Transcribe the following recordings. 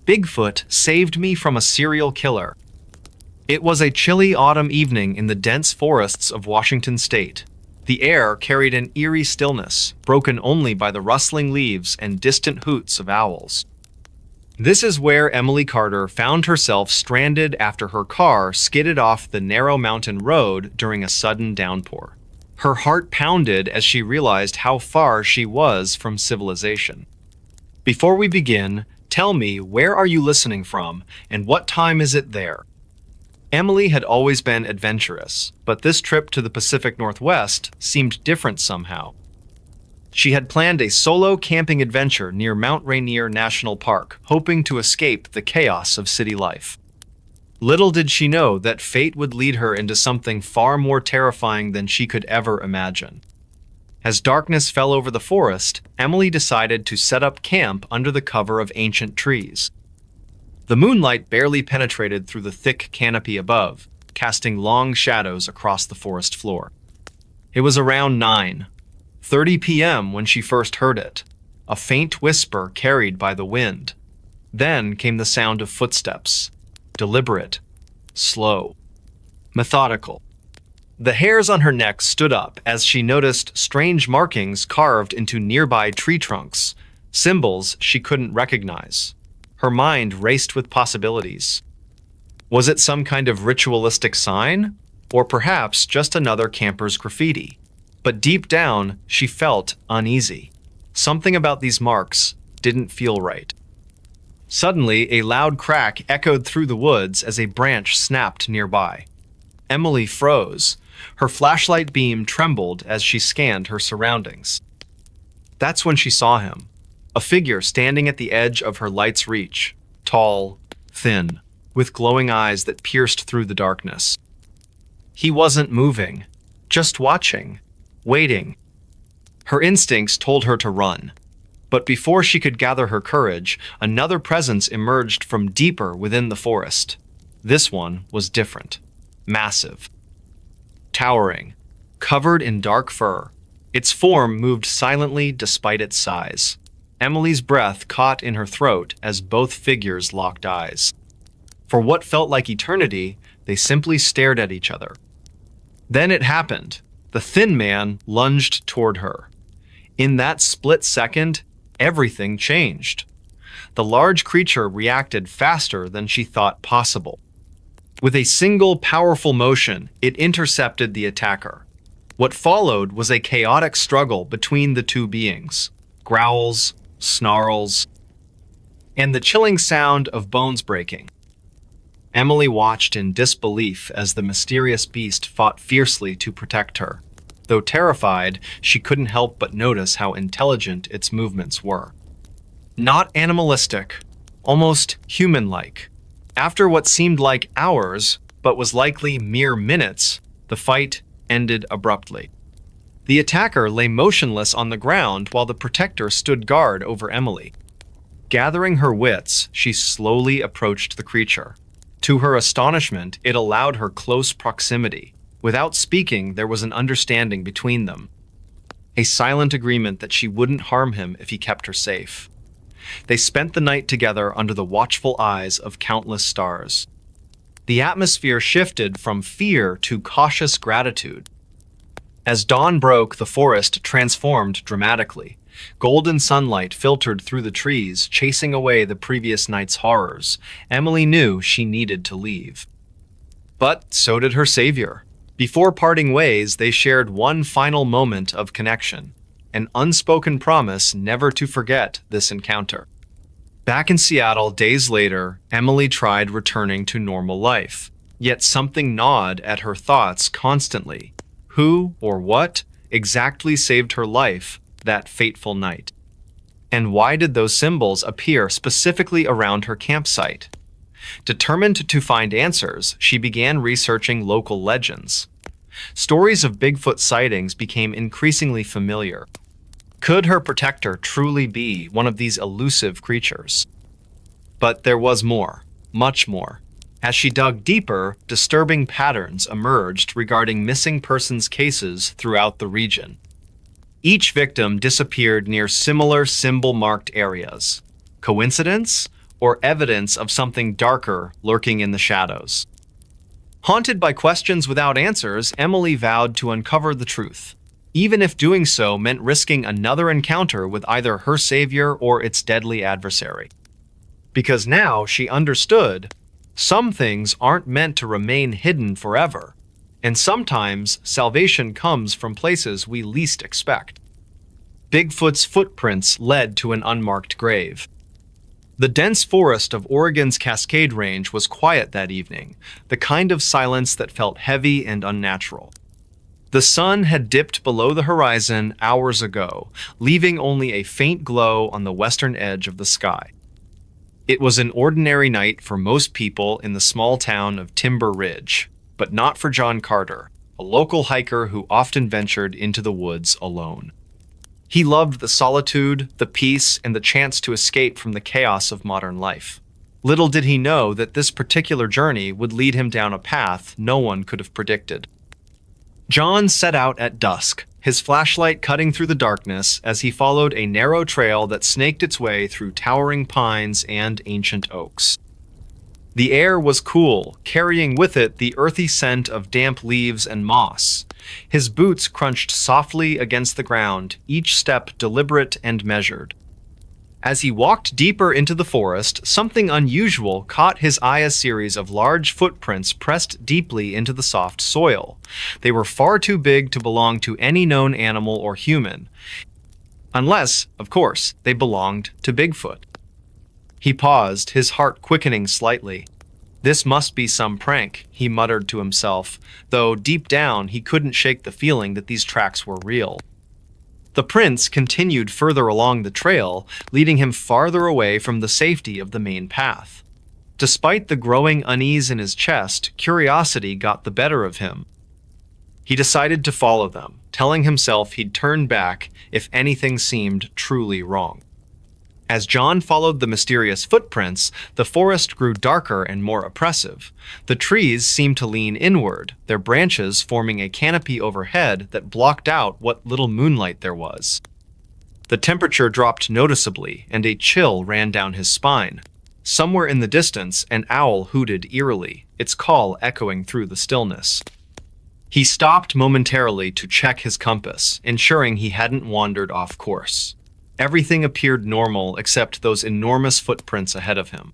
Bigfoot saved me from a serial killer. It was a chilly autumn evening in the dense forests of Washington state. The air carried an eerie stillness, broken only by the rustling leaves and distant hoots of owls. This is where Emily Carter found herself stranded after her car skidded off the narrow mountain road during a sudden downpour. Her heart pounded as she realized how far she was from civilization. Before we begin, tell me, where are you listening from, and what time is it there? Emily had always been adventurous, but this trip to the Pacific Northwest seemed different somehow. She had planned a solo camping adventure near Mount Rainier National Park, hoping to escape the chaos of city life. Little did she know that fate would lead her into something far more terrifying than she could ever imagine. As darkness fell over the forest, Emily decided to set up camp under the cover of ancient trees. The moonlight barely penetrated through the thick canopy above, casting long shadows across the forest floor. It was around 9:30 p.m. when she first heard it, a faint whisper carried by the wind. Then came the sound of footsteps, deliberate, slow, methodical. The hairs on her neck stood up as she noticed strange markings carved into nearby tree trunks, symbols she couldn't recognize. Her mind raced with possibilities. Was it some kind of ritualistic sign? Or perhaps just another camper's graffiti? But deep down, she felt uneasy. Something about these marks didn't feel right. Suddenly, a loud crack echoed through the woods as a branch snapped nearby. Emily froze. Her flashlight beam trembled as she scanned her surroundings. That's when she saw him, a figure standing at the edge of her light's reach, tall, thin, with glowing eyes that pierced through the darkness. He wasn't moving, just watching, waiting. Her instincts told her to run. But before she could gather her courage, another presence emerged from deeper within the forest. This one was different, massive, towering, covered in dark fur. Its form moved silently despite its size. Emily's breath caught in her throat as both figures locked eyes. For what felt like eternity, they simply stared at each other. Then it happened. The thin man lunged toward her. In that split second, everything changed. The large creature reacted faster than she thought possible. With a single powerful motion, it intercepted the attacker. What followed was a chaotic struggle between the two beings. Growls, snarls, and the chilling sound of bones breaking. Emily watched in disbelief as the mysterious beast fought fiercely to protect her. Though terrified, she couldn't help but notice how intelligent its movements were. Not animalistic, almost human-like. After what seemed like hours, but was likely mere minutes, the fight ended abruptly. The attacker lay motionless on the ground while the protector stood guard over Emily. Gathering her wits, she slowly approached the creature. To her astonishment, it allowed her close proximity. Without speaking, there was an understanding between them. A silent agreement that she wouldn't harm him if he kept her safe. They spent the night together under the watchful eyes of countless stars. The atmosphere shifted from fear to cautious gratitude. As dawn broke, the forest transformed dramatically. Golden sunlight filtered through the trees, chasing away the previous night's horrors. Emily knew she needed to leave. But so did her savior. Before parting ways, they shared one final moment of connection, an unspoken promise never to forget this encounter. Back in Seattle, days later, Emily tried returning to normal life. Yet something gnawed at her thoughts constantly. Who or what exactly saved her life that fateful night? And why did those symbols appear specifically around her campsite? Determined to find answers, she began researching local legends. Stories of Bigfoot sightings became increasingly familiar. Could her protector truly be one of these elusive creatures? But there was more, much more. As she dug deeper, disturbing patterns emerged regarding missing persons cases throughout the region. Each victim disappeared near similar symbol-marked areas. Coincidence? or evidence of something darker lurking in the shadows. Haunted by questions without answers, Emily vowed to uncover the truth, even if doing so meant risking another encounter with either her savior or its deadly adversary. Because now she understood, some things aren't meant to remain hidden forever, and sometimes salvation comes from places we least expect. Bigfoot's footprints led to an unmarked grave. The dense forest of Oregon's Cascade Range was quiet that evening, the kind of silence that felt heavy and unnatural. The sun had dipped below the horizon hours ago, leaving only a faint glow on the western edge of the sky. It was an ordinary night for most people in the small town of Timber Ridge, but not for John Carter, a local hiker who often ventured into the woods alone. He loved the solitude, the peace, and the chance to escape from the chaos of modern life. Little did he know that this particular journey would lead him down a path no one could have predicted. John set out at dusk, his flashlight cutting through the darkness as he followed a narrow trail that snaked its way through towering pines and ancient oaks. The air was cool, carrying with it the earthy scent of damp leaves and moss. His boots crunched softly against the ground, each step deliberate and measured. As he walked deeper into the forest, something unusual caught his eye: a series of large footprints pressed deeply into the soft soil. They were far too big to belong to any known animal or human. Unless, of course, they belonged to Bigfoot. He paused, his heart quickening slightly. This must be some prank, he muttered to himself, though deep down he couldn't shake the feeling that these tracks were real. The prints continued further along the trail, leading him farther away from the safety of the main path. Despite the growing unease in his chest, curiosity got the better of him. He decided to follow them, telling himself he'd turn back if anything seemed truly wrong. As John followed the mysterious footprints, the forest grew darker and more oppressive. The trees seemed to lean inward, their branches forming a canopy overhead that blocked out what little moonlight there was. The temperature dropped noticeably, and a chill ran down his spine. Somewhere in the distance, an owl hooted eerily, its call echoing through the stillness. He stopped momentarily to check his compass, ensuring he hadn't wandered off course. Everything appeared normal except those enormous footprints ahead of him.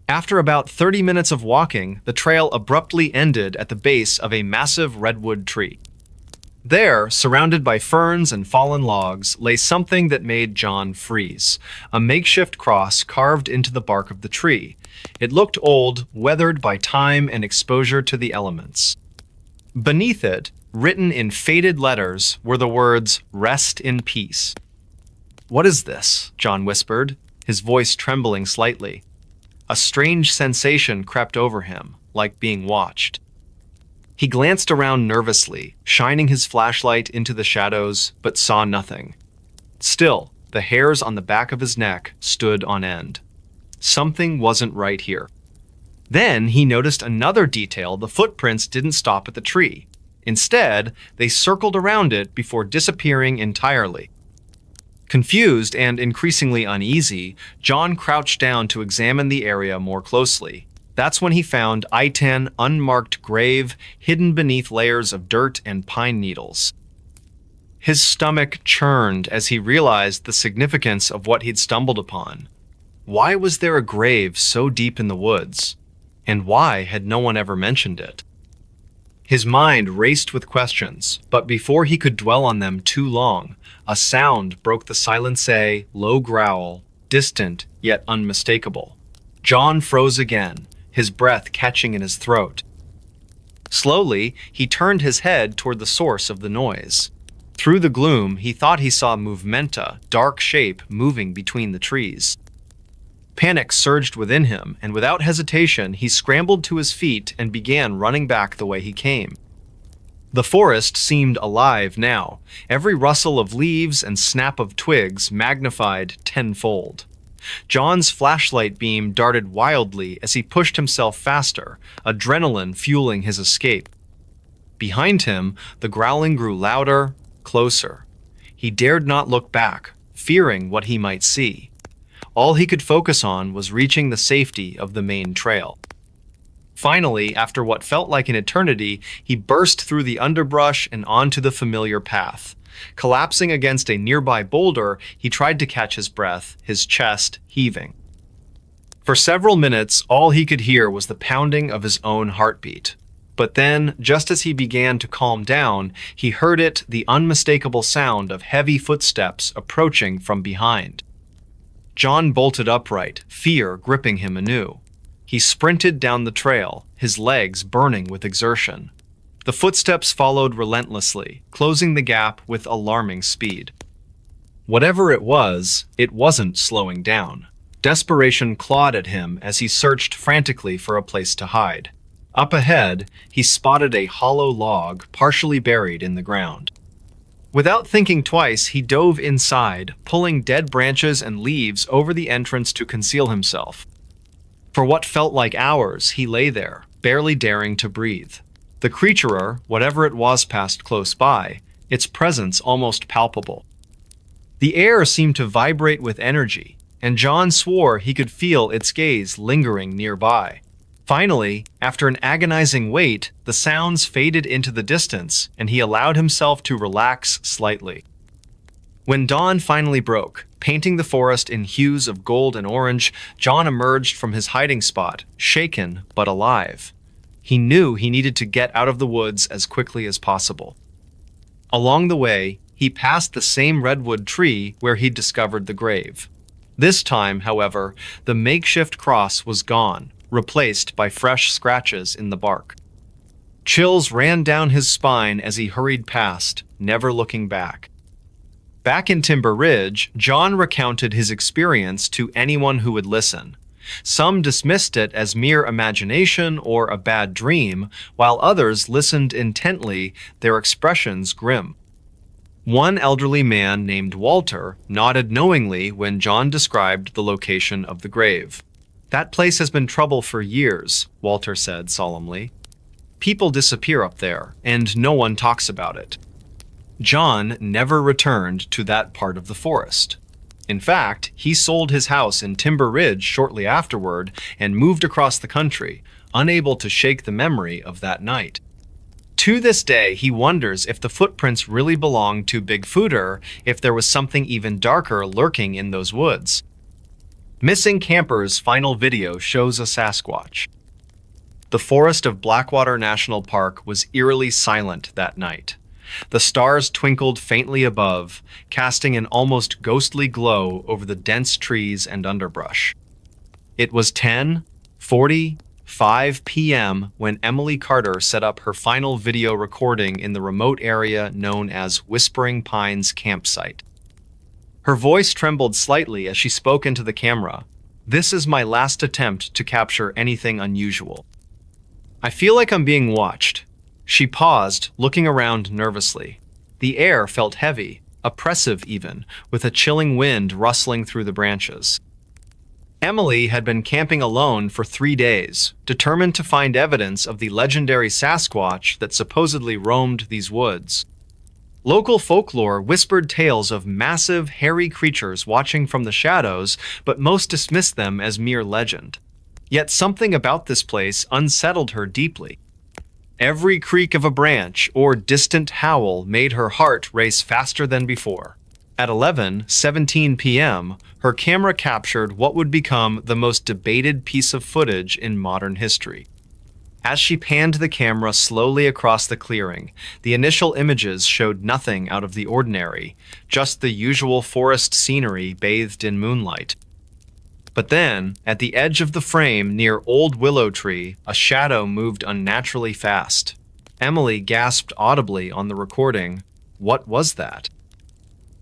After about 30 minutes of walking, the trail abruptly ended at the base of a massive redwood tree. There, surrounded by ferns and fallen logs, lay something that made John freeze, a makeshift cross carved into the bark of the tree. It looked old, weathered by time and exposure to the elements. Beneath it, written in faded letters, were the words, "Rest in peace." "What is this?" John whispered, his voice trembling slightly. A strange sensation crept over him, like being watched. He glanced around nervously, shining his flashlight into the shadows, but saw nothing. Still, the hairs on the back of his neck stood on end. Something wasn't right here. Then he noticed another detail: the footprints didn't stop at the tree. Instead, they circled around it before disappearing entirely. Confused and increasingly uneasy, John crouched down to examine the area more closely. That's when he found I-10 unmarked grave hidden beneath layers of dirt and pine needles. His stomach churned as he realized the significance of what he'd stumbled upon. Why was there a grave so deep in the woods? And why had no one ever mentioned it? His mind raced with questions, but before he could dwell on them too long, a sound broke the silence: a low growl, distant yet unmistakable. John froze again, his breath catching in his throat. Slowly, he turned his head toward the source of the noise. Through the gloom, he thought he saw movementa, dark shape moving between the trees. Panic surged within him, and without hesitation, he scrambled to his feet and began running back the way he came. The forest seemed alive now, every rustle of leaves and snap of twigs magnified tenfold. John's flashlight beam darted wildly as he pushed himself faster, adrenaline fueling his escape. Behind him, the growling grew louder, closer. He dared not look back, fearing what he might see. All he could focus on was reaching the safety of the main trail. Finally, after what felt like an eternity, he burst through the underbrush and onto the familiar path. Collapsing against a nearby boulder, he tried to catch his breath, his chest heaving. For several minutes, all he could hear was the pounding of his own heartbeat. But then, just as he began to calm down, he heard it, the unmistakable sound of heavy footsteps approaching from behind. John bolted upright, fear gripping him anew. He sprinted down the trail, his legs burning with exertion. The footsteps followed relentlessly, closing the gap with alarming speed. Whatever it wasn't slowing down. Desperation clawed at him as he searched frantically for a place to hide. Up ahead, he spotted a hollow log partially buried in the ground. Without thinking twice, he dove inside, pulling dead branches and leaves over the entrance to conceal himself. For what felt like hours, he lay there, barely daring to breathe. The creature, whatever it was, passed close by, its presence almost palpable. The air seemed to vibrate with energy, and John swore he could feel its gaze lingering nearby. Finally, after an agonizing wait, the sounds faded into the distance, and he allowed himself to relax slightly. When dawn finally broke, painting the forest in hues of gold and orange, John emerged from his hiding spot, shaken but alive. He knew he needed to get out of the woods as quickly as possible. Along the way, he passed the same redwood tree where he'd discovered the grave. This time, however, the makeshift cross was gone, replaced by fresh scratches in the bark. Chills ran down his spine as he hurried past, never looking back. Back in Timber Ridge, John recounted his experience to anyone who would listen. Some dismissed it as mere imagination or a bad dream, while others listened intently, their expressions grim. One elderly man named Walter nodded knowingly when John described the location of the grave. "That place has been trouble for years," Walter said solemnly. "People disappear up there, and no one talks about it." John never returned to that part of the forest. In fact, he sold his house in Timber Ridge shortly afterward and moved across the country, unable to shake the memory of that night. To this day, he wonders if the footprints really belonged to Bigfooter, if there was something even darker lurking in those woods. Missing Camper's final video shows a Sasquatch. The forest of Blackwater National Park was eerily silent that night. The stars twinkled faintly above, casting an almost ghostly glow over the dense trees and underbrush. It was 10:45 p.m. when Emily Carter set up her final video recording in the remote area known as Whispering Pines Campsite. Her voice trembled slightly as she spoke into the camera. "This is my last attempt to capture anything unusual. I feel like I'm being watched." She paused, looking around nervously. The air felt heavy, oppressive even, with a chilling wind rustling through the branches. Emily had been camping alone for 3 days, determined to find evidence of the legendary Sasquatch that supposedly roamed these woods. Local folklore whispered tales of massive, hairy creatures watching from the shadows, but most dismissed them as mere legend. Yet something about this place unsettled her deeply. Every creak of a branch or distant howl made her heart race faster than before. At 11:17 p.m., her camera captured what would become the most debated piece of footage in modern history. As she panned the camera slowly across the clearing, the initial images showed nothing out of the ordinary, just the usual forest scenery bathed in moonlight. But then, at the edge of the frame near Old Willow Tree, a shadow moved unnaturally fast. Emily gasped audibly on the recording. What was that?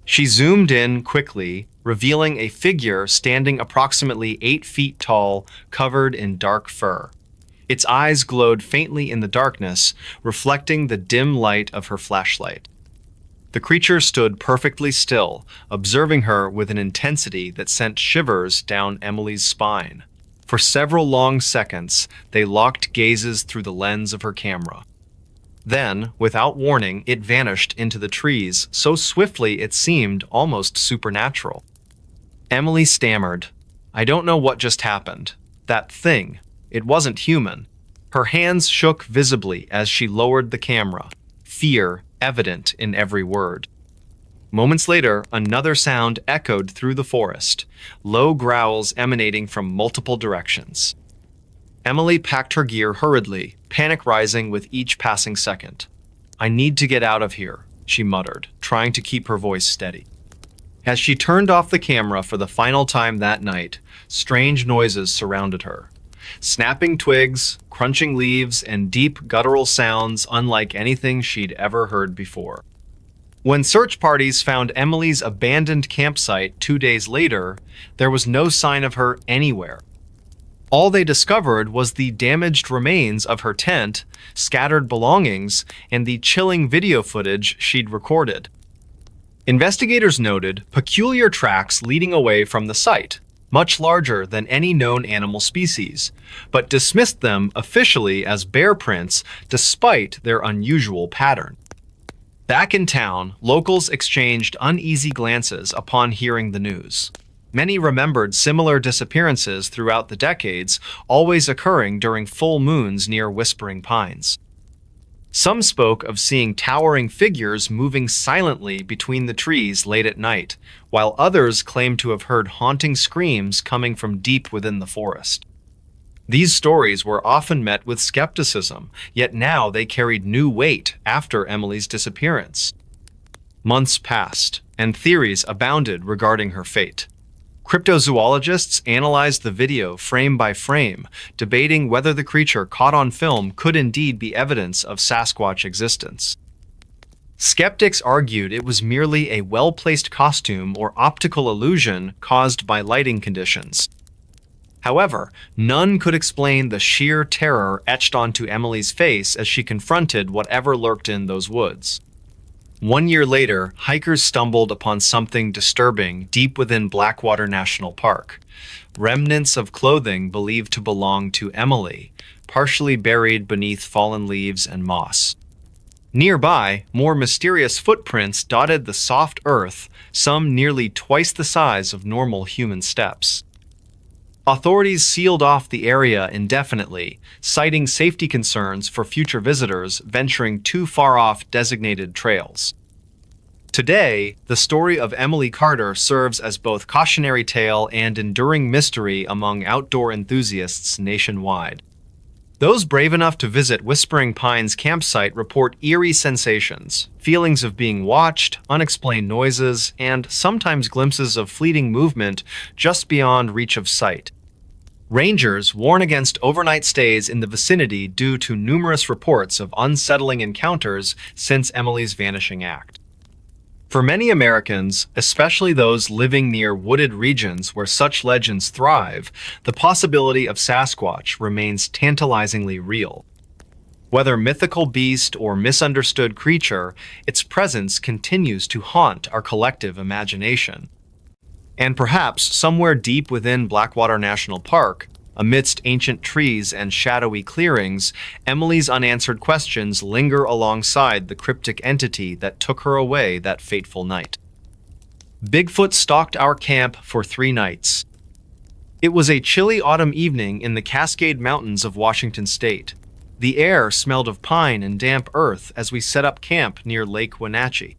She zoomed in quickly, revealing a figure standing approximately 8 feet tall, covered in dark fur. Its eyes glowed faintly in the darkness, reflecting the dim light of her flashlight. The creature stood perfectly still, observing her with an intensity that sent shivers down Emily's spine. For several long seconds, they locked gazes through the lens of her camera. Then, without warning, it vanished into the trees so swiftly it seemed almost supernatural. Emily stammered, I don't know what just happened. That thing. It wasn't human. Her hands shook visibly as she lowered the camera, fear evident in every word. Moments later, another sound echoed through the forest, low growls emanating from multiple directions. Emily packed her gear hurriedly, panic rising with each passing second. "I need to get out of here," she muttered, trying to keep her voice steady. As she turned off the camera for the final time that night, strange noises surrounded her. Snapping twigs, crunching leaves, and deep guttural sounds unlike anything she'd ever heard before. When search parties found Emily's abandoned campsite 2 days later, there was no sign of her anywhere. All they discovered was the damaged remains of her tent, scattered belongings, and the chilling video footage she'd recorded. Investigators noted peculiar tracks leading away from the site, much larger than any known animal species, but dismissed them officially as bear prints despite their unusual pattern. Back in town, locals exchanged uneasy glances upon hearing the news. Many remembered similar disappearances throughout the decades, always occurring during full moons near Whispering Pines. Some spoke of seeing towering figures moving silently between the trees late at night, while others claimed to have heard haunting screams coming from deep within the forest. These stories were often met with skepticism, yet now they carried new weight after Emily's disappearance. Months passed, and theories abounded regarding her fate. Cryptozoologists analyzed the video frame by frame, debating whether the creature caught on film could indeed be evidence of Sasquatch existence. Skeptics argued it was merely a well-placed costume or optical illusion caused by lighting conditions. However, none could explain the sheer terror etched onto Emily's face as she confronted whatever lurked in those woods. 1 year later, hikers stumbled upon something disturbing deep within Blackwater National Park. Remnants of clothing believed to belong to Emily, partially buried beneath fallen leaves and moss. Nearby, more mysterious footprints dotted the soft earth, some nearly twice the size of normal human steps. Authorities sealed off the area indefinitely, citing safety concerns for future visitors venturing too far off designated trails. Today, the story of Emily Carter serves as both cautionary tale and enduring mystery among outdoor enthusiasts nationwide. Those brave enough to visit Whispering Pines campsite report eerie sensations, feelings of being watched, unexplained noises, and sometimes glimpses of fleeting movement just beyond reach of sight. Rangers warn against overnight stays in the vicinity due to numerous reports of unsettling encounters since Emily's vanishing act. For many Americans, especially those living near wooded regions where such legends thrive, the possibility of Sasquatch remains tantalizingly real. Whether mythical beast or misunderstood creature, its presence continues to haunt our collective imagination. And perhaps somewhere deep within Blackwater National Park, amidst ancient trees and shadowy clearings, Emily's unanswered questions linger alongside the cryptic entity that took her away that fateful night. Bigfoot stalked our camp for 3 nights. It was a chilly autumn evening in the Cascade Mountains of Washington State. The air smelled of pine and damp earth as we set up camp near Lake Wenatchee.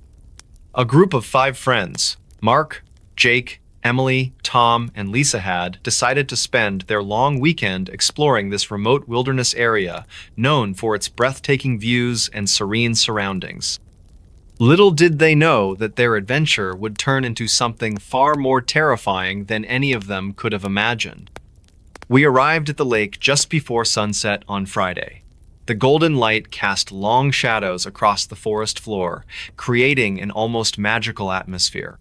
A group of 5 friends, Mark, Jake, Emily, Tom, and Lisa had decided to spend their long weekend exploring this remote wilderness area known for its breathtaking views and serene surroundings. Little did they know that their adventure would turn into something far more terrifying than any of them could have imagined. We arrived at the lake just before sunset on Friday. The golden light cast long shadows across the forest floor, creating an almost magical atmosphere.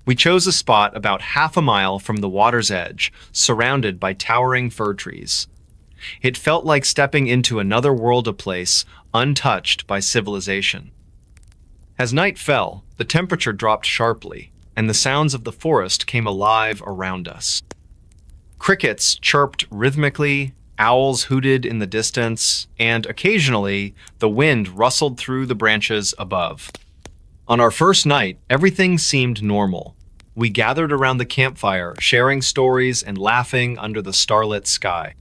We chose a spot about half a mile from the water's edge, surrounded by towering fir trees. It felt like stepping into another world, a place untouched by civilization. As night fell, the temperature dropped sharply, and the sounds of the forest came alive around us. Crickets chirped rhythmically, owls hooted in the distance, and occasionally the wind rustled through the branches above. On our first night, everything seemed normal. We gathered around the campfire, sharing stories and laughing under the starlit sky.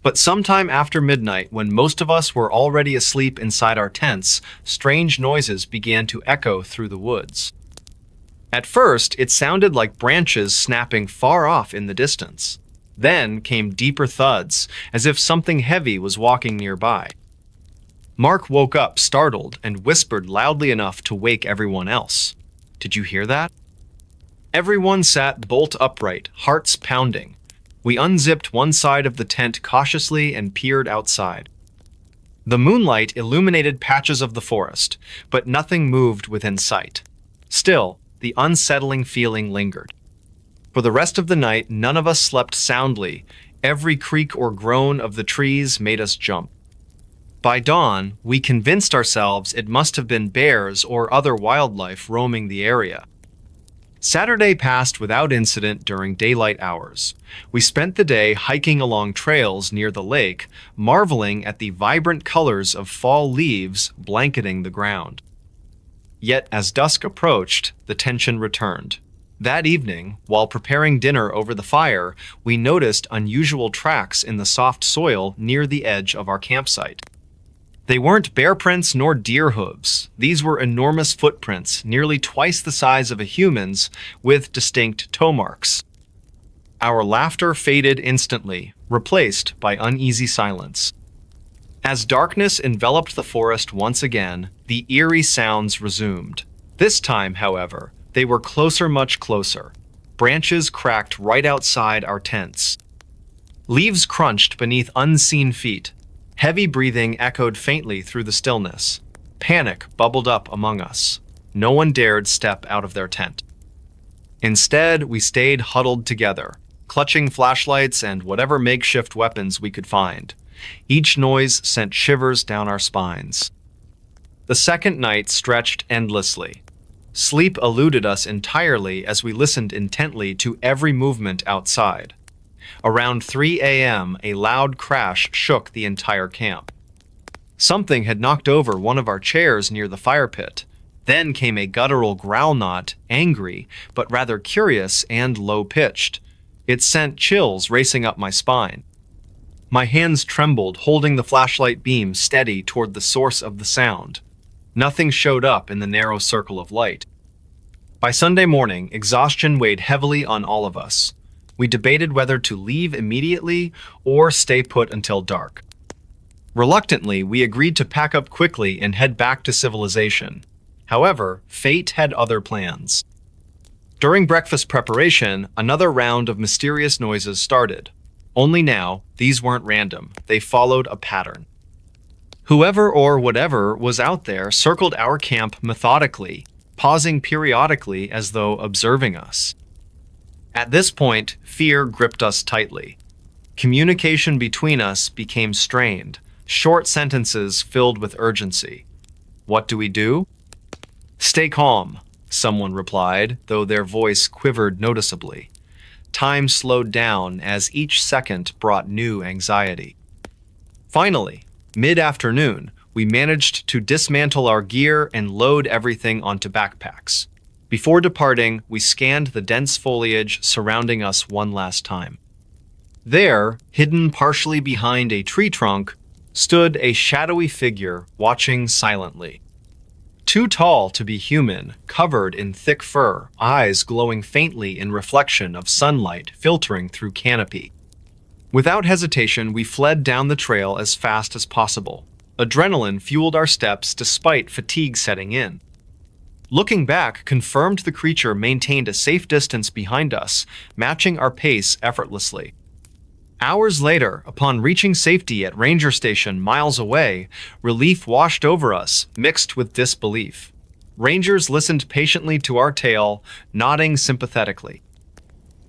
But sometime after midnight, when most of us were already asleep inside our tents, strange noises began to echo through the woods. At first, it sounded like branches snapping far off in the distance. Then came deeper thuds, as if something heavy was walking nearby. Mark woke up, startled, and whispered loudly enough to wake everyone else. "Did you hear that?" Everyone sat bolt upright, hearts pounding. We unzipped one side of the tent cautiously and peered outside. The moonlight illuminated patches of the forest, but nothing moved within sight. Still, the unsettling feeling lingered. For the rest of the night, none of us slept soundly. Every creak or groan of the trees made us jump. By dawn, we convinced ourselves it must have been bears or other wildlife roaming the area. Saturday passed without incident during daylight hours. We spent the day hiking along trails near the lake, marveling at the vibrant colors of fall leaves blanketing the ground. Yet as dusk approached, the tension returned. That evening, while preparing dinner over the fire, we noticed unusual tracks in the soft soil near the edge of our campsite. They weren't bear prints nor deer hooves. These were enormous footprints, nearly twice the size of a human's, with distinct toe marks. Our laughter faded instantly, replaced by uneasy silence. As darkness enveloped the forest once again, the eerie sounds resumed. This time, however, they were closer, much closer. Branches cracked right outside our tents. Leaves crunched beneath unseen feet. Heavy breathing echoed faintly through the stillness. Panic bubbled up among us. No one dared step out of their tent. Instead, we stayed huddled together, clutching flashlights and whatever makeshift weapons we could find. Each noise sent shivers down our spines. The second night stretched endlessly. Sleep eluded us entirely as we listened intently to every movement outside. Around 3 a.m., a loud crash shook the entire camp. Something had knocked over one of our chairs near the fire pit. Then came a guttural growl, not angry, but rather curious and low-pitched. It sent chills racing up my spine. My hands trembled, holding the flashlight beam steady toward the source of the sound. Nothing showed up in the narrow circle of light. By Sunday morning, exhaustion weighed heavily on all of us. We debated whether to leave immediately or stay put until dark. Reluctantly, we agreed to pack up quickly and head back to civilization. However, fate had other plans. During breakfast preparation, another round of mysterious noises started. Only now, these weren't random. They followed a pattern. Whoever or whatever was out there circled our camp methodically, pausing periodically as though observing us. At this point, fear gripped us tightly. Communication between us became strained, short sentences filled with urgency. "What do we do?" "Stay calm," someone replied, though their voice quivered noticeably. Time slowed down as each second brought new anxiety. Finally, mid-afternoon, we managed to dismantle our gear and load everything onto backpacks. Before departing, we scanned the dense foliage surrounding us one last time. There, hidden partially behind a tree trunk, stood a shadowy figure watching silently. Too tall to be human, covered in thick fur, eyes glowing faintly in reflection of sunlight filtering through canopy. Without hesitation, we fled down the trail as fast as possible. Adrenaline fueled our steps despite fatigue setting in. Looking back confirmed the creature maintained a safe distance behind us, matching our pace effortlessly. Hours later, upon reaching safety at Ranger Station miles away, relief washed over us, mixed with disbelief. Rangers listened patiently to our tale, nodding sympathetically.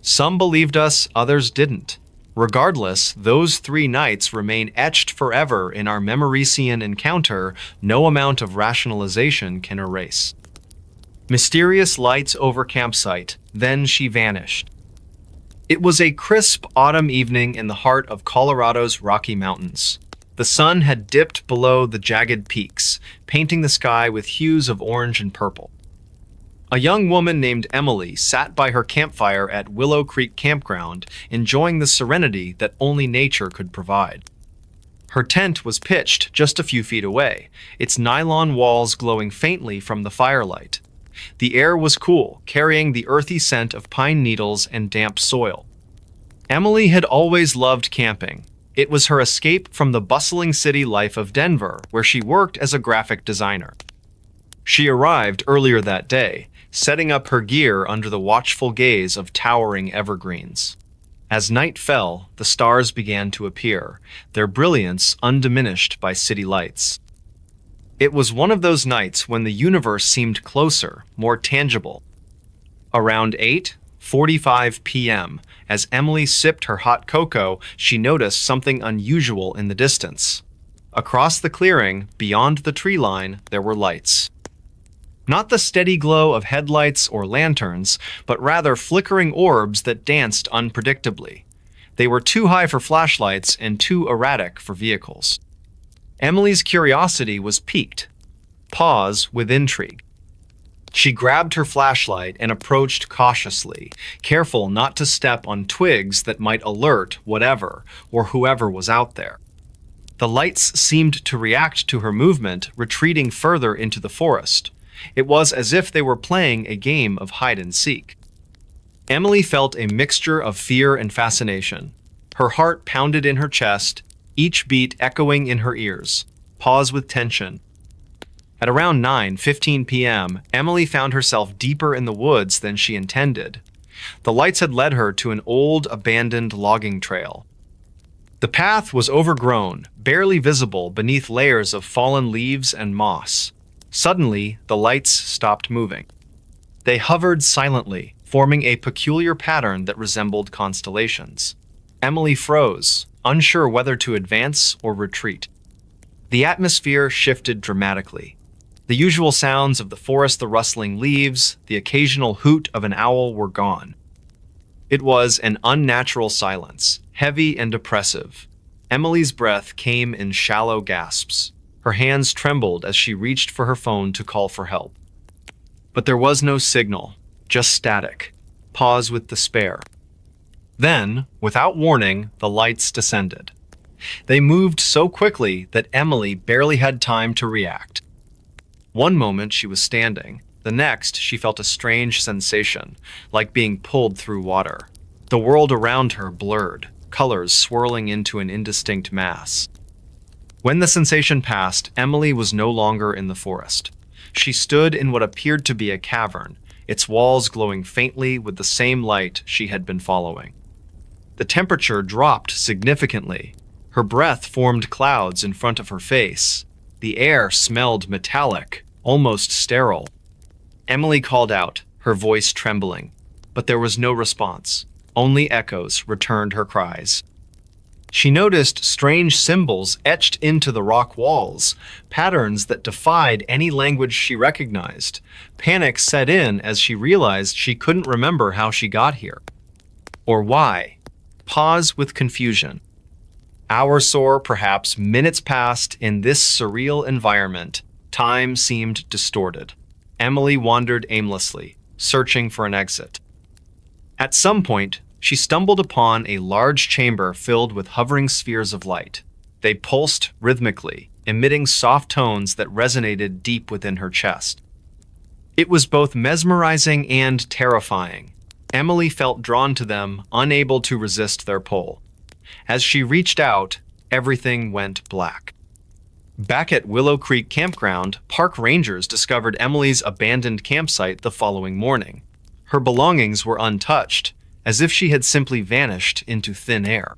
Some believed us, others didn't. Regardless, those 3 nights remain etched forever in our Memorician encounter no amount of rationalization can erase. Mysterious lights over campsite, then she vanished. It was a crisp autumn evening in the heart of Colorado's Rocky Mountains. The sun had dipped below the jagged peaks, painting the sky with hues of orange and purple. A young woman named Emily sat by her campfire at Willow Creek Campground, enjoying the serenity that only nature could provide. Her tent was pitched just a few feet away, its nylon walls glowing faintly from the firelight. The air was cool, carrying the earthy scent of pine needles and damp soil. Emily had always loved camping. It was her escape from the bustling city life of Denver, where she worked as a graphic designer. She arrived earlier that day, setting up her gear under the watchful gaze of towering evergreens. As night fell, the stars began to appear, their brilliance undiminished by city lights. It was one of those nights when the universe seemed closer, more tangible. Around 8:45 p.m., as Emily sipped her hot cocoa, she noticed something unusual in the distance. Across the clearing, beyond the tree line, there were lights. Not the steady glow of headlights or lanterns, but rather flickering orbs that danced unpredictably. They were too high for flashlights and too erratic for vehicles. Emily's curiosity was piqued. Pause with intrigue. She grabbed her flashlight and approached cautiously, careful not to step on twigs that might alert whatever or whoever was out there. The lights seemed to react to her movement, retreating further into the forest. It was as if they were playing a game of hide-and-seek. Emily felt a mixture of fear and fascination. Her heart pounded in her chest, each beat echoing in her ears. Pause with tension. At around 9:15 p.m., Emily found herself deeper in the woods than she intended. The lights had led her to an old, abandoned logging trail. The path was overgrown, barely visible beneath layers of fallen leaves and moss. Suddenly, the lights stopped moving. They hovered silently, forming a peculiar pattern that resembled constellations. Emily froze, unsure whether to advance or retreat. The atmosphere shifted dramatically. The usual sounds of the forest, the rustling leaves, the occasional hoot of an owl were gone. It was an unnatural silence, heavy and oppressive. Emily's breath came in shallow gasps. Her hands trembled as she reached for her phone to call for help. But there was no signal, just static. Pause with despair. Then, without warning, the lights descended. They moved so quickly that Emily barely had time to react. One moment she was standing. The next, she felt a strange sensation, like being pulled through water. The world around her blurred, colors swirling into an indistinct mass. When the sensation passed, Emily was no longer in the forest. She stood in what appeared to be a cavern, its walls glowing faintly with the same light she had been following. The temperature dropped significantly. Her breath formed clouds in front of her face. The air smelled metallic, almost sterile. Emily called out, her voice trembling, but there was no response. Only echoes returned her cries. She noticed strange symbols etched into the rock walls, patterns that defied any language she recognized. Panic set in as she realized she couldn't remember how she got here. Or why. Pause with confusion. Hours soar, perhaps minutes passed in this surreal environment. Time seemed distorted. Emily wandered aimlessly, searching for an exit. At some point, she stumbled upon a large chamber filled with hovering spheres of light. They pulsed rhythmically, emitting soft tones that resonated deep within her chest. It was both mesmerizing and terrifying. Emily felt drawn to them, unable to resist their pull. As she reached out, everything went black. Back at Willow Creek Campground, park rangers discovered Emily's abandoned campsite the following morning. Her belongings were untouched, as if she had simply vanished into thin air.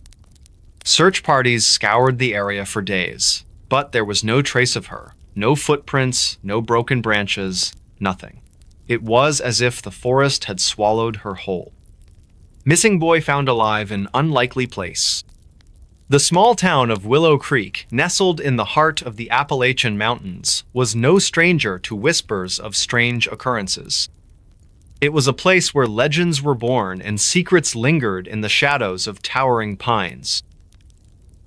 Search parties scoured the area for days, but there was no trace of her. No footprints, no broken branches, nothing. It was as if the forest had swallowed her whole. Missing boy found alive in unlikely place. The small town of Willow Creek, nestled in the heart of the Appalachian Mountains, was no stranger to whispers of strange occurrences. It was a place where legends were born and secrets lingered in the shadows of towering pines.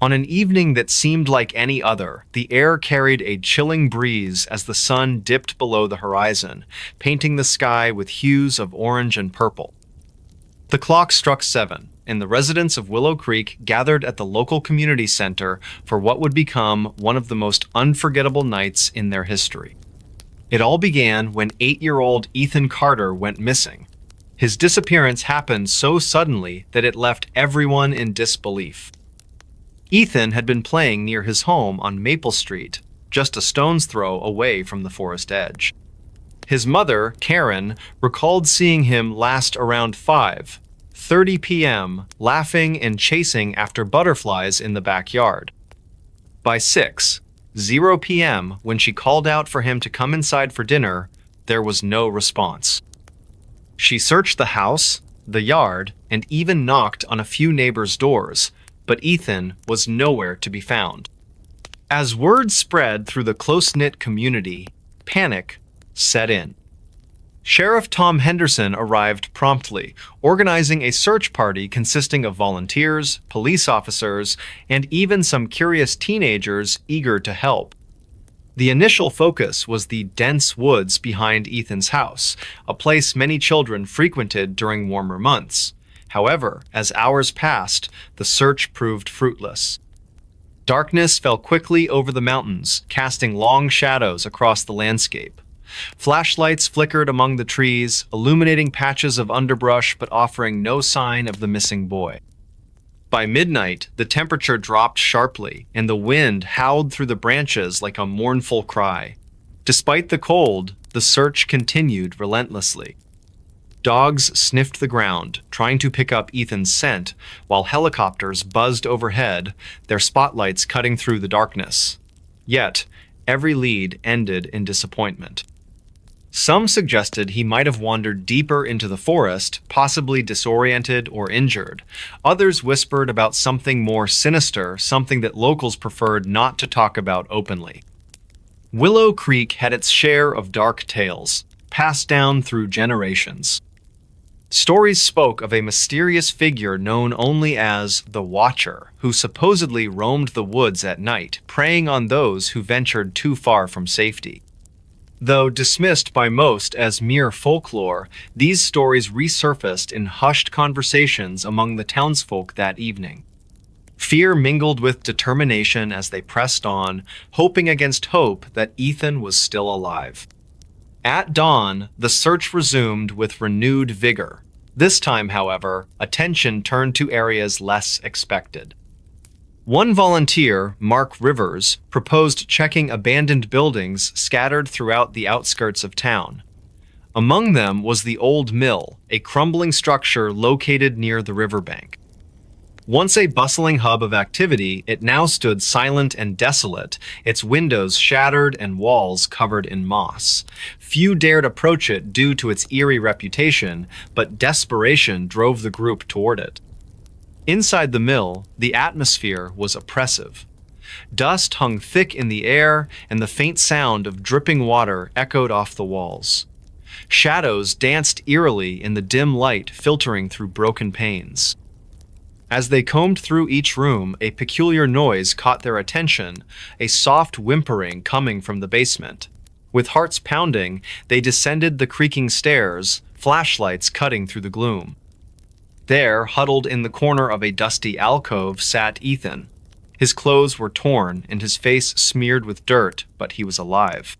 On an evening that seemed like any other, the air carried a chilling breeze as the sun dipped below the horizon, painting the sky with hues of orange and purple. The clock struck 7, and the residents of Willow Creek gathered at the local community center for what would become one of the most unforgettable nights in their history. It all began when 8-year-old Ethan Carter went missing. His disappearance happened so suddenly that it left everyone in disbelief. Ethan had been playing near his home on Maple Street, just a stone's throw away from the forest edge. His mother, Karen, recalled seeing him last around 5:30 p.m., laughing and chasing after butterflies in the backyard. By 6:00 p.m., when she called out for him to come inside for dinner, there was no response. She searched the house, the yard, and even knocked on a few neighbors' doors, but Ethan was nowhere to be found. As word spread through the close-knit community, panic set in. Sheriff Tom Henderson arrived promptly, organizing a search party consisting of volunteers, police officers, and even some curious teenagers eager to help. The initial focus was the dense woods behind Ethan's house, a place many children frequented during warmer months. However, as hours passed, the search proved fruitless. Darkness fell quickly over the mountains, casting long shadows across the landscape. Flashlights flickered among the trees, illuminating patches of underbrush but offering no sign of the missing boy. By midnight, the temperature dropped sharply, and the wind howled through the branches like a mournful cry. Despite the cold, the search continued relentlessly. Dogs sniffed the ground, trying to pick up Ethan's scent, while helicopters buzzed overhead, their spotlights cutting through the darkness. Yet, every lead ended in disappointment. Some suggested he might have wandered deeper into the forest, possibly disoriented or injured. Others whispered about something more sinister, something that locals preferred not to talk about openly. Willow Creek had its share of dark tales, passed down through generations. Stories spoke of a mysterious figure known only as the Watcher, who supposedly roamed the woods at night, preying on those who ventured too far from safety. Though dismissed by most as mere folklore, these stories resurfaced in hushed conversations among the townsfolk that evening. Fear mingled with determination as they pressed on, hoping against hope that Ethan was still alive. At dawn, the search resumed with renewed vigor. This time, however, attention turned to areas less expected. One volunteer, Mark Rivers, proposed checking abandoned buildings scattered throughout the outskirts of town. Among them was the old mill, a crumbling structure located near the riverbank. Once a bustling hub of activity, it now stood silent and desolate, its windows shattered and walls covered in moss. Few dared approach it due to its eerie reputation, but desperation drove the group toward it. Inside the mill, the atmosphere was oppressive. Dust hung thick in the air, and the faint sound of dripping water echoed off the walls. Shadows danced eerily in the dim light filtering through broken panes. As they combed through each room, a peculiar noise caught their attention, a soft whimpering coming from the basement. With hearts pounding, they descended the creaking stairs, flashlights cutting through the gloom. There, huddled in the corner of a dusty alcove, sat Ethan. His clothes were torn and his face smeared with dirt, but he was alive.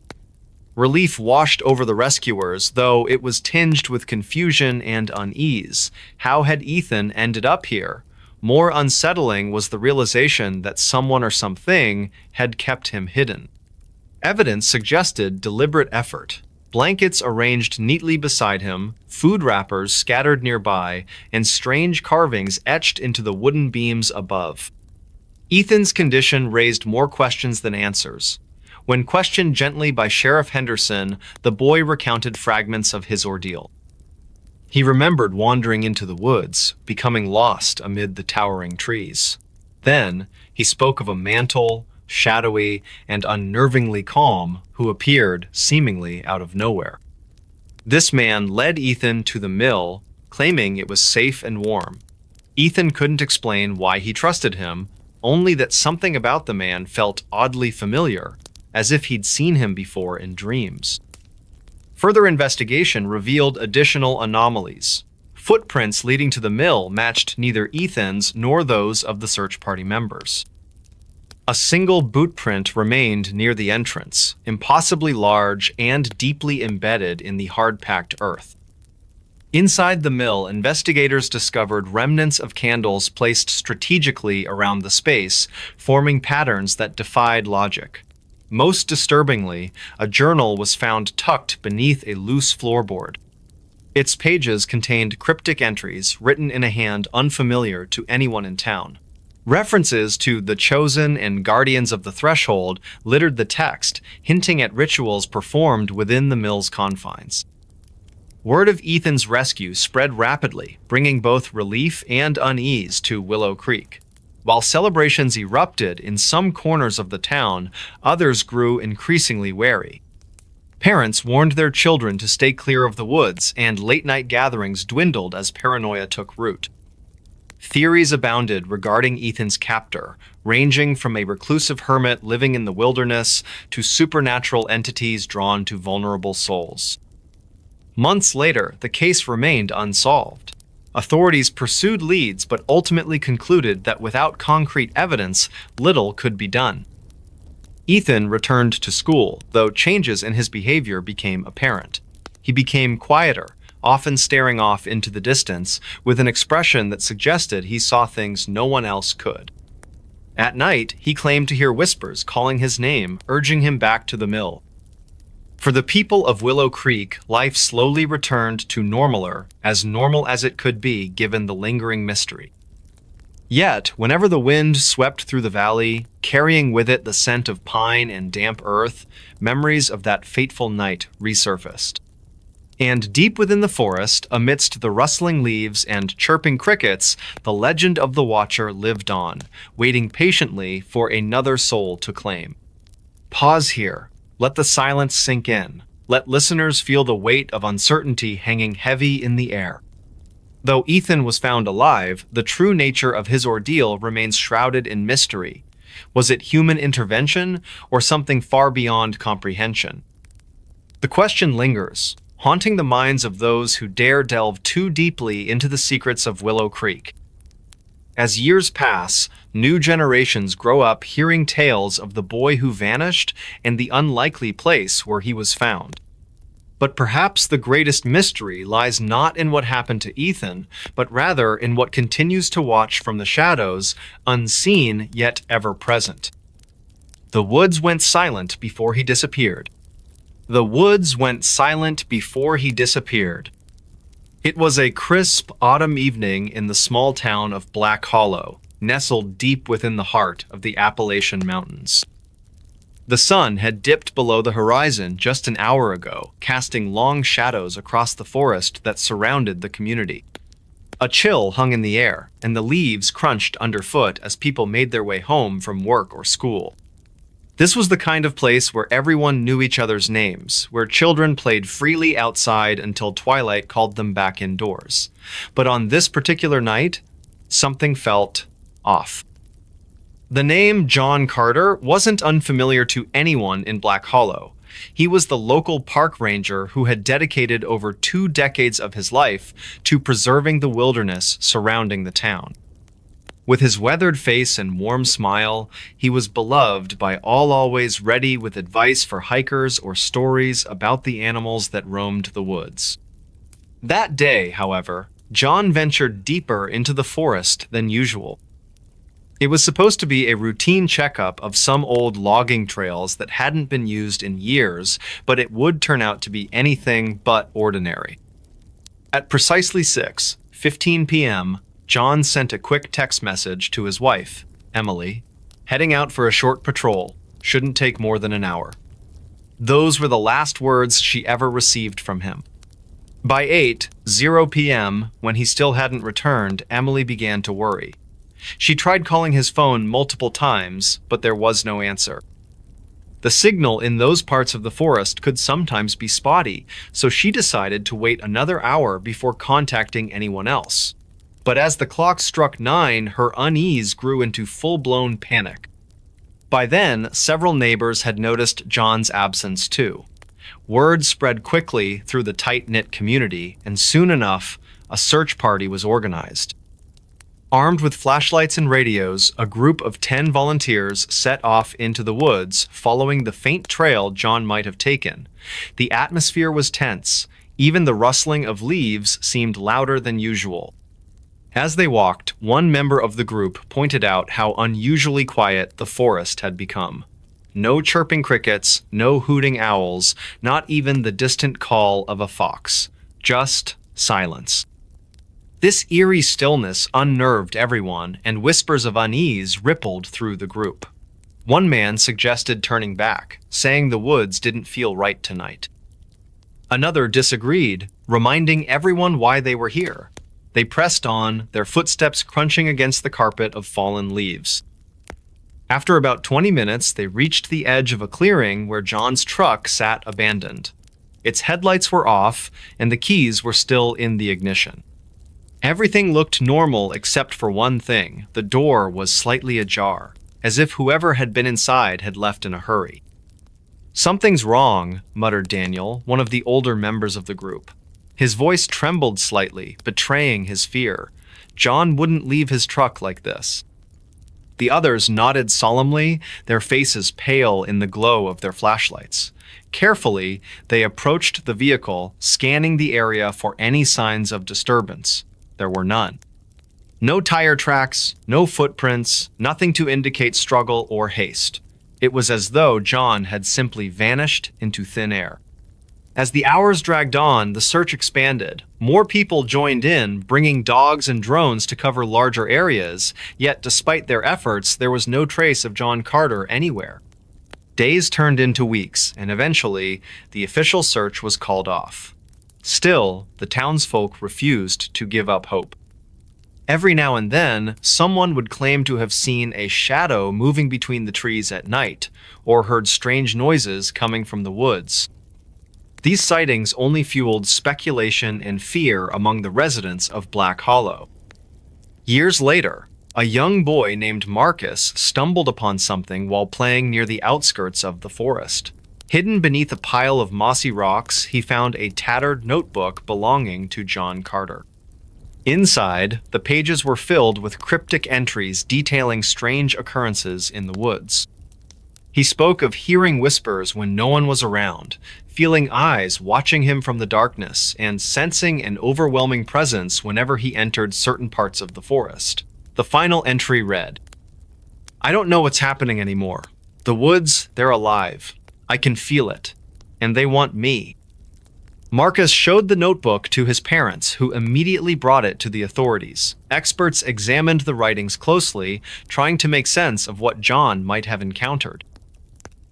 Relief washed over the rescuers, though it was tinged with confusion and unease. How had Ethan ended up here? More unsettling was the realization that someone or something had kept him hidden. Evidence suggested deliberate effort. Blankets arranged neatly beside him, food wrappers scattered nearby, and strange carvings etched into the wooden beams above. Ethan's condition raised more questions than answers. When questioned gently by Sheriff Henderson, the boy recounted fragments of his ordeal. He remembered wandering into the woods, becoming lost amid the towering trees. Then, he spoke of a mantle, shadowy and unnervingly calm, who appeared seemingly out of nowhere. This man led Ethan to the mill, claiming it was safe and warm. Ethan couldn't explain why he trusted him, only that something about the man felt oddly familiar, as if he'd seen him before in dreams. Further investigation revealed additional anomalies. Footprints leading to the mill matched neither Ethan's nor those of the search party members. A single boot print remained near the entrance, impossibly large and deeply embedded in the hard-packed earth. Inside the mill, investigators discovered remnants of candles placed strategically around the space, forming patterns that defied logic. Most disturbingly, a journal was found tucked beneath a loose floorboard. Its pages contained cryptic entries written in a hand unfamiliar to anyone in town. References to the Chosen and Guardians of the Threshold littered the text, hinting at rituals performed within the mill's confines. Word of Ethan's rescue spread rapidly, bringing both relief and unease to Willow Creek. While celebrations erupted in some corners of the town, others grew increasingly wary. Parents warned their children to stay clear of the woods, and late-night gatherings dwindled as paranoia took root. Theories abounded regarding Ethan's captor, ranging from a reclusive hermit living in the wilderness to supernatural entities drawn to vulnerable souls. Months later, the case remained unsolved. Authorities pursued leads but ultimately concluded that without concrete evidence, little could be done. Ethan returned to school, though changes in his behavior became apparent. He became quieter, often staring off into the distance, with an expression that suggested he saw things no one else could. At night, he claimed to hear whispers calling his name, urging him back to the mill. For the people of Willow Creek, life slowly returned to normaler, as normal as it could be given the lingering mystery. Yet, whenever the wind swept through the valley, carrying with it the scent of pine and damp earth, memories of that fateful night resurfaced. And deep within the forest, amidst the rustling leaves and chirping crickets, the legend of the Watcher lived on, waiting patiently for another soul to claim. Pause here. Let the silence sink in. Let listeners feel the weight of uncertainty hanging heavy in the air. Though Ethan was found alive, the true nature of his ordeal remains shrouded in mystery. Was it human intervention or something far beyond comprehension? The question lingers, haunting the minds of those who dare delve too deeply into the secrets of Willow Creek. As years pass, new generations grow up hearing tales of the boy who vanished and the unlikely place where he was found. But perhaps the greatest mystery lies not in what happened to Ethan, but rather in what continues to watch from the shadows, unseen yet ever present. The woods went silent before he disappeared. The woods went silent before he disappeared. It was a crisp autumn evening in the small town of Black Hollow, nestled deep within the heart of the Appalachian Mountains. The sun had dipped below the horizon just an hour ago, casting long shadows across the forest that surrounded the community. A chill hung in the air, and the leaves crunched underfoot as people made their way home from work or school. This was the kind of place where everyone knew each other's names, where children played freely outside until twilight called them back indoors. But on this particular night, something felt off. The name John Carter wasn't unfamiliar to anyone in Black Hollow. He was the local park ranger who had dedicated over 2 decades of his life to preserving the wilderness surrounding the town. With his weathered face and warm smile, he was beloved by all, always ready with advice for hikers or stories about the animals that roamed the woods. That day, however, John ventured deeper into the forest than usual. It was supposed to be a routine checkup of some old logging trails that hadn't been used in years, but it would turn out to be anything but ordinary. At precisely 6:15 p.m., John sent a quick text message to his wife, Emily, heading out for a short patrol, shouldn't take more than an hour. Those were the last words she ever received from him. By 8:00 p.m., when he still hadn't returned, Emily began to worry. She tried calling his phone multiple times, but there was no answer. The signal in those parts of the forest could sometimes be spotty, so she decided to wait another hour before contacting anyone else. But as the clock struck 9, her unease grew into full-blown panic. By then, several neighbors had noticed John's absence too. Word spread quickly through the tight-knit community, and soon enough, a search party was organized. Armed with flashlights and radios, a group of 10 volunteers set off into the woods, following the faint trail John might have taken. The atmosphere was tense. Even the rustling of leaves seemed louder than usual. As they walked, one member of the group pointed out how unusually quiet the forest had become. No chirping crickets, no hooting owls, not even the distant call of a fox. Just silence. This eerie stillness unnerved everyone, and whispers of unease rippled through the group. One man suggested turning back, saying the woods didn't feel right tonight. Another disagreed, reminding everyone why they were here. They pressed on, their footsteps crunching against the carpet of fallen leaves. After about 20 minutes, they reached the edge of a clearing where John's truck sat abandoned. Its headlights were off, and the keys were still in the ignition. Everything looked normal except for one thing. The door was slightly ajar, as if whoever had been inside had left in a hurry. "Something's wrong," muttered Daniel, one of the older members of the group. His voice trembled slightly, betraying his fear. John wouldn't leave his truck like this. The others nodded solemnly, their faces pale in the glow of their flashlights. Carefully, they approached the vehicle, scanning the area for any signs of disturbance. There were none. No tire tracks, no footprints, nothing to indicate struggle or haste. It was as though John had simply vanished into thin air. As the hours dragged on, the search expanded. More people joined in, bringing dogs and drones to cover larger areas, yet despite their efforts, there was no trace of John Carter anywhere. Days turned into weeks, and eventually, the official search was called off. Still, the townsfolk refused to give up hope. Every now and then, someone would claim to have seen a shadow moving between the trees at night, or heard strange noises coming from the woods. These sightings only fueled speculation and fear among the residents of Black Hollow. Years later, a young boy named Marcus stumbled upon something while playing near the outskirts of the forest. Hidden beneath a pile of mossy rocks, he found a tattered notebook belonging to John Carter. Inside, the pages were filled with cryptic entries detailing strange occurrences in the woods. He spoke of hearing whispers when no one was around, feeling eyes watching him from the darkness, and sensing an overwhelming presence whenever he entered certain parts of the forest. The final entry read, "I don't know what's happening anymore. The woods, they're alive. I can feel it. And they want me." Marcus showed the notebook to his parents, who immediately brought it to the authorities. Experts examined the writings closely, trying to make sense of what John might have encountered.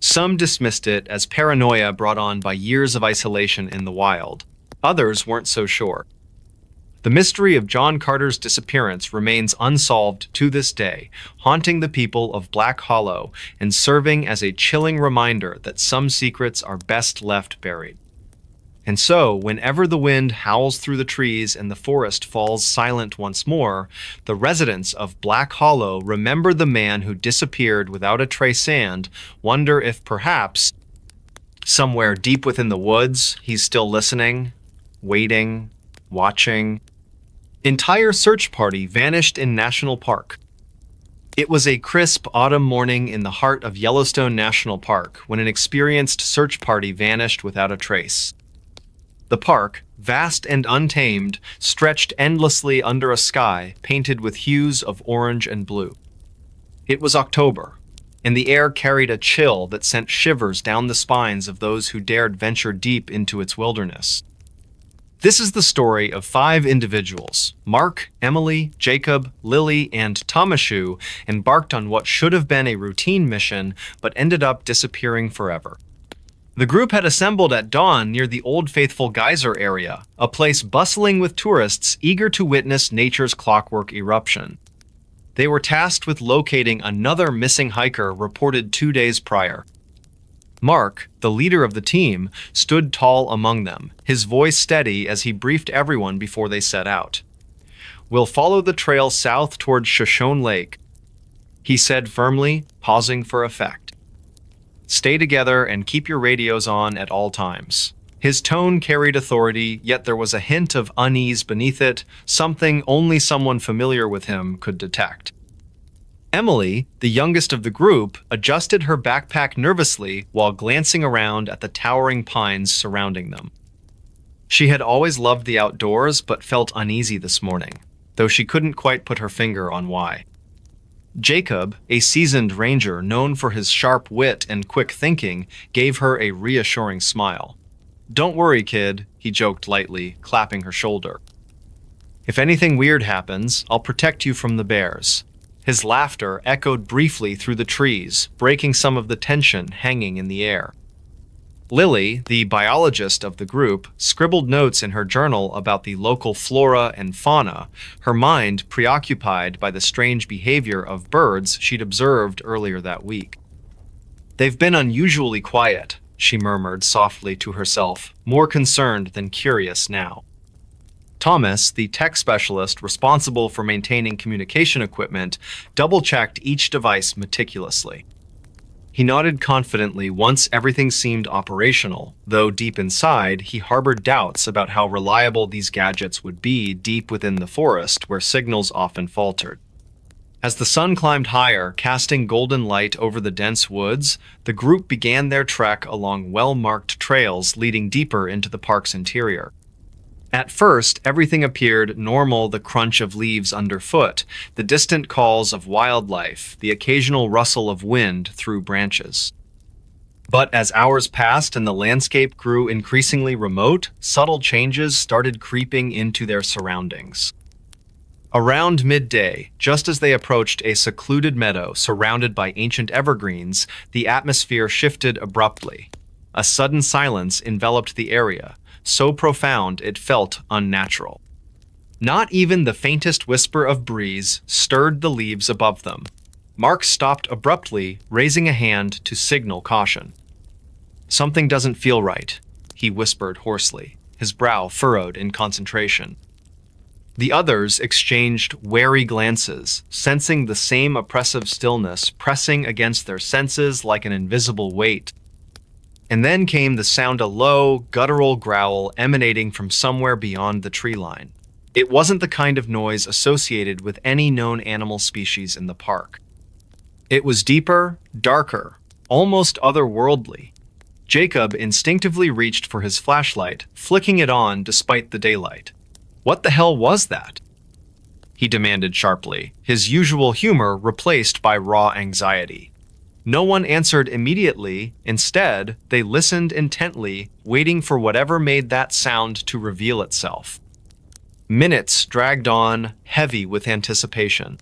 Some dismissed it as paranoia brought on by years of isolation in the wild. Others weren't so sure. The mystery of John Carter's disappearance remains unsolved to this day, haunting the people of Black Hollow and serving as a chilling reminder that some secrets are best left buried. And so, whenever the wind howls through the trees and the forest falls silent once more, the residents of Black Hollow remember the man who disappeared without a trace and wonder if perhaps, somewhere deep within the woods, he's still listening, waiting, watching. Entire search party vanished in National Park. It was a crisp autumn morning in the heart of Yellowstone National Park when an experienced search party vanished without a trace. The park, vast and untamed, stretched endlessly under a sky painted with hues of orange and blue. It was October, and the air carried a chill that sent shivers down the spines of those who dared venture deep into its wilderness. This is the story of 5 individuals. Mark, Emily, Jacob, Lily, and Tomashu embarked on what should have been a routine mission, but ended up disappearing forever. The group had assembled at dawn near the Old Faithful Geyser area, a place bustling with tourists eager to witness nature's clockwork eruption. They were tasked with locating another missing hiker reported 2 days prior. Mark, the leader of the team, stood tall among them, his voice steady as he briefed everyone before they set out. We'll follow the trail south toward Shoshone Lake, he said firmly, pausing for effect. Stay together and keep your radios on at all times. His tone carried authority, yet there was a hint of unease beneath it, something only someone familiar with him could detect. Emily, the youngest of the group, adjusted her backpack nervously while glancing around at the towering pines surrounding them. She had always loved the outdoors but felt uneasy this morning, though she couldn't quite put her finger on why. Jacob, a seasoned ranger known for his sharp wit and quick thinking, gave her a reassuring smile. "Don't worry, kid," he joked lightly, clapping her shoulder. "If anything weird happens, I'll protect you from the bears." His laughter echoed briefly through the trees, breaking some of the tension hanging in the air. Lily, the biologist of the group, scribbled notes in her journal about the local flora and fauna, her mind preoccupied by the strange behavior of birds she'd observed earlier that week. "They've been unusually quiet," she murmured softly to herself, more concerned than curious now. Thomas, the tech specialist responsible for maintaining communication equipment, double-checked each device meticulously. He nodded confidently once everything seemed operational, though deep inside he harbored doubts about how reliable these gadgets would be deep within the forest where signals often faltered. As the sun climbed higher, casting golden light over the dense woods, the group began their trek along well-marked trails leading deeper into the park's interior. At first, everything appeared normal: the crunch of leaves underfoot, the distant calls of wildlife, the occasional rustle of wind through branches. But as hours passed and the landscape grew increasingly remote, subtle changes started creeping into their surroundings. Around midday, just as they approached a secluded meadow surrounded by ancient evergreens, the atmosphere shifted abruptly. A sudden silence enveloped the area, so profound it felt unnatural. Not even the faintest whisper of breeze stirred the leaves above them. Mark stopped abruptly, raising a hand to signal caution. "Something doesn't feel right," he whispered hoarsely, his brow furrowed in concentration. The others exchanged wary glances, sensing the same oppressive stillness pressing against their senses like an invisible weight. And then came the sound, a low, guttural growl emanating from somewhere beyond the tree line. It wasn't the kind of noise associated with any known animal species in the park. It was deeper, darker, almost otherworldly. Jacob instinctively reached for his flashlight, flicking it on despite the daylight. "What the hell was that?" he demanded sharply, his usual humor replaced by raw anxiety. No one answered immediately. Instead, they listened intently, waiting for whatever made that sound to reveal itself. Minutes dragged on, heavy with anticipation.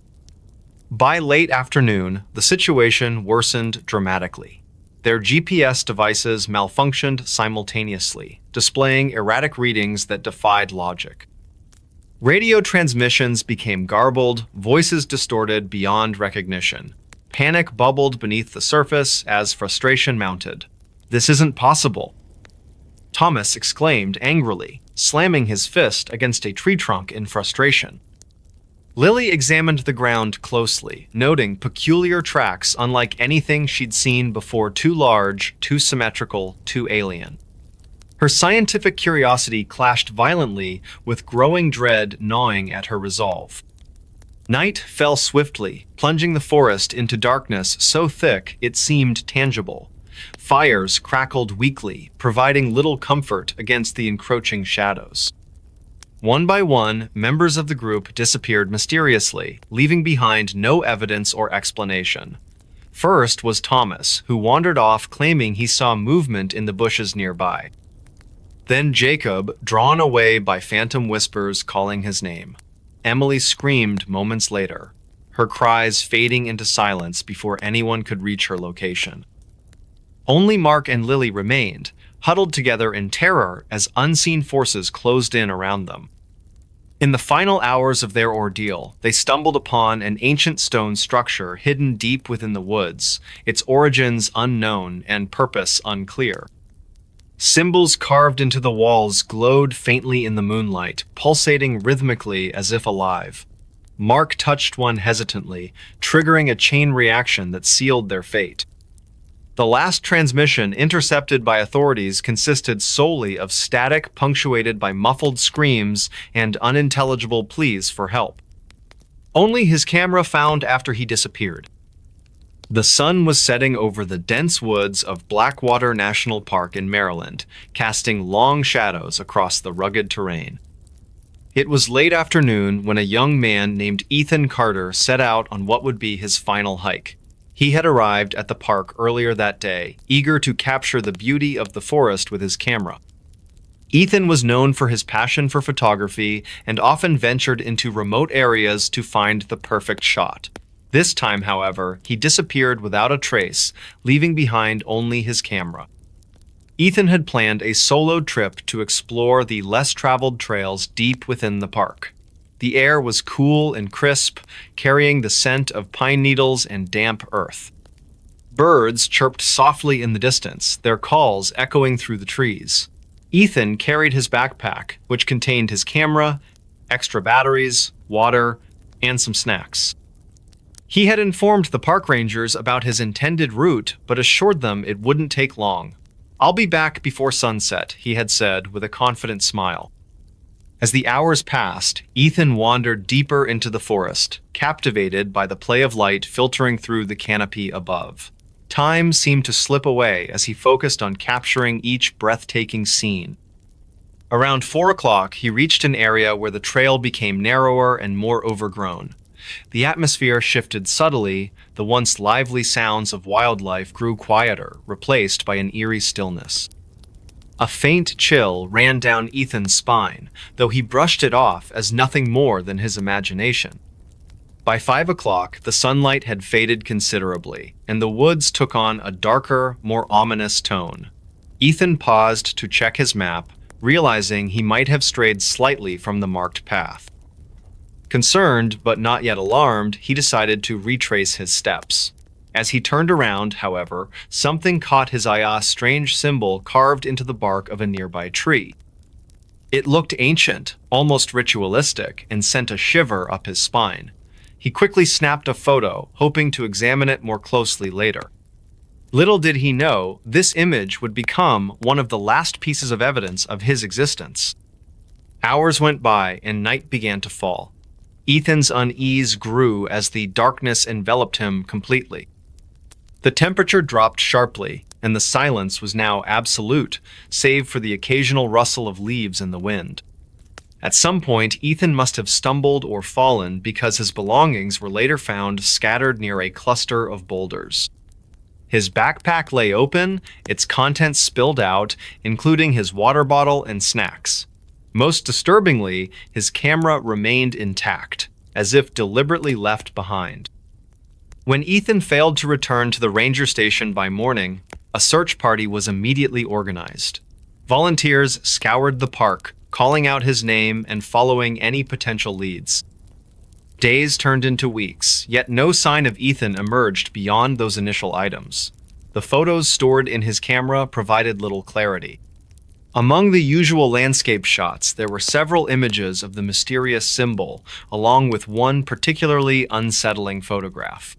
By late afternoon, the situation worsened dramatically. Their GPS devices malfunctioned simultaneously, displaying erratic readings that defied logic. Radio transmissions became garbled, voices distorted beyond recognition. Panic bubbled beneath the surface as frustration mounted. "This isn't possible," Thomas exclaimed angrily, slamming his fist against a tree trunk in frustration. Lily examined the ground closely, noting peculiar tracks unlike anything she'd seen before, too large, too symmetrical, too alien. Her scientific curiosity clashed violently with growing dread gnawing at her resolve. Night fell swiftly, plunging the forest into darkness so thick it seemed tangible. Fires crackled weakly, providing little comfort against the encroaching shadows. One by one, members of the group disappeared mysteriously, leaving behind no evidence or explanation. First was Thomas, who wandered off claiming he saw movement in the bushes nearby. Then Jacob, drawn away by phantom whispers calling his name. Emily screamed moments later, her cries fading into silence before anyone could reach her location. Only Mark and Lily remained, huddled together in terror as unseen forces closed in around them. In the final hours of their ordeal, they stumbled upon an ancient stone structure hidden deep within the woods, its origins unknown and purpose unclear. Symbols carved into the walls glowed faintly in the moonlight, pulsating rhythmically as if alive. Mark touched one hesitantly, triggering a chain reaction that sealed their fate. The last transmission intercepted by authorities consisted solely of static punctuated by muffled screams and unintelligible pleas for help. Only his camera found after he disappeared. The sun was setting over the dense woods of Blackwater National Park in Maryland, casting long shadows across the rugged terrain. It was late afternoon when a young man named Ethan Carter set out on what would be his final hike. He had arrived at the park earlier that day, eager to capture the beauty of the forest with his camera. Ethan was known for his passion for photography and often ventured into remote areas to find the perfect shot. This time, however, he disappeared without a trace, leaving behind only his camera. Ethan had planned a solo trip to explore the less-traveled trails deep within the park. The air was cool and crisp, carrying the scent of pine needles and damp earth. Birds chirped softly in the distance, their calls echoing through the trees. Ethan carried his backpack, which contained his camera, extra batteries, water, and some snacks. He had informed the park rangers about his intended route, but assured them it wouldn't take long. "I'll be back before sunset," he had said with a confident smile. As the hours passed, Ethan wandered deeper into the forest, captivated by the play of light filtering through the canopy above. Time seemed to slip away as he focused on capturing each breathtaking scene. Around 4 o'clock, he reached an area where the trail became narrower and more overgrown. The atmosphere shifted subtly, the once lively sounds of wildlife grew quieter, replaced by an eerie stillness. A faint chill ran down Ethan's spine, though he brushed it off as nothing more than his imagination. By 5 o'clock, the sunlight had faded considerably, and the woods took on a darker, more ominous tone. Ethan paused to check his map, realizing he might have strayed slightly from the marked path. Concerned, but not yet alarmed, he decided to retrace his steps. As he turned around, however, something caught his eye: a strange symbol carved into the bark of a nearby tree. It looked ancient, almost ritualistic, and sent a shiver up his spine. He quickly snapped a photo, hoping to examine it more closely later. Little did he know, this image would become one of the last pieces of evidence of his existence. Hours went by, and night began to fall. Ethan's unease grew as the darkness enveloped him completely. The temperature dropped sharply, and the silence was now absolute, save for the occasional rustle of leaves in the wind. At some point, Ethan must have stumbled or fallen because his belongings were later found scattered near a cluster of boulders. His backpack lay open, its contents spilled out, including his water bottle and snacks. Most disturbingly, his camera remained intact, as if deliberately left behind. When Ethan failed to return to the ranger station by morning, a search party was immediately organized. Volunteers scoured the park, calling out his name and following any potential leads. Days turned into weeks, yet no sign of Ethan emerged beyond those initial items. The photos stored in his camera provided little clarity. Among the usual landscape shots, there were several images of the mysterious symbol, along with one particularly unsettling photograph.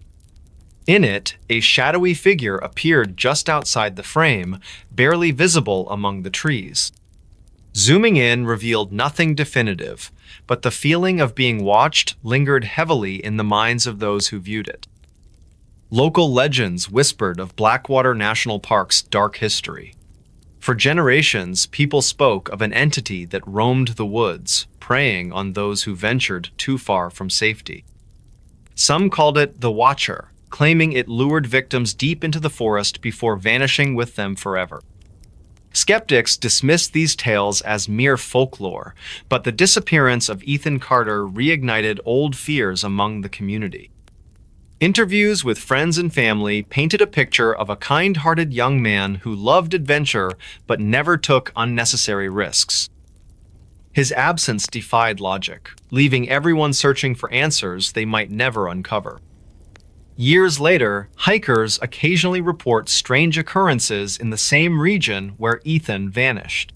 In it, a shadowy figure appeared just outside the frame, barely visible among the trees. Zooming in revealed nothing definitive, but the feeling of being watched lingered heavily in the minds of those who viewed it. Local legends whispered of Blackwater National Park's dark history. For generations, people spoke of an entity that roamed the woods, preying on those who ventured too far from safety. Some called it the Watcher, claiming it lured victims deep into the forest before vanishing with them forever. Skeptics dismissed these tales as mere folklore, but the disappearance of Ethan Carter reignited old fears among the community. Interviews with friends and family painted a picture of a kind-hearted young man who loved adventure but never took unnecessary risks. His absence defied logic, leaving everyone searching for answers they might never uncover. Years later, hikers occasionally report strange occurrences in the same region where Ethan vanished.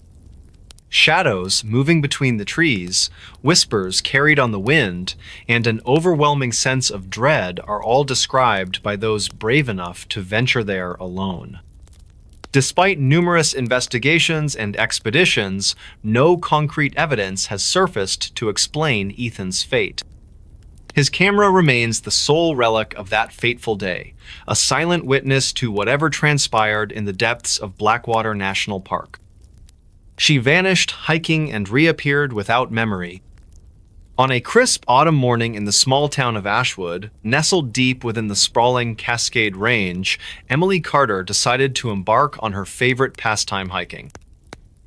Shadows moving between the trees, whispers carried on the wind, and an overwhelming sense of dread are all described by those brave enough to venture there alone. Despite numerous investigations and expeditions, no concrete evidence has surfaced to explain Ethan's fate. His camera remains the sole relic of that fateful day, a silent witness to whatever transpired in the depths of Blackwater National Park. She vanished hiking and reappeared without memory. On a crisp autumn morning in the small town of Ashwood, nestled deep within the sprawling Cascade Range, Emily Carter decided to embark on her favorite pastime, hiking.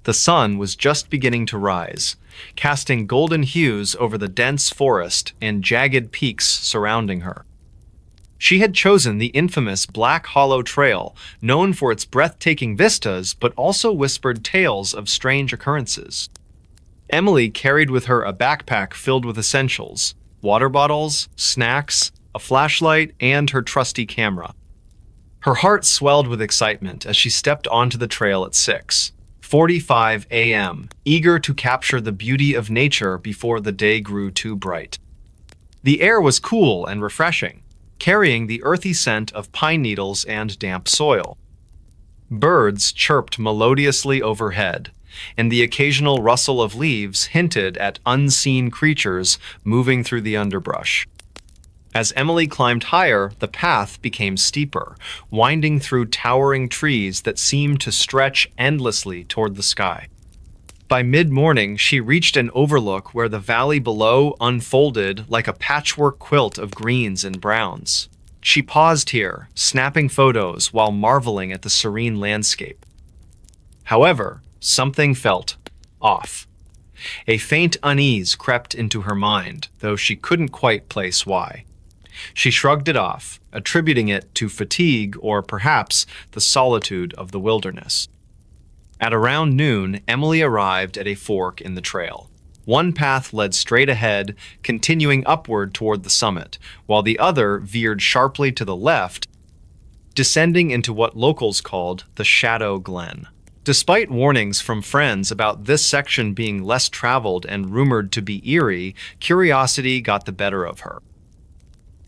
The sun was just beginning to rise, casting golden hues over the dense forest and jagged peaks surrounding her. She had chosen the infamous Black Hollow Trail, known for its breathtaking vistas but also whispered tales of strange occurrences. Emily carried with her a backpack filled with essentials: water bottles, snacks, a flashlight, and her trusty camera. Her heart swelled with excitement as she stepped onto the trail at 6:45 a.m., eager to capture the beauty of nature before the day grew too bright. The air was cool and refreshing, carrying the earthy scent of pine needles and damp soil. Birds chirped melodiously overhead, and the occasional rustle of leaves hinted at unseen creatures moving through the underbrush. As Emily climbed higher, the path became steeper, winding through towering trees that seemed to stretch endlessly toward the sky. By mid-morning, she reached an overlook where the valley below unfolded like a patchwork quilt of greens and browns. She paused here, snapping photos while marveling at the serene landscape. However, something felt off. A faint unease crept into her mind, though she couldn't quite place why. She shrugged it off, attributing it to fatigue or perhaps the solitude of the wilderness. At around noon, Emily arrived at a fork in the trail. One path led straight ahead, continuing upward toward the summit, while the other veered sharply to the left, descending into what locals called the Shadow Glen. Despite warnings from friends about this section being less traveled and rumored to be eerie, curiosity got the better of her.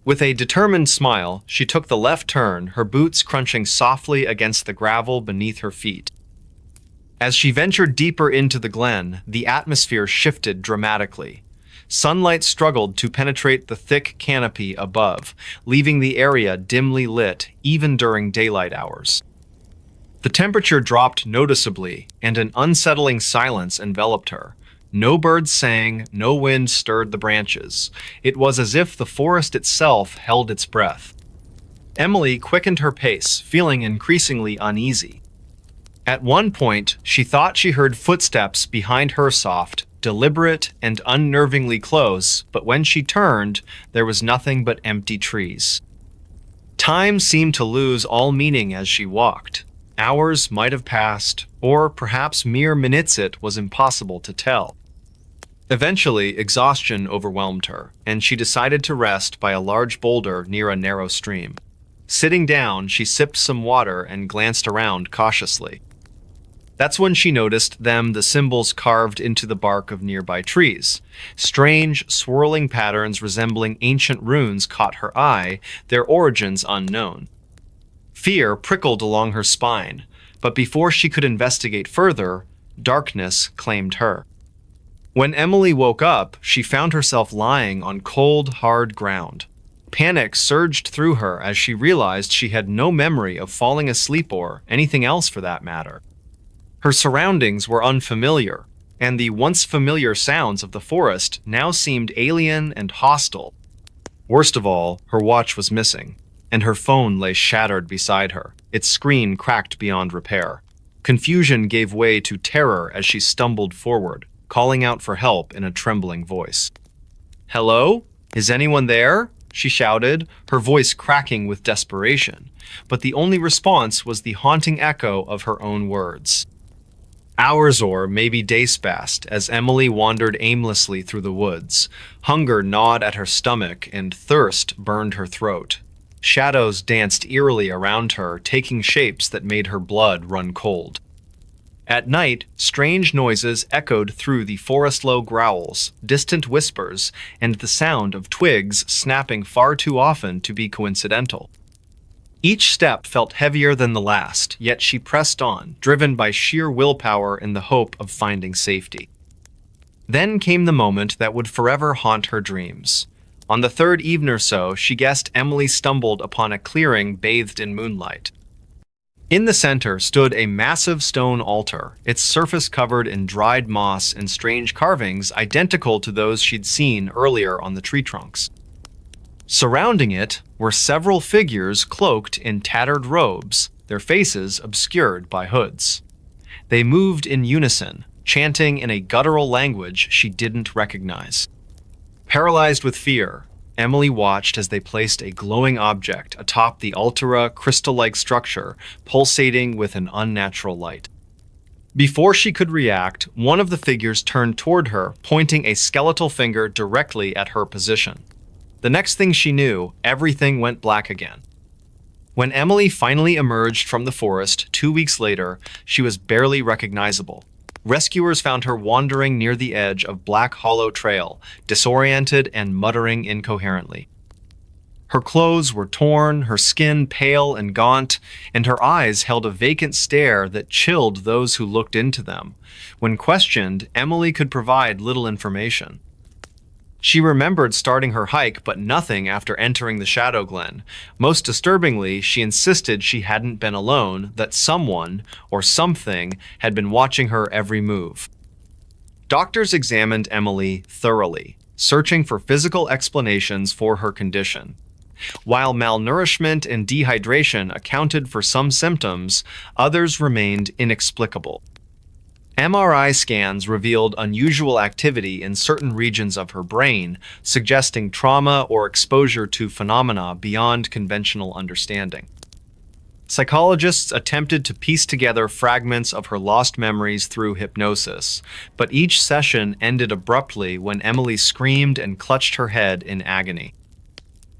With a determined smile, she took the left turn, her boots crunching softly against the gravel beneath her feet. As she ventured deeper into the glen, the atmosphere shifted dramatically. Sunlight struggled to penetrate the thick canopy above, leaving the area dimly lit even during daylight hours. The temperature dropped noticeably, and an unsettling silence enveloped her. No birds sang, no wind stirred the branches. It was as if the forest itself held its breath. Emily quickened her pace, feeling increasingly uneasy. At one point, she thought she heard footsteps behind her, soft, deliberate, and unnervingly close, but when she turned, there was nothing but empty trees. Time seemed to lose all meaning as she walked. Hours might have passed, or perhaps mere minutes. It was impossible to tell. Eventually, exhaustion overwhelmed her, and she decided to rest by a large boulder near a narrow stream. Sitting down, she sipped some water and glanced around cautiously. That's when she noticed the symbols carved into the bark of nearby trees. Strange, swirling patterns resembling ancient runes caught her eye, their origins unknown. Fear prickled along her spine, but before she could investigate further, darkness claimed her. When Emily woke up, she found herself lying on cold, hard ground. Panic surged through her as she realized she had no memory of falling asleep or anything else for that matter. Her surroundings were unfamiliar, and the once familiar sounds of the forest now seemed alien and hostile. Worst of all, her watch was missing, and her phone lay shattered beside her, its screen cracked beyond repair. Confusion gave way to terror as she stumbled forward, calling out for help in a trembling voice. "Hello? Is anyone there?" she shouted, her voice cracking with desperation, but the only response was the haunting echo of her own words. Hours or maybe days passed as Emily wandered aimlessly through the woods. Hunger gnawed at her stomach and thirst burned her throat. Shadows danced eerily around her, taking shapes that made her blood run cold. At night, strange noises echoed through the forest, low growls, distant whispers, and the sound of twigs snapping far too often to be coincidental. Each step felt heavier than the last, yet she pressed on, driven by sheer willpower in the hope of finding safety. Then came the moment that would forever haunt her dreams. On the third evening or so, she guessed Emily stumbled upon a clearing bathed in moonlight. In the center stood a massive stone altar, its surface covered in dried moss and strange carvings identical to those she'd seen earlier on the tree trunks. Surrounding it were several figures cloaked in tattered robes, their faces obscured by hoods. They moved in unison, chanting in a guttural language she didn't recognize. Paralyzed with fear, Emily watched as they placed a glowing object atop the altar, crystal-like structure, pulsating with an unnatural light. Before she could react, one of the figures turned toward her, pointing a skeletal finger directly at her position. The next thing she knew, everything went black again. When Emily finally emerged from the forest 2 weeks later, she was barely recognizable. Rescuers found her wandering near the edge of Black Hollow Trail, disoriented and muttering incoherently. Her clothes were torn, her skin pale and gaunt, and her eyes held a vacant stare that chilled those who looked into them. When questioned, Emily could provide little information. She remembered starting her hike, but nothing after entering the Shadow Glen. Most disturbingly, she insisted she hadn't been alone, that someone, or something, had been watching her every move. Doctors examined Emily thoroughly, searching for physical explanations for her condition. While malnourishment and dehydration accounted for some symptoms, others remained inexplicable. MRI scans revealed unusual activity in certain regions of her brain, suggesting trauma or exposure to phenomena beyond conventional understanding. Psychologists attempted to piece together fragments of her lost memories through hypnosis, but each session ended abruptly when Emily screamed and clutched her head in agony.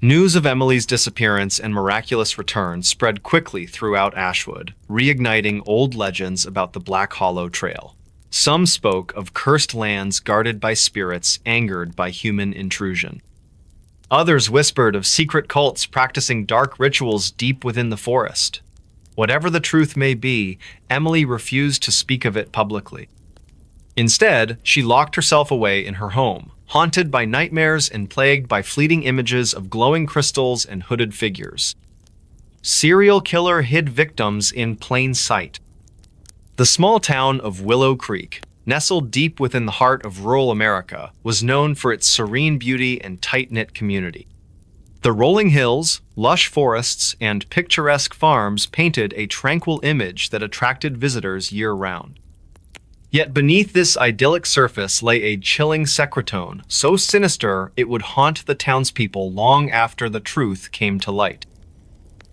News of Emily's disappearance and miraculous return spread quickly throughout Ashwood, reigniting old legends about the Black Hollow Trail. Some spoke of cursed lands guarded by spirits angered by human intrusion. Others whispered of secret cults practicing dark rituals deep within the forest. Whatever the truth may be, Emily refused to speak of it publicly. Instead, she locked herself away in her home, haunted by nightmares and plagued by fleeting images of glowing crystals and hooded figures. Serial killer hid victims in plain sight. The small town of Willow Creek, nestled deep within the heart of rural America, was known for its serene beauty and tight-knit community. The rolling hills, lush forests, and picturesque farms painted a tranquil image that attracted visitors year-round. Yet beneath this idyllic surface lay a chilling secretone, so sinister it would haunt the townspeople long after the truth came to light.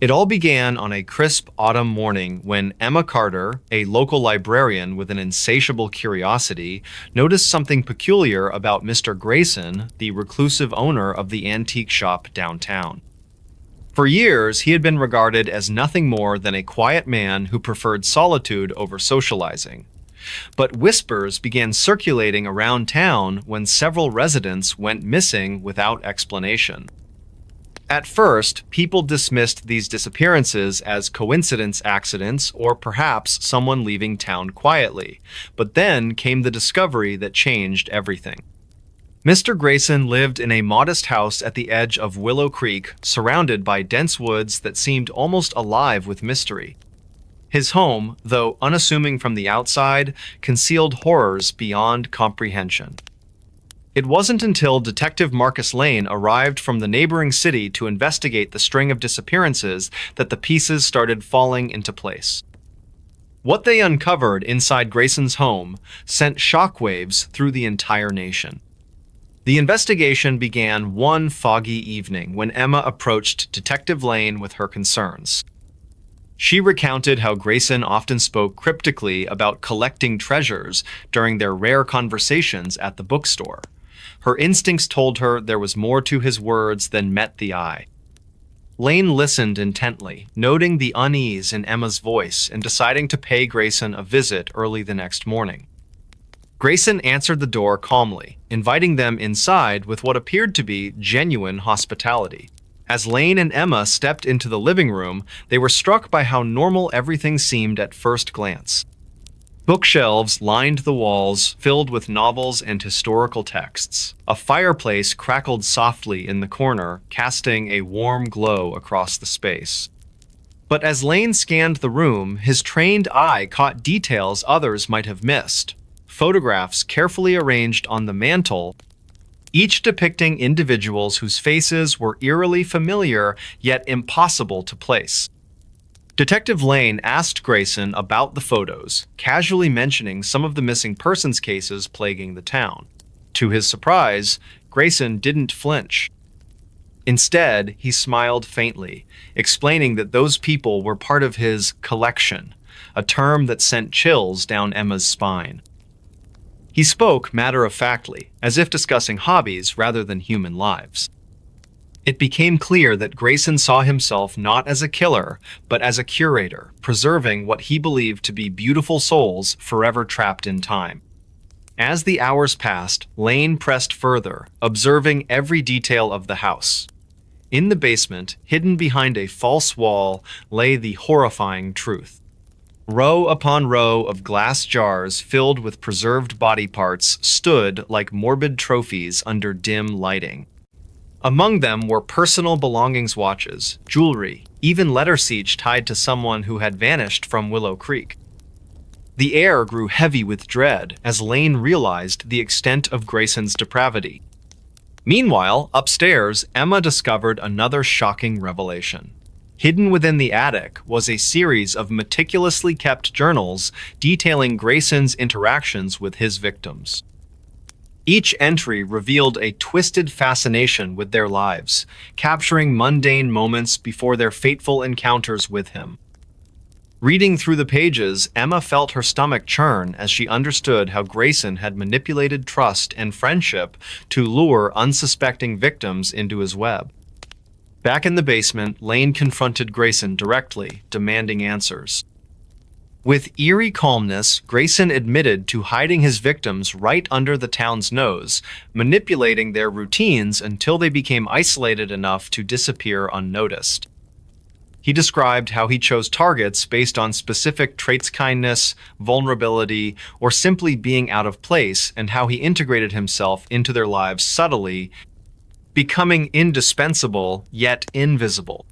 It all began on a crisp autumn morning when Emma Carter, a local librarian with an insatiable curiosity, noticed something peculiar about Mr. Grayson, the reclusive owner of the antique shop downtown. For years, he had been regarded as nothing more than a quiet man who preferred solitude over socializing. But whispers began circulating around town when several residents went missing without explanation. At first, people dismissed these disappearances as coincidence accidents or perhaps someone leaving town quietly, but then came the discovery that changed everything. Mr. Grayson lived in a modest house at the edge of Willow Creek, surrounded by dense woods that seemed almost alive with mystery. His home, though unassuming from the outside, concealed horrors beyond comprehension. It wasn't until Detective Marcus Lane arrived from the neighboring city to investigate the string of disappearances that the pieces started falling into place. What they uncovered inside Grayson's home sent shockwaves through the entire nation. The investigation began one foggy evening when Emma approached Detective Lane with her concerns. She recounted how Grayson often spoke cryptically about collecting treasures during their rare conversations at the bookstore. Her instincts told her there was more to his words than met the eye. Lane listened intently, noting the unease in Emma's voice and deciding to pay Grayson a visit early the next morning. Grayson answered the door calmly, inviting them inside with what appeared to be genuine hospitality. As Lane and Emma stepped into the living room, they were struck by how normal everything seemed at first glance. Bookshelves lined the walls, filled with novels and historical texts. A fireplace crackled softly in the corner, casting a warm glow across the space. But as Lane scanned the room, his trained eye caught details others might have missed. Photographs carefully arranged on the mantel, each depicting individuals whose faces were eerily familiar yet impossible to place. Detective Lane asked Grayson about the photos, casually mentioning some of the missing persons cases plaguing the town. To his surprise, Grayson didn't flinch. Instead, he smiled faintly, explaining that those people were part of his collection, a term that sent chills down Emma's spine. He spoke matter-of-factly, as if discussing hobbies rather than human lives. It became clear that Grayson saw himself not as a killer, but as a curator, preserving what he believed to be beautiful souls forever trapped in time. As the hours passed, Lane pressed further, observing every detail of the house. In the basement, hidden behind a false wall, lay the horrifying truth. Row upon row of glass jars filled with preserved body parts stood like morbid trophies under dim lighting. Among them were personal belongings, watches, jewelry, even letter siege tied to someone who had vanished from Willow Creek. The air grew heavy with dread as Lane realized the extent of Grayson's depravity. Meanwhile, upstairs, Emma discovered another shocking revelation. Hidden within the attic was a series of meticulously kept journals detailing Grayson's interactions with his victims. Each entry revealed a twisted fascination with their lives, capturing mundane moments before their fateful encounters with him. Reading through the pages, Emma felt her stomach churn as she understood how Grayson had manipulated trust and friendship to lure unsuspecting victims into his web. Back in the basement, Lane confronted Grayson directly, demanding answers. With eerie calmness, Grayson admitted to hiding his victims right under the town's nose, manipulating their routines until they became isolated enough to disappear unnoticed. He described how he chose targets based on specific traits: kindness, vulnerability, or simply being out of place, and how he integrated himself into their lives subtly, becoming indispensable yet invisible.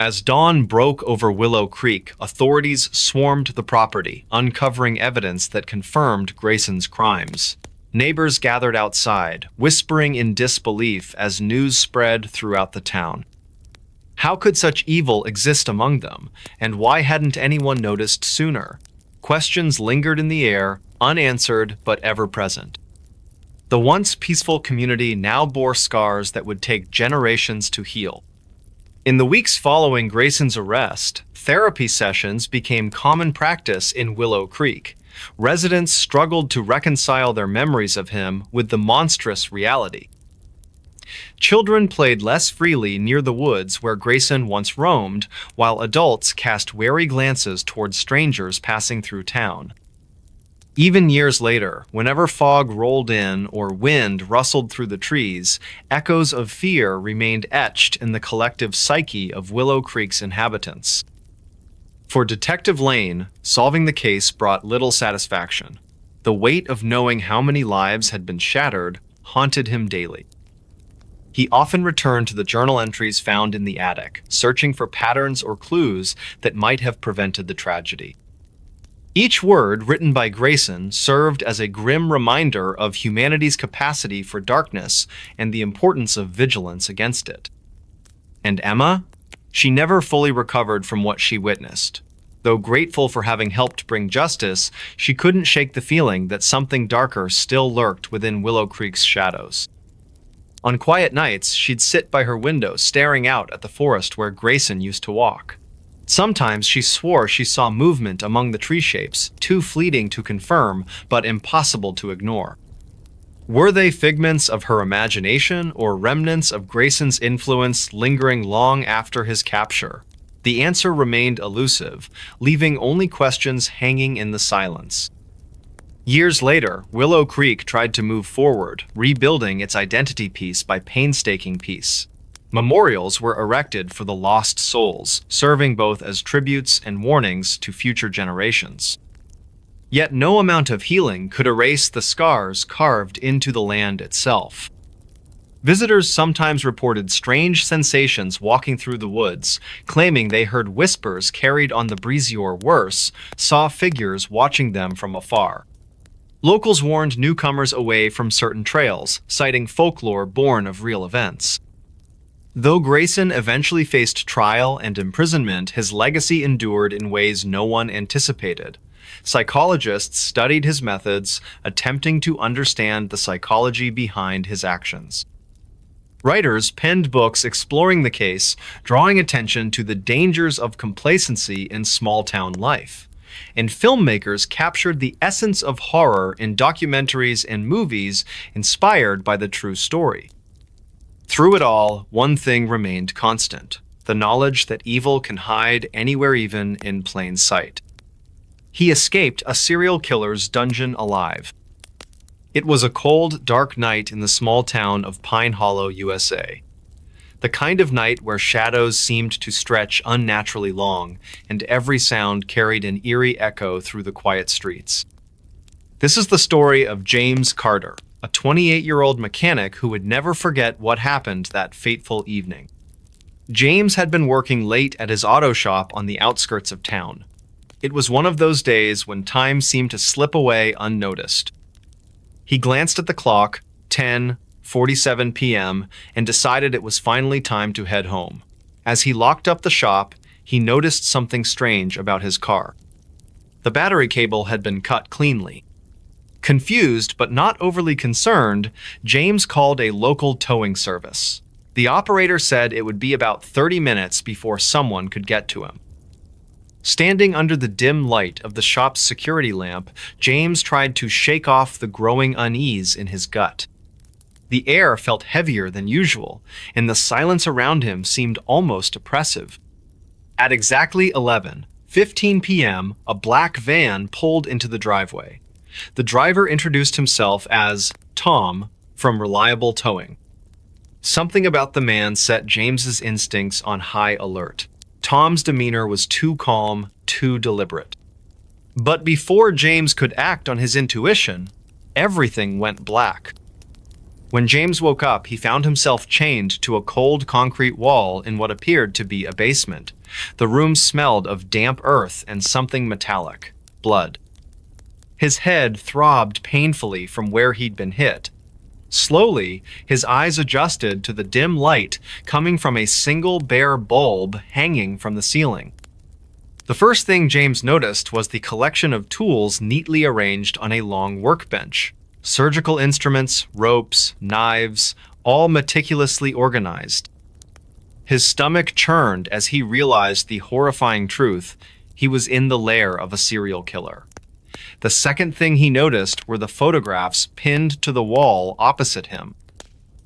As dawn broke over Willow Creek, authorities swarmed the property, uncovering evidence that confirmed Grayson's crimes. Neighbors gathered outside, whispering in disbelief as news spread throughout the town. How could such evil exist among them, and why hadn't anyone noticed sooner? Questions lingered in the air, unanswered but ever present. The once peaceful community now bore scars that would take generations to heal. In the weeks following Grayson's arrest, therapy sessions became common practice in Willow Creek. Residents struggled to reconcile their memories of him with the monstrous reality. Children played less freely near the woods where Grayson once roamed, while adults cast wary glances toward strangers passing through town. Even years later, whenever fog rolled in or wind rustled through the trees, echoes of fear remained etched in the collective psyche of Willow Creek's inhabitants. For Detective Lane, solving the case brought little satisfaction. The weight of knowing how many lives had been shattered haunted him daily. He often returned to the journal entries found in the attic, searching for patterns or clues that might have prevented the tragedy. Each word written by Grayson served as a grim reminder of humanity's capacity for darkness and the importance of vigilance against it. And Emma? She never fully recovered from what she witnessed. Though grateful for having helped bring justice, she couldn't shake the feeling that something darker still lurked within Willow Creek's shadows. On quiet nights, she'd sit by her window staring out at the forest where Grayson used to walk. Sometimes she swore she saw movement among the tree shapes, too fleeting to confirm, but impossible to ignore. Were they figments of her imagination or remnants of Grayson's influence lingering long after his capture? The answer remained elusive, leaving only questions hanging in the silence. Years later, Willow Creek tried to move forward, rebuilding its identity piece by painstaking piece. Memorials were erected for the lost souls, serving both as tributes and warnings to future generations. Yet no amount of healing could erase the scars carved into the land itself. Visitors sometimes reported strange sensations walking through the woods, claiming they heard whispers carried on the breeze or worse, saw figures watching them from afar. Locals warned newcomers away from certain trails, citing folklore born of real events. Though Grayson eventually faced trial and imprisonment, his legacy endured in ways no one anticipated. Psychologists studied his methods, attempting to understand the psychology behind his actions. Writers penned books exploring the case, drawing attention to the dangers of complacency in small-town life. And filmmakers captured the essence of horror in documentaries and movies inspired by the true story. Through it all, one thing remained constant: the knowledge that evil can hide anywhere, even in plain sight. He escaped a serial killer's dungeon alive. It was a cold, dark night in the small town of Pine Hollow, USA. The kind of night where shadows seemed to stretch unnaturally long, and every sound carried an eerie echo through the quiet streets. This is the story of James Carter, a 28-year-old mechanic who would never forget what happened that fateful evening. James had been working late at his auto shop on the outskirts of town. It was one of those days when time seemed to slip away unnoticed. He glanced at the clock, 10:47 p.m., and decided it was finally time to head home. As he locked up the shop, he noticed something strange about his car. The battery cable had been cut cleanly. Confused but not overly concerned, James called a local towing service. The operator said it would be about 30 minutes before someone could get to him. Standing under the dim light of the shop's security lamp, James tried to shake off the growing unease in his gut. The air felt heavier than usual, and the silence around him seemed almost oppressive. At exactly 11:15 p.m., a black van pulled into the driveway. The driver introduced himself as Tom from Reliable Towing. Something about the man set James's instincts on high alert. Tom's demeanor was too calm, too deliberate. But before James could act on his intuition, everything went black. When James woke up, he found himself chained to a cold concrete wall in what appeared to be a basement. The room smelled of damp earth and something metallic: blood. His head throbbed painfully from where he'd been hit. Slowly, his eyes adjusted to the dim light coming from a single bare bulb hanging from the ceiling. The first thing James noticed was the collection of tools neatly arranged on a long workbench. Surgical instruments, ropes, knives, all meticulously organized. His stomach churned as he realized the horrifying truth: he was in the lair of a serial killer. The second thing he noticed were the photographs pinned to the wall opposite him.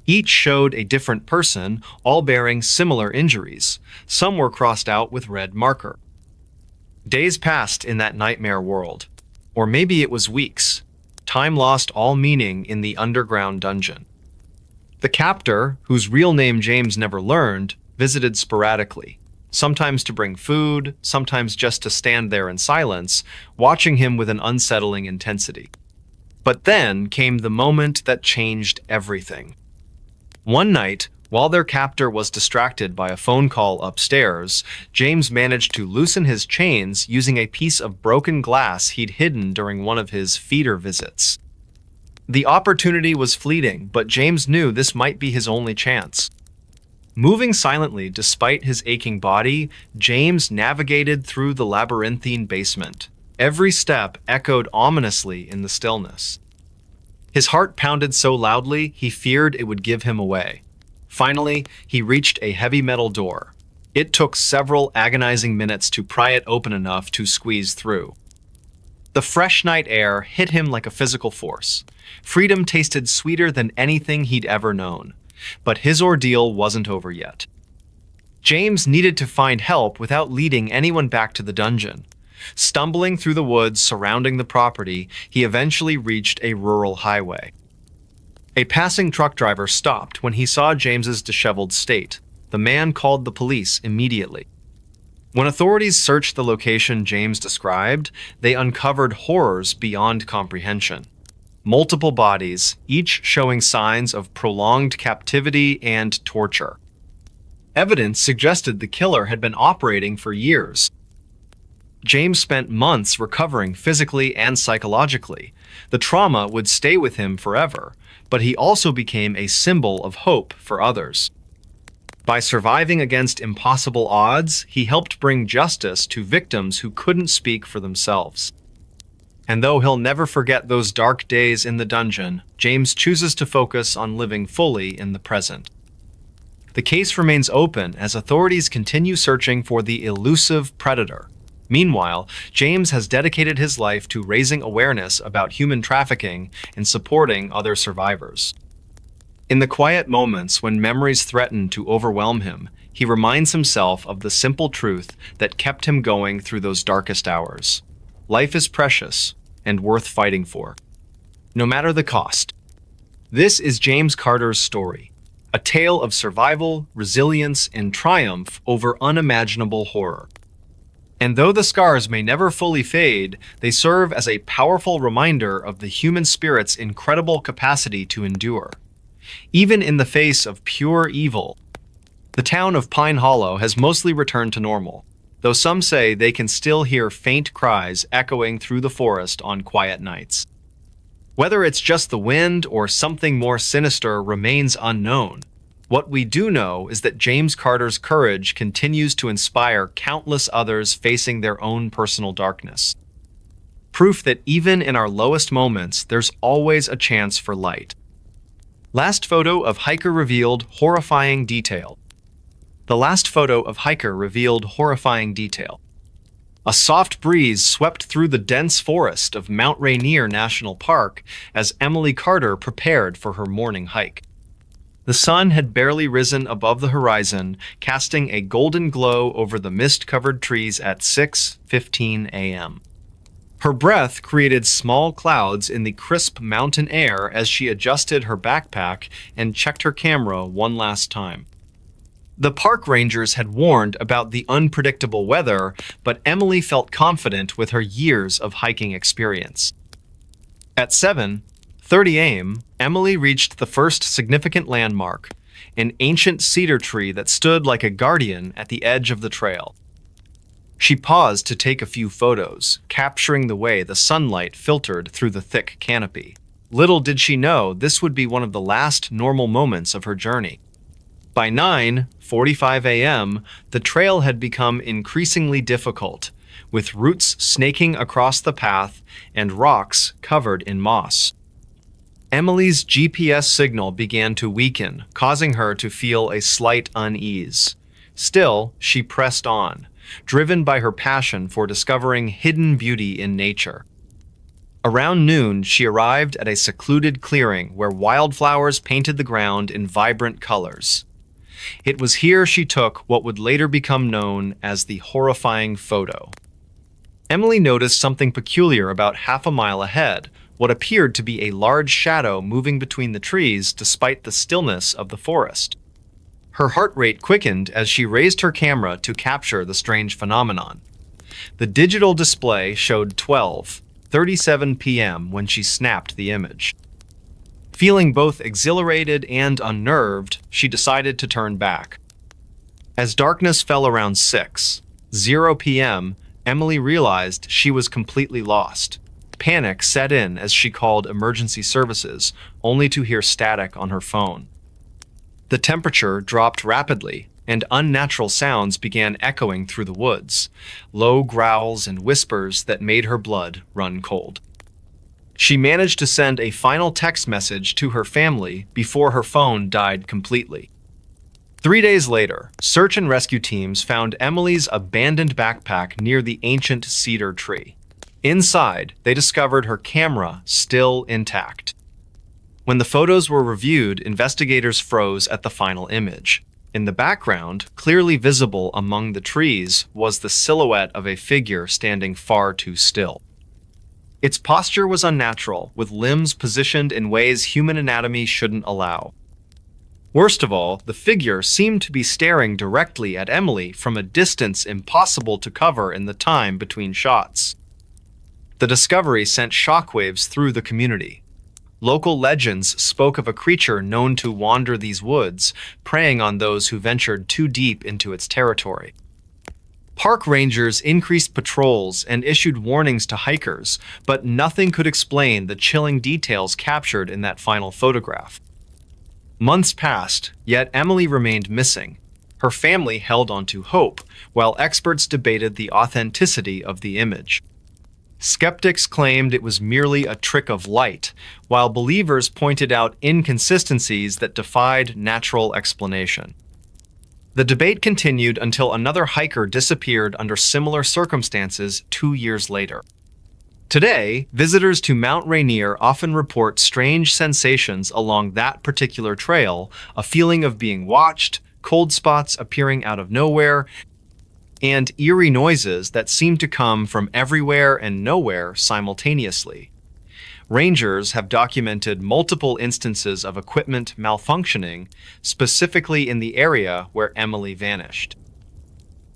Each showed a different person, all bearing similar injuries. Some were crossed out with red marker. Days passed in that nightmare world. Or maybe it was weeks. Time lost all meaning in the underground dungeon. The captor, whose real name James never learned, visited sporadically. Sometimes to bring food, sometimes just to stand there in silence, watching him with an unsettling intensity. But then came the moment that changed everything. One night, while their captor was distracted by a phone call upstairs, James managed to loosen his chains using a piece of broken glass he'd hidden during one of his feeder visits. The opportunity was fleeting, but James knew this might be his only chance. Moving silently despite his aching body, James navigated through the labyrinthine basement. Every step echoed ominously in the stillness. His heart pounded so loudly he feared it would give him away. Finally, he reached a heavy metal door. It took several agonizing minutes to pry it open enough to squeeze through. The fresh night air hit him like a physical force. Freedom tasted sweeter than anything he'd ever known. But his ordeal wasn't over yet. James needed to find help without leading anyone back to the dungeon. Stumbling through the woods surrounding the property, he eventually reached a rural highway. A passing truck driver stopped when he saw James's disheveled state. The man called the police immediately. When authorities searched the location James described, they uncovered horrors beyond comprehension. Multiple bodies, each showing signs of prolonged captivity and torture. Evidence suggested the killer had been operating for years. James spent months recovering physically and psychologically. The trauma would stay with him forever, but he also became a symbol of hope for others. By surviving against impossible odds, he helped bring justice to victims who couldn't speak for themselves. And though he'll never forget those dark days in the dungeon, James chooses to focus on living fully in the present. The case remains open as authorities continue searching for the elusive predator. Meanwhile, James has dedicated his life to raising awareness about human trafficking and supporting other survivors. In the quiet moments when memories threaten to overwhelm him, he reminds himself of the simple truth that kept him going through those darkest hours. Life is precious and worth fighting for, no matter the cost. This is James Carter's story, a tale of survival, resilience, and triumph over unimaginable horror. And though the scars may never fully fade, they serve as a powerful reminder of the human spirit's incredible capacity to endure. Even in the face of pure evil, the town of Pine Hollow has mostly returned to normal, though some say they can still hear faint cries echoing through the forest on quiet nights. Whether it's just the wind or something more sinister remains unknown. What we do know is that James Carter's courage continues to inspire countless others facing their own personal darkness. Proof that even in our lowest moments, there's always a chance for light. Last photo of hiker revealed horrifying detail. The last photo of hiker revealed horrifying detail. A soft breeze swept through the dense forest of Mount Rainier National Park as Emily Carter prepared for her morning hike. The sun had barely risen above the horizon, casting a golden glow over the mist-covered trees at 6:15 a.m. Her breath created small clouds in the crisp mountain air as she adjusted her backpack and checked her camera one last time. The park rangers had warned about the unpredictable weather, but Emily felt confident with her years of hiking experience. At 7:30 a.m., Emily reached the first significant landmark, an ancient cedar tree that stood like a guardian at the edge of the trail. She paused to take a few photos, capturing the way the sunlight filtered through the thick canopy. Little did she know this would be one of the last normal moments of her journey. By 9:45 a.m., the trail had become increasingly difficult, with roots snaking across the path and rocks covered in moss. Emily's GPS signal began to weaken, causing her to feel a slight unease. Still, she pressed on, driven by her passion for discovering hidden beauty in nature. Around noon, she arrived at a secluded clearing where wildflowers painted the ground in vibrant colors. It was here she took what would later become known as the horrifying photo. Emily noticed something peculiar about half a mile ahead, what appeared to be a large shadow moving between the trees despite the stillness of the forest. Her heart rate quickened as she raised her camera to capture the strange phenomenon. The digital display showed 12:37 p.m. when she snapped the image. Feeling both exhilarated and unnerved, she decided to turn back. As darkness fell around 6:00 p.m., Emily realized she was completely lost. Panic set in as she called emergency services, only to hear static on her phone. The temperature dropped rapidly, and unnatural sounds began echoing through the woods, low growls and whispers that made her blood run cold. She managed to send a final text message to her family before her phone died completely. 3 days later, search and rescue teams found Emily's abandoned backpack near the ancient cedar tree. Inside, they discovered her camera still intact. When the photos were reviewed, investigators froze at the final image. In the background, clearly visible among the trees, was the silhouette of a figure standing far too still. Its posture was unnatural, with limbs positioned in ways human anatomy shouldn't allow. Worst of all, the figure seemed to be staring directly at Emily from a distance impossible to cover in the time between shots. The discovery sent shockwaves through the community. Local legends spoke of a creature known to wander these woods, preying on those who ventured too deep into its territory. Park rangers increased patrols and issued warnings to hikers, but nothing could explain the chilling details captured in that final photograph. Months passed, yet Emily remained missing. Her family held on to hope, while experts debated the authenticity of the image. Skeptics claimed it was merely a trick of light, while believers pointed out inconsistencies that defied natural explanation. The debate continued until another hiker disappeared under similar circumstances 2 years later. Today, visitors to Mount Rainier often report strange sensations along that particular trail, a feeling of being watched, cold spots appearing out of nowhere, and eerie noises that seem to come from everywhere and nowhere simultaneously. Rangers have documented multiple instances of equipment malfunctioning, specifically in the area where Emily vanished.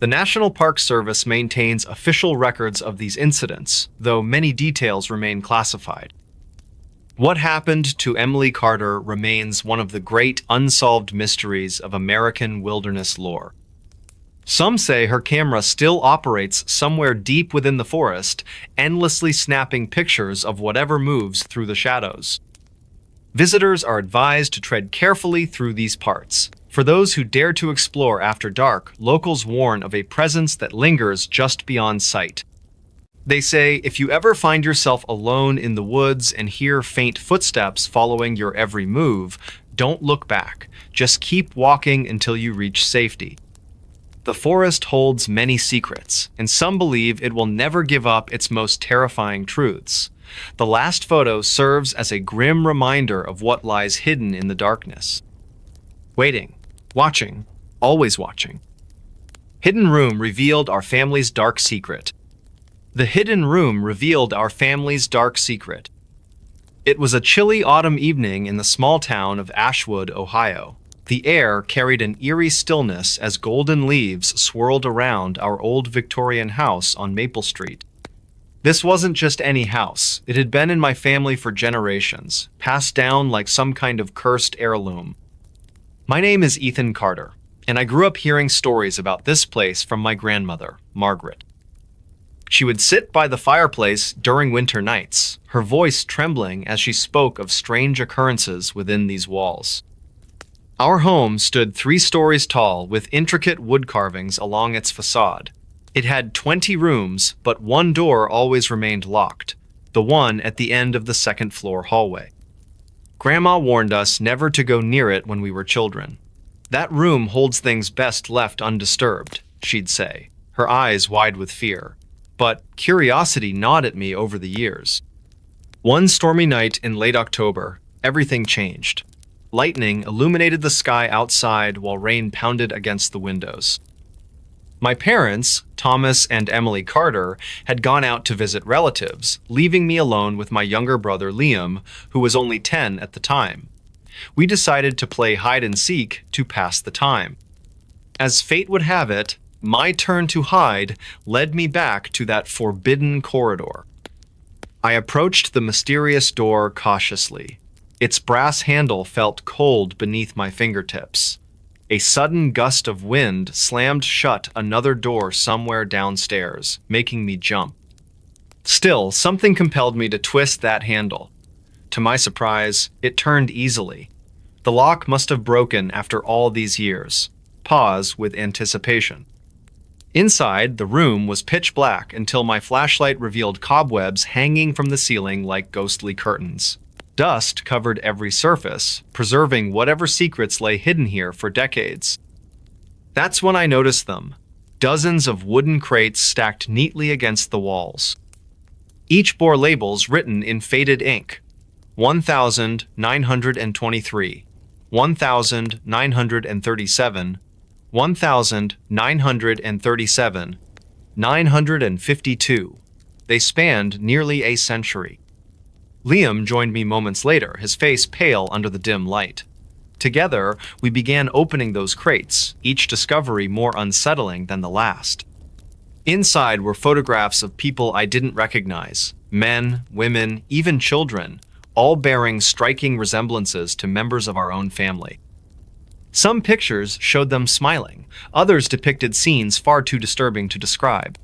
The National Park Service maintains official records of these incidents, though many details remain classified. What happened to Emily Carter remains one of the great unsolved mysteries of American wilderness lore. Some say her camera still operates somewhere deep within the forest, endlessly snapping pictures of whatever moves through the shadows. Visitors are advised to tread carefully through these parts. For those who dare to explore after dark, locals warn of a presence that lingers just beyond sight. They say if you ever find yourself alone in the woods and hear faint footsteps following your every move, don't look back. Just keep walking until you reach safety. The forest holds many secrets, and some believe it will never give up its most terrifying truths. The last photo serves as a grim reminder of what lies hidden in the darkness. Waiting, watching, always watching. Hidden Room revealed our family's dark secret. The Hidden Room revealed our family's dark secret. It was a chilly autumn evening in the small town of Ashwood, Ohio. The air carried an eerie stillness as golden leaves swirled around our old Victorian house on Maple Street. This wasn't just any house. It had been in my family for generations, passed down like some kind of cursed heirloom. My name is Ethan Carter, and I grew up hearing stories about this place from my grandmother, Margaret. She would sit by the fireplace during winter nights, her voice trembling as she spoke of strange occurrences within these walls. Our home stood 3 stories tall with intricate wood carvings along its facade. It had 20 rooms, but one door always remained locked, the one at the end of the second-floor hallway. Grandma warned us never to go near it when we were children. That room holds things best left undisturbed, she'd say, her eyes wide with fear. But curiosity gnawed at me over the years. One stormy night in late October, everything changed. Lightning illuminated the sky outside while rain pounded against the windows. My parents, Thomas and Emily Carter, had gone out to visit relatives, leaving me alone with my younger brother Liam, who was only 10 at the time. We decided to play hide and seek to pass the time. As fate would have it, my turn to hide led me back to that forbidden corridor. I approached the mysterious door cautiously. Its brass handle felt cold beneath my fingertips. A sudden gust of wind slammed shut another door somewhere downstairs, making me jump. Still, something compelled me to twist that handle. To my surprise, it turned easily. The lock must have broken after all these years. Pause with anticipation. Inside, the room was pitch black until my flashlight revealed cobwebs hanging from the ceiling like ghostly curtains. Dust covered every surface, preserving whatever secrets lay hidden here for decades. That's when I noticed them. Dozens of wooden crates stacked neatly against the walls. Each bore labels written in faded ink. 1,923, 1,937, 1,937, 952. They spanned nearly a century. Liam joined me moments later, his face pale under the dim light. Together, we began opening those crates, each discovery more unsettling than the last. Inside were photographs of people I didn't recognize, men, women, even children, all bearing striking resemblances to members of our own family. Some pictures showed them smiling, others depicted scenes far too disturbing to describe.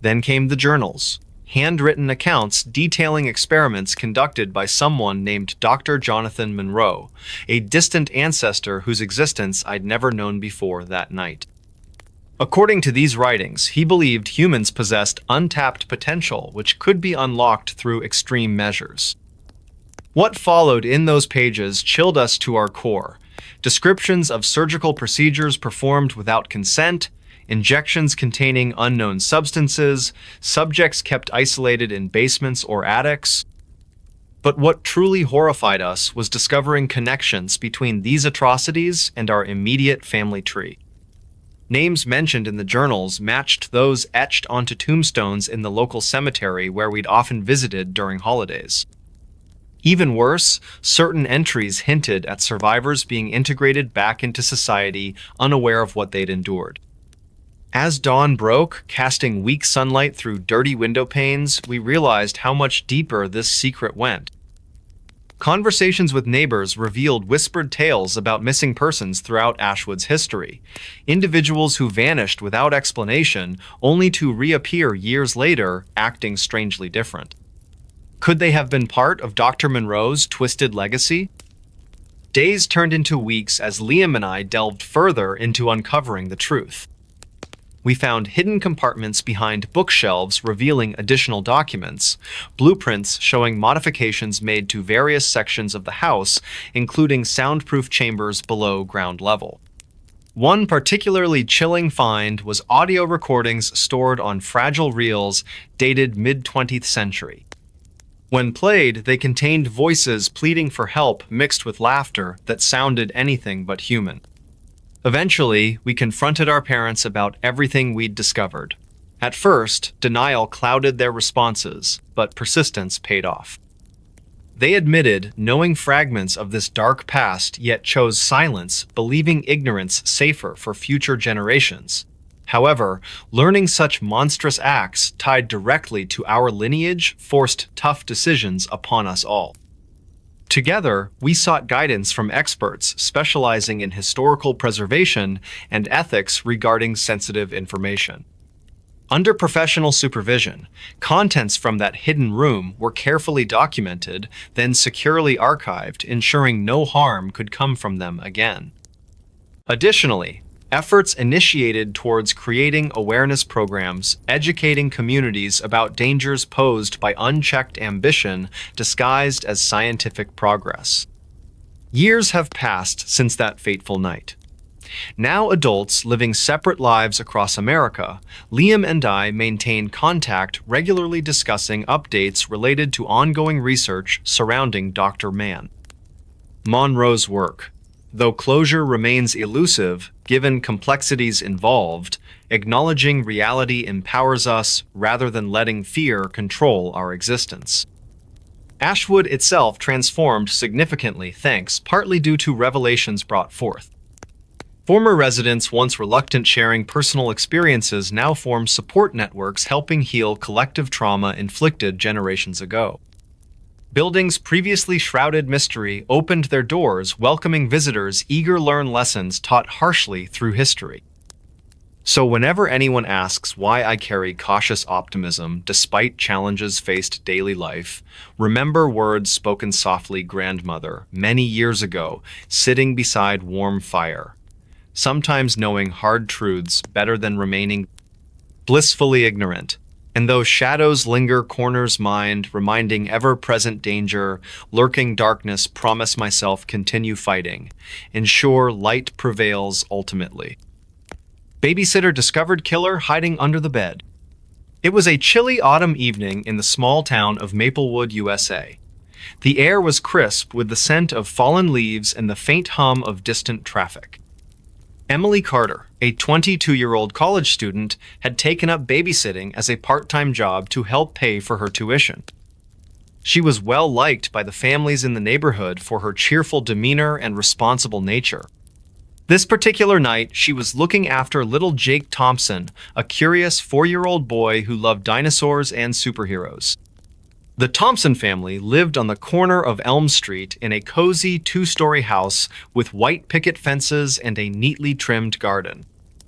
Then came the journals, handwritten accounts detailing experiments conducted by someone named Dr. Jonathan Monroe, a distant ancestor whose existence I'd never known before that night. According to these writings, he believed humans possessed untapped potential which could be unlocked through extreme measures. What followed in those pages chilled us to our core. Descriptions of surgical procedures performed without consent, injections containing unknown substances, subjects kept isolated in basements or attics. But what truly horrified us was discovering connections between these atrocities and our immediate family tree. Names mentioned in the journals matched those etched onto tombstones in the local cemetery where we'd often visited during holidays. Even worse, certain entries hinted at survivors being integrated back into society, unaware of what they'd endured. As dawn broke, casting weak sunlight through dirty window panes, we realized how much deeper this secret went. Conversations with neighbors revealed whispered tales about missing persons throughout Ashwood's history, individuals who vanished without explanation, only to reappear years later, acting strangely different. Could they have been part of Dr. Monroe's twisted legacy? Days turned into weeks as Liam and I delved further into uncovering the truth. We found hidden compartments behind bookshelves revealing additional documents, blueprints showing modifications made to various sections of the house, including soundproof chambers below ground level. One particularly chilling find was audio recordings stored on fragile reels dated mid-20th century. When played, they contained voices pleading for help mixed with laughter that sounded anything but human. Eventually, we confronted our parents about everything we'd discovered. At first, denial clouded their responses, but persistence paid off. They admitted knowing fragments of this dark past, yet chose silence, believing ignorance safer for future generations. However, learning such monstrous acts tied directly to our lineage forced tough decisions upon us all. Together, we sought guidance from experts specializing in historical preservation and ethics regarding sensitive information. Under professional supervision, contents from that hidden room were carefully documented, then securely archived, ensuring no harm could come from them again. Additionally, efforts initiated towards creating awareness programs, educating communities about dangers posed by unchecked ambition disguised as scientific progress. Years have passed since that fateful night. Now adults living separate lives across America, Liam and I maintain contact, regularly discussing updates related to ongoing research surrounding Dr. Monroe's work. Though closure remains elusive, given complexities involved, acknowledging reality empowers us rather than letting fear control our existence. Ashwood itself transformed significantly thanks partly due to revelations brought forth. Former residents once reluctant sharing personal experiences now form support networks helping heal collective trauma inflicted generations ago. Buildings previously shrouded mystery opened their doors, welcoming visitors eager to learn lessons taught harshly through history. So whenever anyone asks why I carry cautious optimism despite challenges faced daily life, remember words spoken softly grandmother many years ago, sitting beside warm fire. Sometimes knowing hard truths better than remaining blissfully ignorant. And though shadows linger corners mind, reminding ever-present danger, lurking darkness promise myself continue fighting. Ensure light prevails ultimately. Babysitter discovered killer hiding under the bed. It was a chilly autumn evening in the small town of Maplewood, USA. The air was crisp with the scent of fallen leaves and the faint hum of distant traffic. Emily Carter, a 22-year-old college student, had taken up babysitting as a part-time job to help pay for her tuition. She was well liked by the families in the neighborhood for her cheerful demeanor and responsible nature. This particular night, she was looking after little Jake Thompson, a curious 4-year-old boy who loved dinosaurs and superheroes. The Thompson family lived on the corner of Elm Street in a cozy 2-story house with white picket fences and a neatly trimmed garden.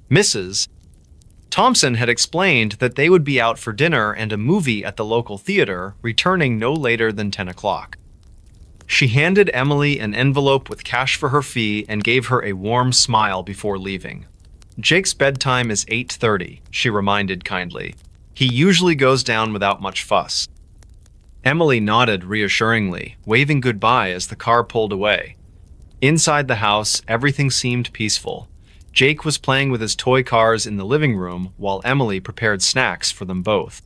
Mrs. Thompson had explained that they would be out for dinner and a movie at the local theater, returning no later than 10 o'clock. She handed Emily an envelope with cash for her fee and gave her a warm smile before leaving. "Jake's bedtime is 8:30, she reminded kindly. "He usually goes down without much fuss." Emily nodded reassuringly, waving goodbye as the car pulled away. Inside the house, everything seemed peaceful. Jake was playing with his toy cars in the living room while Emily prepared snacks for them both.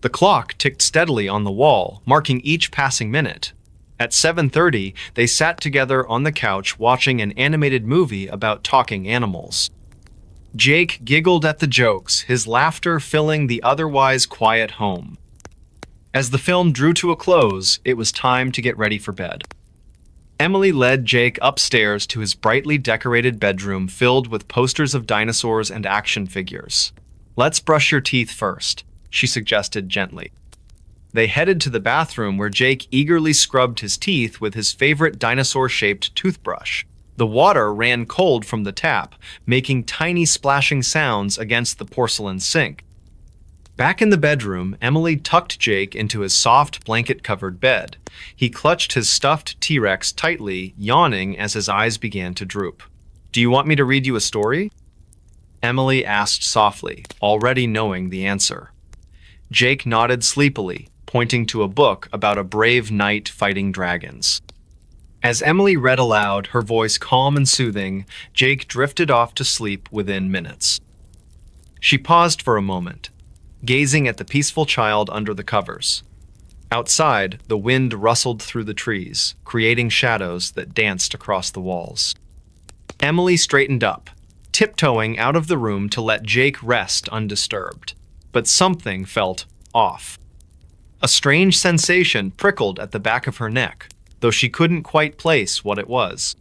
The clock ticked steadily on the wall, marking each passing minute. At 7:30, they sat together on the couch watching an animated movie about talking animals. Jake giggled at the jokes, his laughter filling the otherwise quiet home. As the film drew to a close, it was time to get ready for bed. Emily led Jake upstairs to his brightly decorated bedroom filled with posters of dinosaurs and action figures. "Let's brush your teeth first," she suggested gently. They headed to the bathroom where Jake eagerly scrubbed his teeth with his favorite dinosaur-shaped toothbrush. The water ran cold from the tap, making tiny splashing sounds against the porcelain sink. Back in the bedroom, Emily tucked Jake into his soft blanket-covered bed. He clutched his stuffed T-Rex tightly, yawning as his eyes began to droop. "Do you want me to read you a story?" Emily asked softly, already knowing the answer. Jake nodded sleepily, pointing to a book about a brave knight fighting dragons. As Emily read aloud, her voice calm and soothing, Jake drifted off to sleep within minutes. She paused for a moment, gazing at the peaceful child under the covers. Outside, the wind rustled through the trees, creating shadows that danced across the walls. Emily straightened up, tiptoeing out of the room to let Jake rest undisturbed. But something felt off. A strange sensation prickled at the back of her neck, though she couldn't quite place what it was.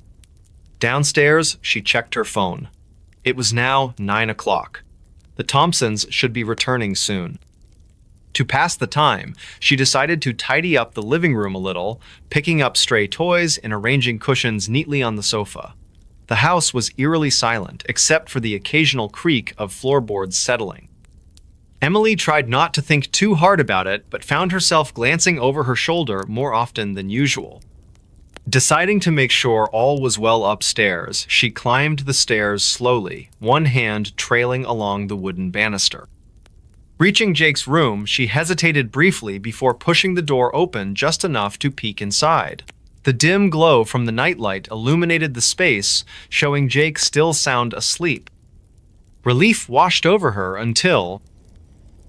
Downstairs, she checked her phone. It was now 9 o'clock. The Thompsons should be returning soon. To pass the time, she decided to tidy up the living room a little, picking up stray toys and arranging cushions neatly on the sofa. The house was eerily silent, except for the occasional creak of floorboards settling. Emily tried not to think too hard about it, but found herself glancing over her shoulder more often than usual. Deciding to make sure all was well upstairs, she climbed the stairs slowly, one hand trailing along the wooden banister. Reaching Jake's room, she hesitated briefly before pushing the door open just enough to peek inside. The dim glow from the nightlight illuminated the space, showing Jake still sound asleep. Relief washed over her until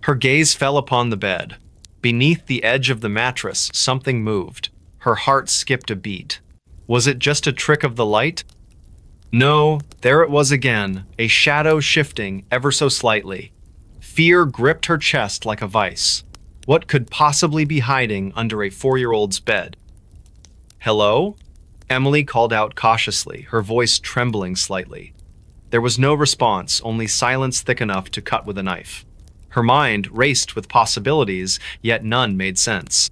her gaze fell upon the bed. Beneath the edge of the mattress, something moved. Her heart skipped a beat. Was it just a trick of the light? No, there it was again, a shadow shifting ever so slightly. Fear gripped her chest like a vice. What could possibly be hiding under a 4-year-old's bed? "Hello?" Emily called out cautiously, her voice trembling slightly. There was no response, only silence thick enough to cut with a knife. Her mind raced with possibilities, yet none made sense.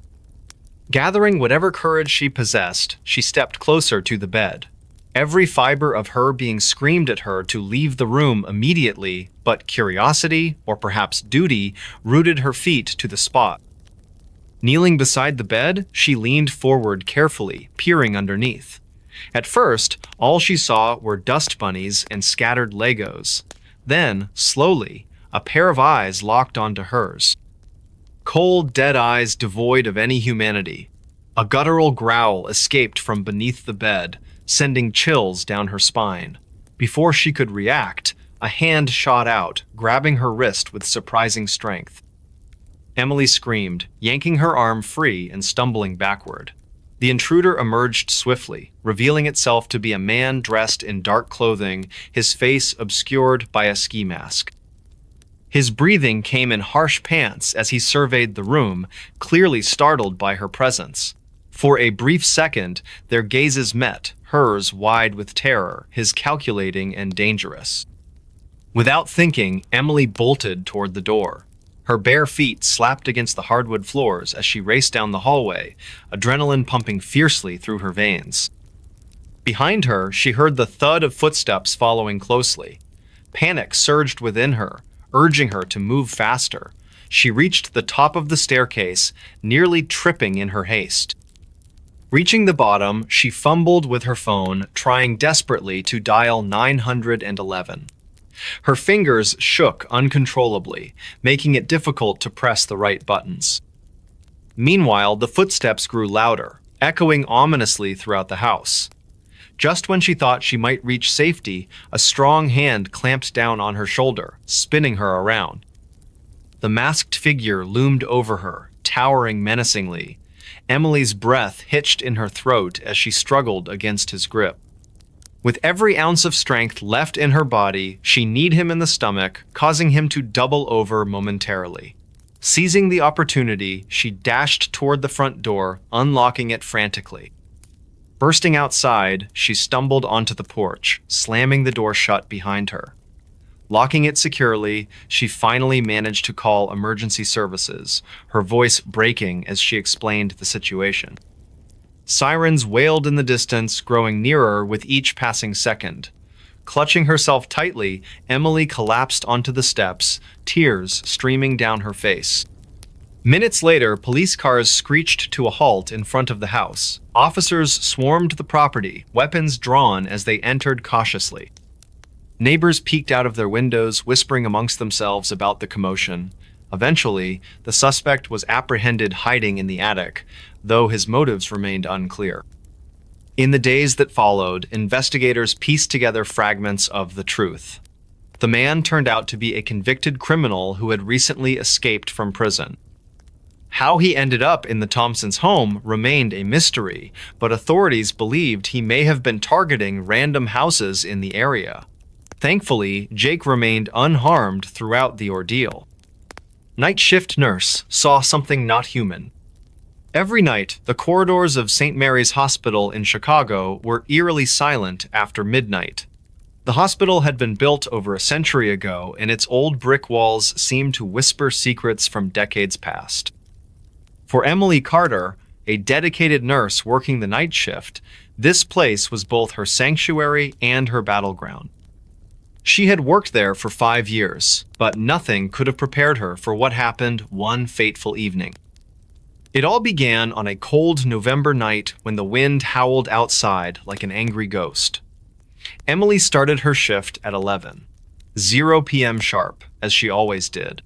Gathering whatever courage she possessed, she stepped closer to the bed. Every fiber of her being screamed at her to leave the room immediately, but curiosity, or perhaps duty, rooted her feet to the spot. Kneeling beside the bed, she leaned forward carefully, peering underneath. At first, all she saw were dust bunnies and scattered Legos. Then, slowly, a pair of eyes locked onto hers. Cold, dead eyes devoid of any humanity. A guttural growl escaped from beneath the bed, sending chills down her spine. Before she could react, a hand shot out, grabbing her wrist with surprising strength. Emily screamed, yanking her arm free and stumbling backward. The intruder emerged swiftly, revealing itself to be a man dressed in dark clothing, his face obscured by a ski mask. His breathing came in harsh pants as he surveyed the room, clearly startled by her presence. For a brief second, their gazes met, hers wide with terror, his calculating and dangerous. Without thinking, Emily bolted toward the door. Her bare feet slapped against the hardwood floors as she raced down the hallway, adrenaline pumping fiercely through her veins. Behind her, she heard the thud of footsteps following closely. Panic surged within her, urging her to move faster. She reached the top of the staircase, nearly tripping in her haste. Reaching the bottom, she fumbled with her phone, trying desperately to dial 911. Her fingers shook uncontrollably, making it difficult to press the right buttons. Meanwhile, the footsteps grew louder, echoing ominously throughout the house. Just when she thought she might reach safety, a strong hand clamped down on her shoulder, spinning her around. The masked figure loomed over her, towering menacingly. Emily's breath hitched in her throat as she struggled against his grip. With every ounce of strength left in her body, she kneed him in the stomach, causing him to double over momentarily. Seizing the opportunity, she dashed toward the front door, unlocking it frantically. Bursting outside, she stumbled onto the porch, slamming the door shut behind her. Locking it securely, she finally managed to call emergency services, her voice breaking as she explained the situation. Sirens wailed in the distance, growing nearer with each passing second. Clutching herself tightly, Emily collapsed onto the steps, tears streaming down her face. Minutes later, police cars screeched to a halt in front of the house. Officers swarmed the property, weapons drawn as they entered cautiously. Neighbors peeked out of their windows, whispering amongst themselves about the commotion. Eventually, the suspect was apprehended hiding in the attic, though his motives remained unclear. In the days that followed, investigators pieced together fragments of the truth. The man turned out to be a convicted criminal who had recently escaped from prison. How he ended up in the Thompsons' home remained a mystery, but authorities believed he may have been targeting random houses in the area. Thankfully, Jake remained unharmed throughout the ordeal. Night shift nurse saw something not human. Every night, the corridors of St. Mary's Hospital in Chicago were eerily silent after midnight. The hospital had been built over a century ago, and its old brick walls seemed to whisper secrets from decades past. For Emily Carter, a dedicated nurse working the night shift, this place was both her sanctuary and her battleground. She had worked there for 5 years, but nothing could have prepared her for what happened one fateful evening. It all began on a cold November night when the wind howled outside like an angry ghost. Emily started her shift at 11:00 p.m. sharp, as she always did.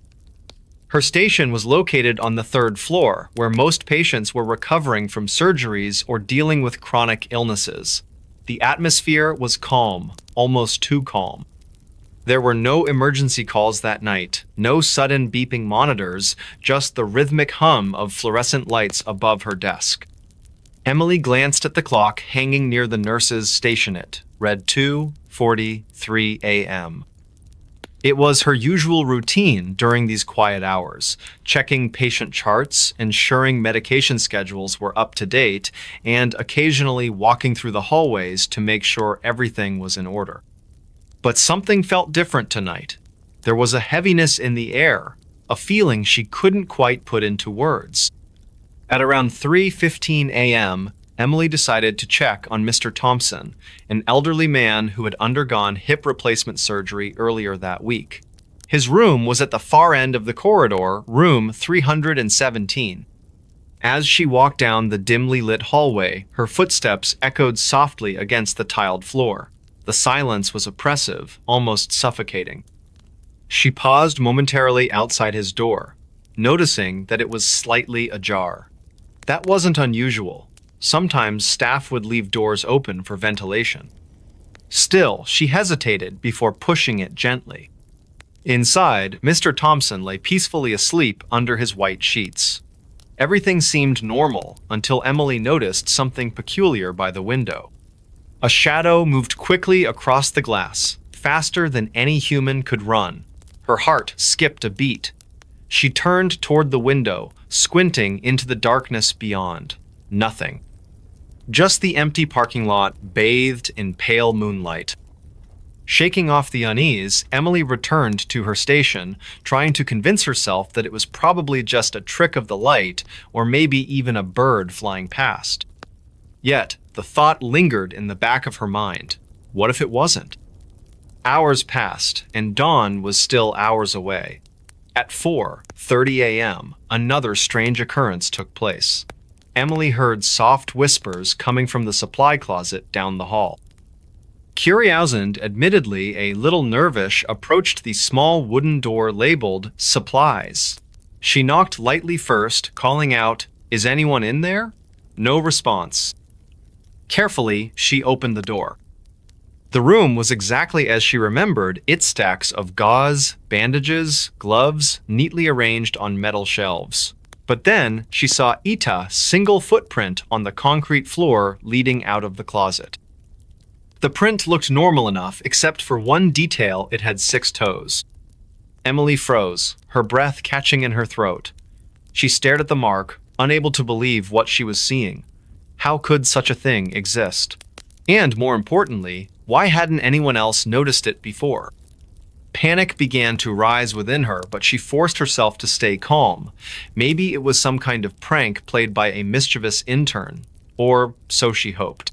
Her station was located on the 3rd floor, where most patients were recovering from surgeries or dealing with chronic illnesses. The atmosphere was calm, almost too calm. There were no emergency calls that night, no sudden beeping monitors, just the rhythmic hum of fluorescent lights above her desk. Emily glanced at the clock hanging near the nurse's station. It read 2:43 a.m. It was her usual routine during these quiet hours, checking patient charts, ensuring medication schedules were up to date, and occasionally walking through the hallways to make sure everything was in order. But something felt different tonight. There was a heaviness in the air, a feeling she couldn't quite put into words. At around 3:15 a.m., Emily decided to check on Mr. Thompson, an elderly man who had undergone hip replacement surgery earlier that week. His room was at the far end of the corridor, room 317. As she walked down the dimly lit hallway, her footsteps echoed softly against the tiled floor. The silence was oppressive, almost suffocating. She paused momentarily outside his door, noticing that it was slightly ajar. That wasn't unusual. Sometimes staff would leave doors open for ventilation. Still, she hesitated before pushing it gently. Inside, Mr. Thompson lay peacefully asleep under his white sheets. Everything seemed normal until Emily noticed something peculiar by the window. A shadow moved quickly across the glass, faster than any human could run. Her heart skipped a beat. She turned toward the window, squinting into the darkness beyond. Nothing. Just the empty parking lot bathed in pale moonlight. Shaking off the unease, Emily returned to her station, trying to convince herself that it was probably just a trick of the light, or maybe even a bird flying past. Yet, the thought lingered in the back of her mind. What if it wasn't? Hours passed, and dawn was still hours away. At 4:30 a.m., another strange occurrence took place. Emily heard soft whispers coming from the supply closet down the hall. Curious, admittedly a little nervous, approached the small wooden door labeled Supplies. She knocked lightly first, calling out, "Is anyone in there?" No response. Carefully, she opened the door. The room was exactly as she remembered, its stacks of gauze, bandages, gloves, neatly arranged on metal shelves. But then she saw Ita's single footprint on the concrete floor leading out of the closet. The print looked normal enough, except for one detail: it had 6 toes. Emily froze, her breath catching in her throat. She stared at the mark, unable to believe what she was seeing. How could such a thing exist? And more importantly, why hadn't anyone else noticed it before? Panic began to rise within her, but she forced herself to stay calm. Maybe it was some kind of prank played by a mischievous intern, or so she hoped.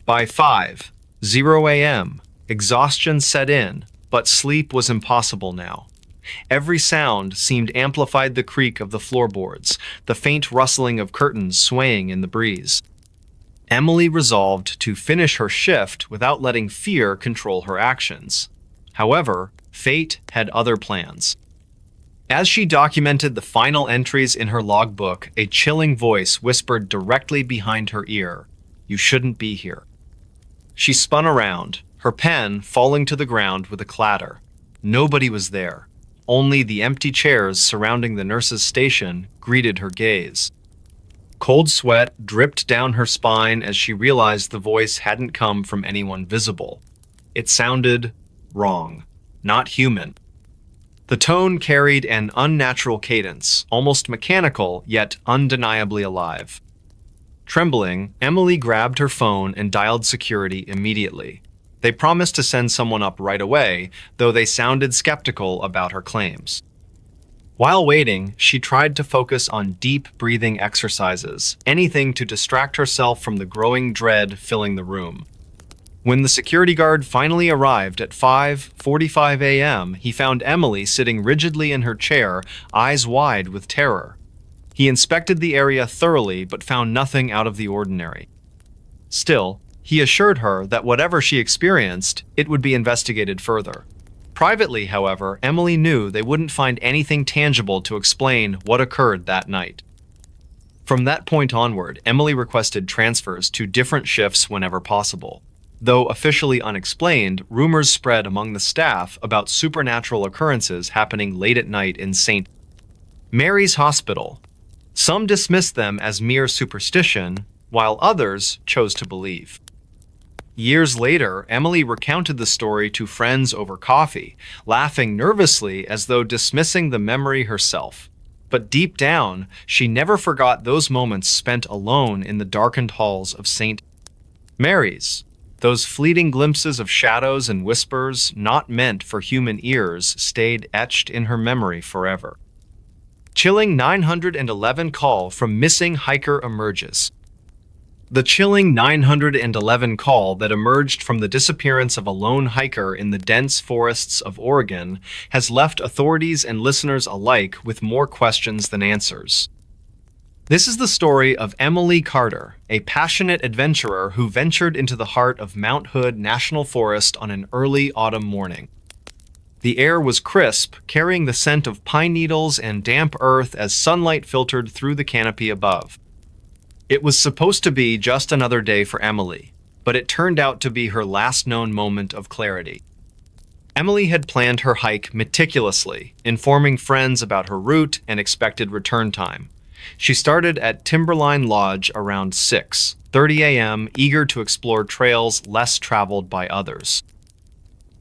By 5:00 a.m., exhaustion set in, but sleep was impossible now. Every sound seemed amplified: the creak of the floorboards, the faint rustling of curtains swaying in the breeze. Emily resolved to finish her shift without letting fear control her actions. However, fate had other plans. As she documented the final entries in her logbook, a chilling voice whispered directly behind her ear, "You shouldn't be here." She spun around, her pen falling to the ground with a clatter. Nobody was there. Only the empty chairs surrounding the nurse's station greeted her gaze. Cold sweat dripped down her spine as she realized the voice hadn't come from anyone visible. It sounded wrong, not human. The tone carried an unnatural cadence, almost mechanical, yet undeniably alive. Trembling, Emily grabbed her phone and dialed security immediately. They promised to send someone up right away, though they sounded skeptical about her claims. While waiting, she tried to focus on deep breathing exercises, anything to distract herself from the growing dread filling the room. When the security guard finally arrived at 5:45 a.m., he found Emily sitting rigidly in her chair, eyes wide with terror. He inspected the area thoroughly but found nothing out of the ordinary. Still, he assured her that whatever she experienced, it would be investigated further. Privately, however, Emily knew they wouldn't find anything tangible to explain what occurred that night. From that point onward, Emily requested transfers to different shifts whenever possible. Though officially unexplained, rumors spread among the staff about supernatural occurrences happening late at night in St. Mary's Hospital. Some dismissed them as mere superstition, while others chose to believe. Years later, Emily recounted the story to friends over coffee, laughing nervously as though dismissing the memory herself. But deep down, she never forgot those moments spent alone in the darkened halls of St. Mary's. Those fleeting glimpses of shadows and whispers, not meant for human ears, stayed etched in her memory forever. Chilling 911 call from missing hiker emerges. The chilling 911 call that emerged from the disappearance of a lone hiker in the dense forests of Oregon has left authorities and listeners alike with more questions than answers. This is the story of Emily Carter, a passionate adventurer who ventured into the heart of Mount Hood National Forest on an early autumn morning. The air was crisp, carrying the scent of pine needles and damp earth as sunlight filtered through the canopy above. It was supposed to be just another day for Emily, but it turned out to be her last known moment of clarity. Emily had planned her hike meticulously, informing friends about her route and expected return time. She started at Timberline Lodge around 6:30 a.m., eager to explore trails less traveled by others.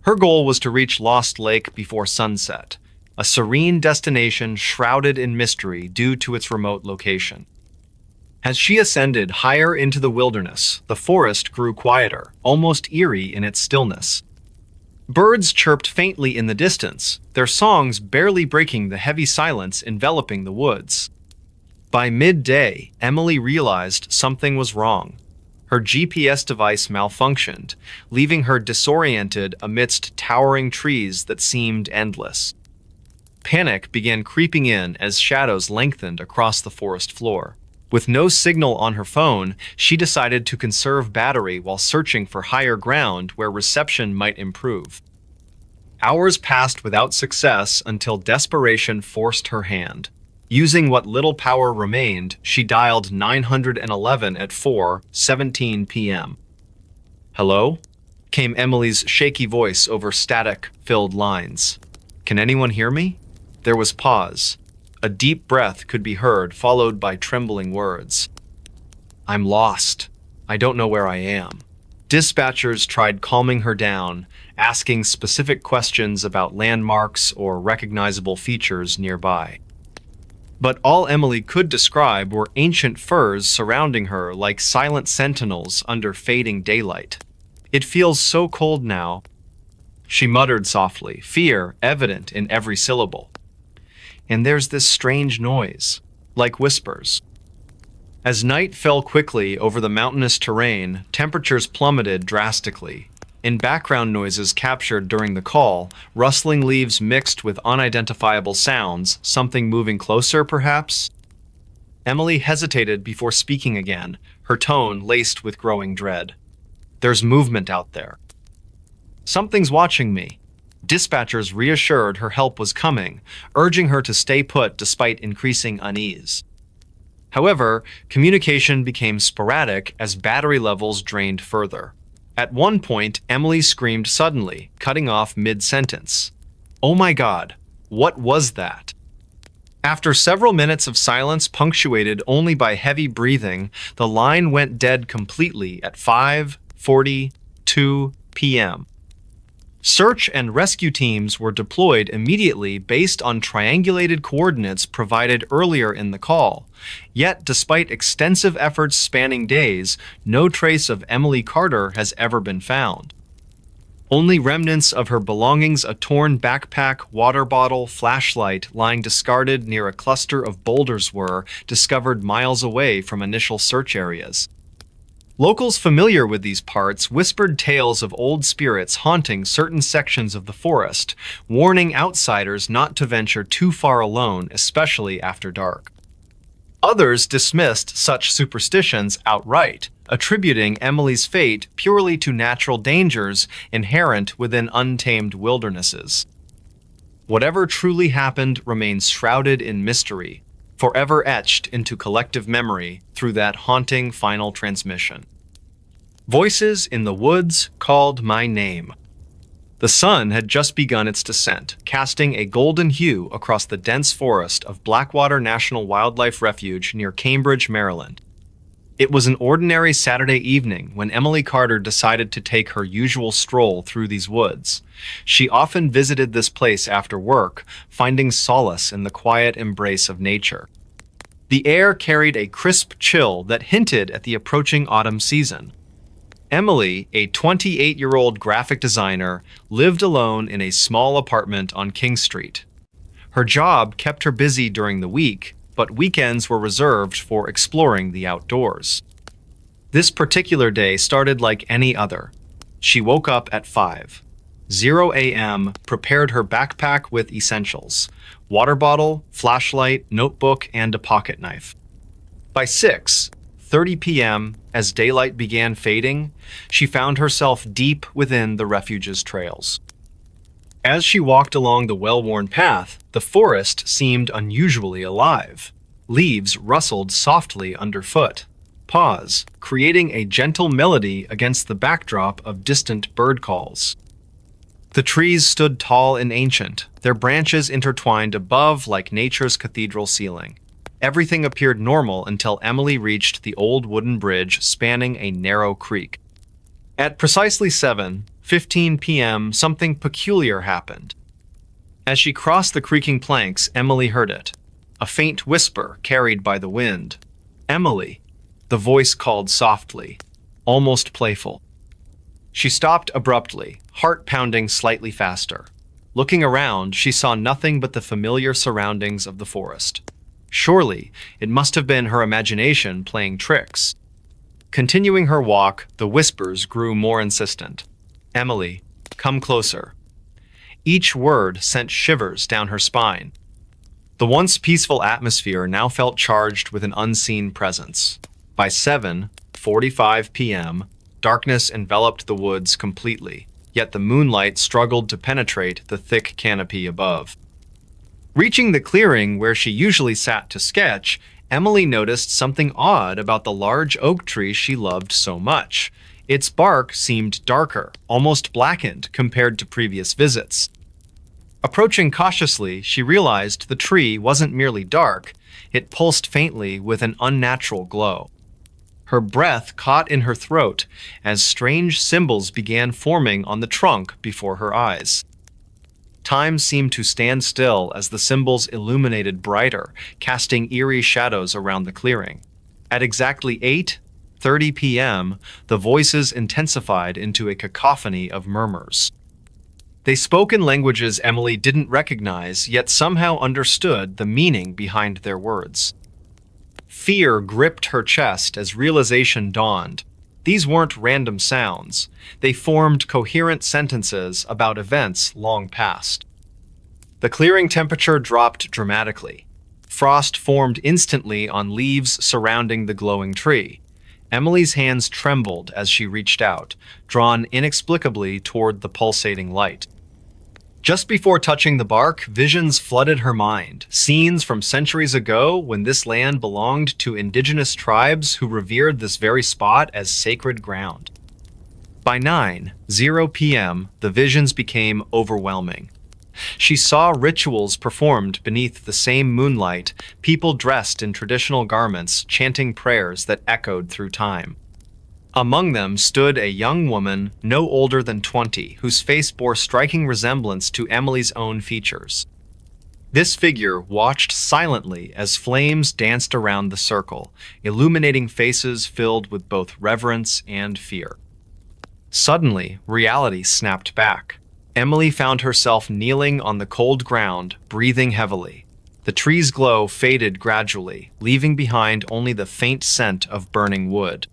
Her goal was to reach Lost Lake before sunset, a serene destination shrouded in mystery due to its remote location. As she ascended higher into the wilderness, the forest grew quieter, almost eerie in its stillness. Birds chirped faintly in the distance, their songs barely breaking the heavy silence enveloping the woods. By midday, Emily realized something was wrong. Her GPS device malfunctioned, leaving her disoriented amidst towering trees that seemed endless. Panic began creeping in as shadows lengthened across the forest floor. With no signal on her phone, she decided to conserve battery while searching for higher ground where reception might improve. Hours passed without success until desperation forced her hand. Using what little power remained, she dialed 911 at 4:17 p.m. "Hello?" came Emily's shaky voice over static-filled lines. "Can anyone hear me?" There was pause. A deep breath could be heard, followed by trembling words. "I'm lost. I don't know where I am." Dispatchers tried calming her down, asking specific questions about landmarks or recognizable features nearby. But all Emily could describe were ancient firs surrounding her like silent sentinels under fading daylight. "It feels so cold now," she muttered softly, fear evident in every syllable. "And there's this strange noise, like whispers." As night fell quickly over the mountainous terrain, temperatures plummeted drastically. In background noises captured during the call, rustling leaves mixed with unidentifiable sounds, something moving closer, perhaps? Emily hesitated before speaking again, her tone laced with growing dread. "There's movement out there. Something's watching me." Dispatchers reassured her help was coming, urging her to stay put despite increasing unease. However, communication became sporadic as battery levels drained further. At one point, Emily screamed suddenly, cutting off mid-sentence. "Oh my God, what was that?" After several minutes of silence punctuated only by heavy breathing, the line went dead completely at 5:42 p.m. Search and rescue teams were deployed immediately based on triangulated coordinates provided earlier in the call. Yet, despite extensive efforts spanning days, no trace of Emily Carter has ever been found. Only remnants of her belongings, a torn backpack, water bottle, flashlight lying discarded near a cluster of boulders were discovered miles away from initial search areas. Locals familiar with these parts whispered tales of old spirits haunting certain sections of the forest, warning outsiders not to venture too far alone, especially after dark. Others dismissed such superstitions outright, attributing Emily's fate purely to natural dangers inherent within untamed wildernesses. Whatever truly happened remains shrouded in mystery, forever etched into collective memory through that haunting final transmission. Voices in the woods called my name. The sun had just begun its descent, casting a golden hue across the dense forest of Blackwater National Wildlife Refuge near Cambridge, Maryland. It was an ordinary Saturday evening when Emily Carter decided to take her usual stroll through these woods. She often visited this place after work, finding solace in the quiet embrace of nature. The air carried a crisp chill that hinted at the approaching autumn season. Emily, a 28-year-old graphic designer, lived alone in a small apartment on King Street. Her job kept her busy during the week, but weekends were reserved for exploring the outdoors. This particular day started like any other. She woke up at 5:00 a.m., prepared her backpack with essentials: water bottle, flashlight, notebook, and a pocket knife. By 6:30 p.m., as daylight began fading, she found herself deep within the refuge's trails. As she walked along the well-worn path, the forest seemed unusually alive. Leaves rustled softly underfoot, creating a gentle melody against the backdrop of distant bird calls. The trees stood tall and ancient, their branches intertwined above like nature's cathedral ceiling. Everything appeared normal until Emily reached the old wooden bridge spanning a narrow creek. At precisely 7:15 p.m., something peculiar happened. As she crossed the creaking planks, Emily heard it. A faint whisper carried by the wind. "Emily," the voice called softly, almost playful. She stopped abruptly, heart pounding slightly faster. Looking around, she saw nothing but the familiar surroundings of the forest. Surely, it must have been her imagination playing tricks. Continuing her walk, the whispers grew more insistent. "Emily, come closer." Each word sent shivers down her spine. The once peaceful atmosphere now felt charged with an unseen presence. By 7:45 p.m., darkness enveloped the woods completely, yet the moonlight struggled to penetrate the thick canopy above. Reaching the clearing where she usually sat to sketch, Emily noticed something odd about the large oak tree she loved so much. Its bark seemed darker, almost blackened compared to previous visits. Approaching cautiously, she realized the tree wasn't merely dark, it pulsed faintly with an unnatural glow. Her breath caught in her throat as strange symbols began forming on the trunk before her eyes. Time seemed to stand still as the symbols illuminated brighter, casting eerie shadows around the clearing. At exactly 8:30 p.m., the voices intensified into a cacophony of murmurs. They spoke in languages Emily didn't recognize, yet somehow understood the meaning behind their words. Fear gripped her chest as realization dawned. These weren't random sounds. They formed coherent sentences about events long past. The clearing temperature dropped dramatically. Frost formed instantly on leaves surrounding the glowing tree. Emily's hands trembled as she reached out, drawn inexplicably toward the pulsating light. Just before touching the bark, visions flooded her mind, scenes from centuries ago when this land belonged to indigenous tribes who revered this very spot as sacred ground. By 9:00 p.m., the visions became overwhelming. She saw rituals performed beneath the same moonlight, people dressed in traditional garments chanting prayers that echoed through time. Among them stood a young woman no older than 20, whose face bore striking resemblance to Emily's own features. This figure watched silently as flames danced around the circle, illuminating faces filled with both reverence and fear. Suddenly, reality snapped back. Emily found herself kneeling on the cold ground, breathing heavily. The tree's glow faded gradually, leaving behind only the faint scent of burning wood.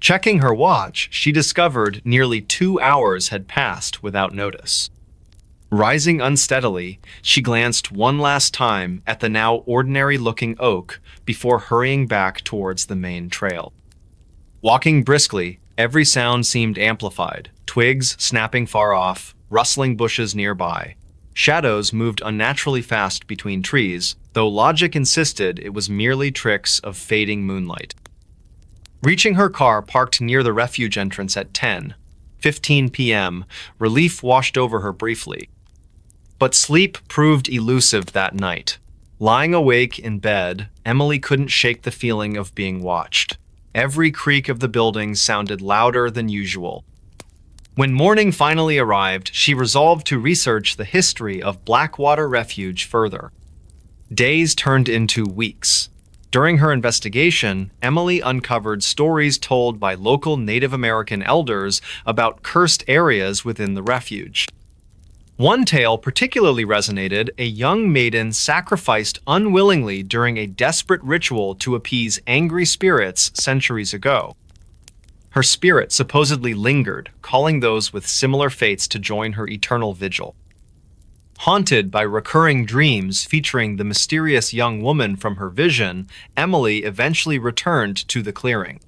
Checking her watch, she discovered nearly 2 hours had passed without notice. Rising unsteadily, she glanced one last time at the now ordinary-looking oak before hurrying back towards the main trail. Walking briskly, every sound seemed amplified, twigs snapping far off, rustling bushes nearby. Shadows moved unnaturally fast between trees, though logic insisted it was merely tricks of fading moonlight. Reaching her car parked near the refuge entrance at 10:15 p.m., relief washed over her briefly. But sleep proved elusive that night. Lying awake in bed, Emily couldn't shake the feeling of being watched. Every creak of the building sounded louder than usual. When morning finally arrived, she resolved to research the history of Blackwater Refuge further. Days turned into weeks. During her investigation, Emily uncovered stories told by local Native American elders about cursed areas within the refuge. One tale particularly resonated: a young maiden sacrificed unwillingly during a desperate ritual to appease angry spirits centuries ago. Her spirit supposedly lingered, calling those with similar fates to join her eternal vigil. Haunted by recurring dreams featuring the mysterious young woman from her vision, Emily eventually returned to the clearing.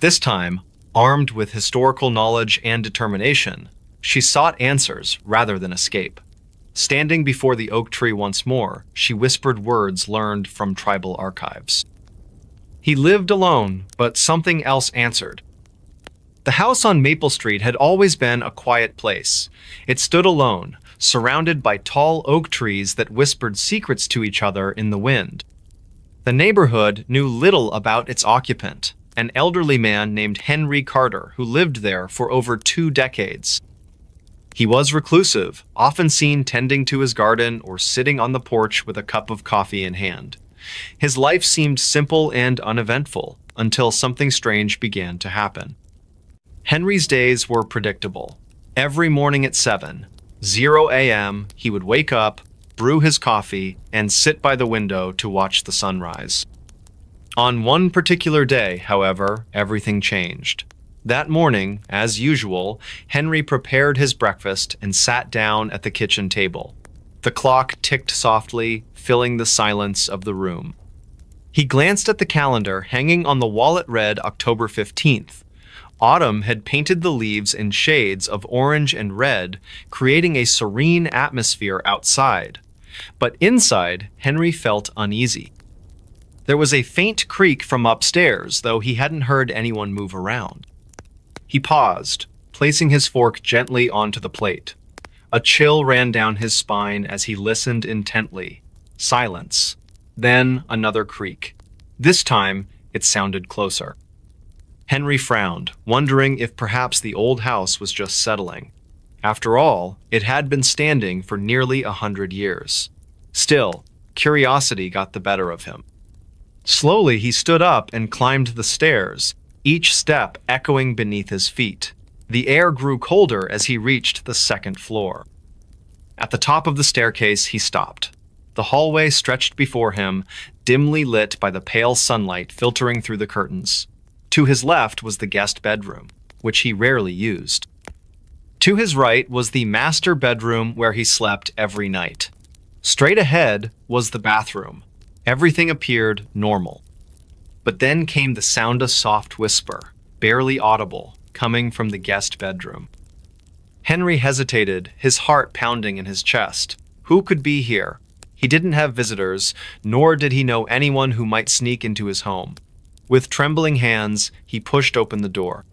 This time, armed with historical knowledge and determination, she sought answers rather than escape. Standing before the oak tree once more, she whispered words learned from tribal archives. He lived alone, but something else answered. The house on Maple Street had always been a quiet place. It stood alone, surrounded by tall oak trees that whispered secrets to each other in the wind. The neighborhood knew little about its occupant, an elderly man named Henry Carter, who lived there for over 2 decades. He was reclusive, often seen tending to his garden or sitting on the porch with a cup of coffee in hand. His life seemed simple and uneventful until something strange began to happen. Henry's days were predictable. Every morning at 7:00 a.m., he would wake up, brew his coffee, and sit by the window to watch the sunrise. On one particular day, however, everything changed. That morning, as usual, Henry prepared his breakfast and sat down at the kitchen table. The clock ticked softly, filling the silence of the room. He glanced at the calendar hanging on the wall. It read October 15th. Autumn had painted the leaves in shades of orange and red, creating a serene atmosphere outside. But inside, Henry felt uneasy. There was a faint creak from upstairs, though he hadn't heard anyone move around. He paused, placing his fork gently onto the plate. A chill ran down his spine as he listened intently. Silence. Then another creak. This time, it sounded closer. Henry frowned, wondering if perhaps the old house was just settling. After all, it had been standing for nearly 100 years. Still, curiosity got the better of him. Slowly, he stood up and climbed the stairs, each step echoing beneath his feet. The air grew colder as he reached the 2nd floor. At the top of the staircase, he stopped. The hallway stretched before him, dimly lit by the pale sunlight filtering through the curtains. To his left was the guest bedroom, which he rarely used. To his right was the master bedroom where he slept every night. Straight ahead was the bathroom. Everything appeared normal. But then came the sound of soft whisper, barely audible, coming from the guest bedroom. Henry hesitated, his heart pounding in his chest. Who could be here? He didn't have visitors, nor did he know anyone who might sneak into his home. With trembling hands, he pushed open the door.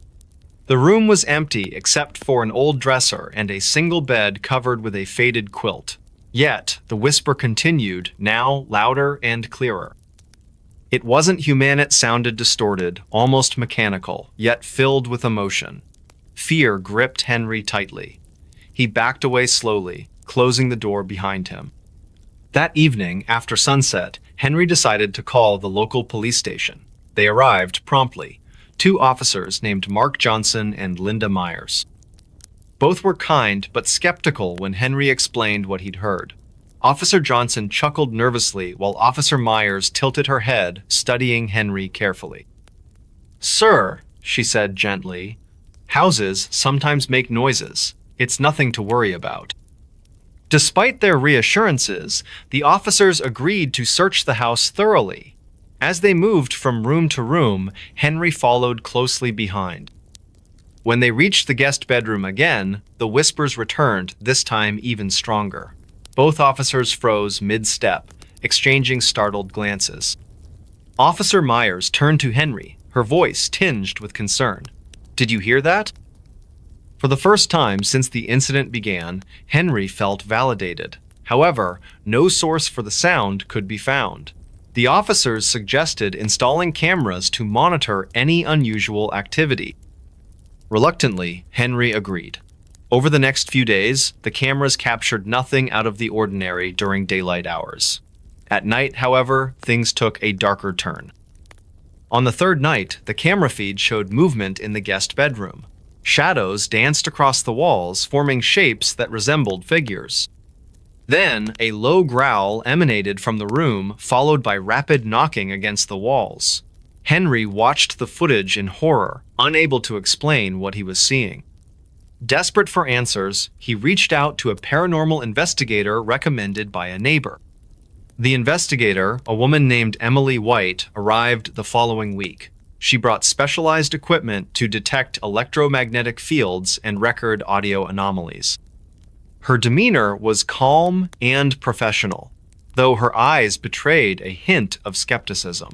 The room was empty except for an old dresser and a single bed covered with a faded quilt. Yet, the whisper continued, now louder and clearer. It wasn't human, it sounded distorted, almost mechanical, yet filled with emotion. Fear gripped Henry tightly. He backed away slowly, closing the door behind him. That evening, after sunset, Henry decided to call the local police station. They arrived promptly. 2 officers named Mark Johnson and Linda Myers. Both were kind but skeptical when Henry explained what he'd heard. Officer Johnson chuckled nervously while Officer Myers tilted her head, studying Henry carefully. "Sir," she said gently, "houses sometimes make noises. It's nothing to worry about." Despite their reassurances, the officers agreed to search the house thoroughly. As they moved from room to room, Henry followed closely behind. When they reached the guest bedroom again, the whispers returned, this time even stronger. Both officers froze mid-step, exchanging startled glances. Officer Myers turned to Henry, her voice tinged with concern. "Did you hear that?" For the first time since the incident began, Henry felt validated. However, no source for the sound could be found. The officers suggested installing cameras to monitor any unusual activity. Reluctantly, Henry agreed. Over the next few days, the cameras captured nothing out of the ordinary during daylight hours. At night, however, things took a darker turn. On the 3rd night, the camera feed showed movement in the guest bedroom. Shadows danced across the walls, forming shapes that resembled figures. Then, a low growl emanated from the room, followed by rapid knocking against the walls. Henry watched the footage in horror, unable to explain what he was seeing. Desperate for answers, he reached out to a paranormal investigator recommended by a neighbor. The investigator, a woman named Emily White, arrived the following week. She brought specialized equipment to detect electromagnetic fields and record audio anomalies. Her demeanor was calm and professional, though her eyes betrayed a hint of skepticism.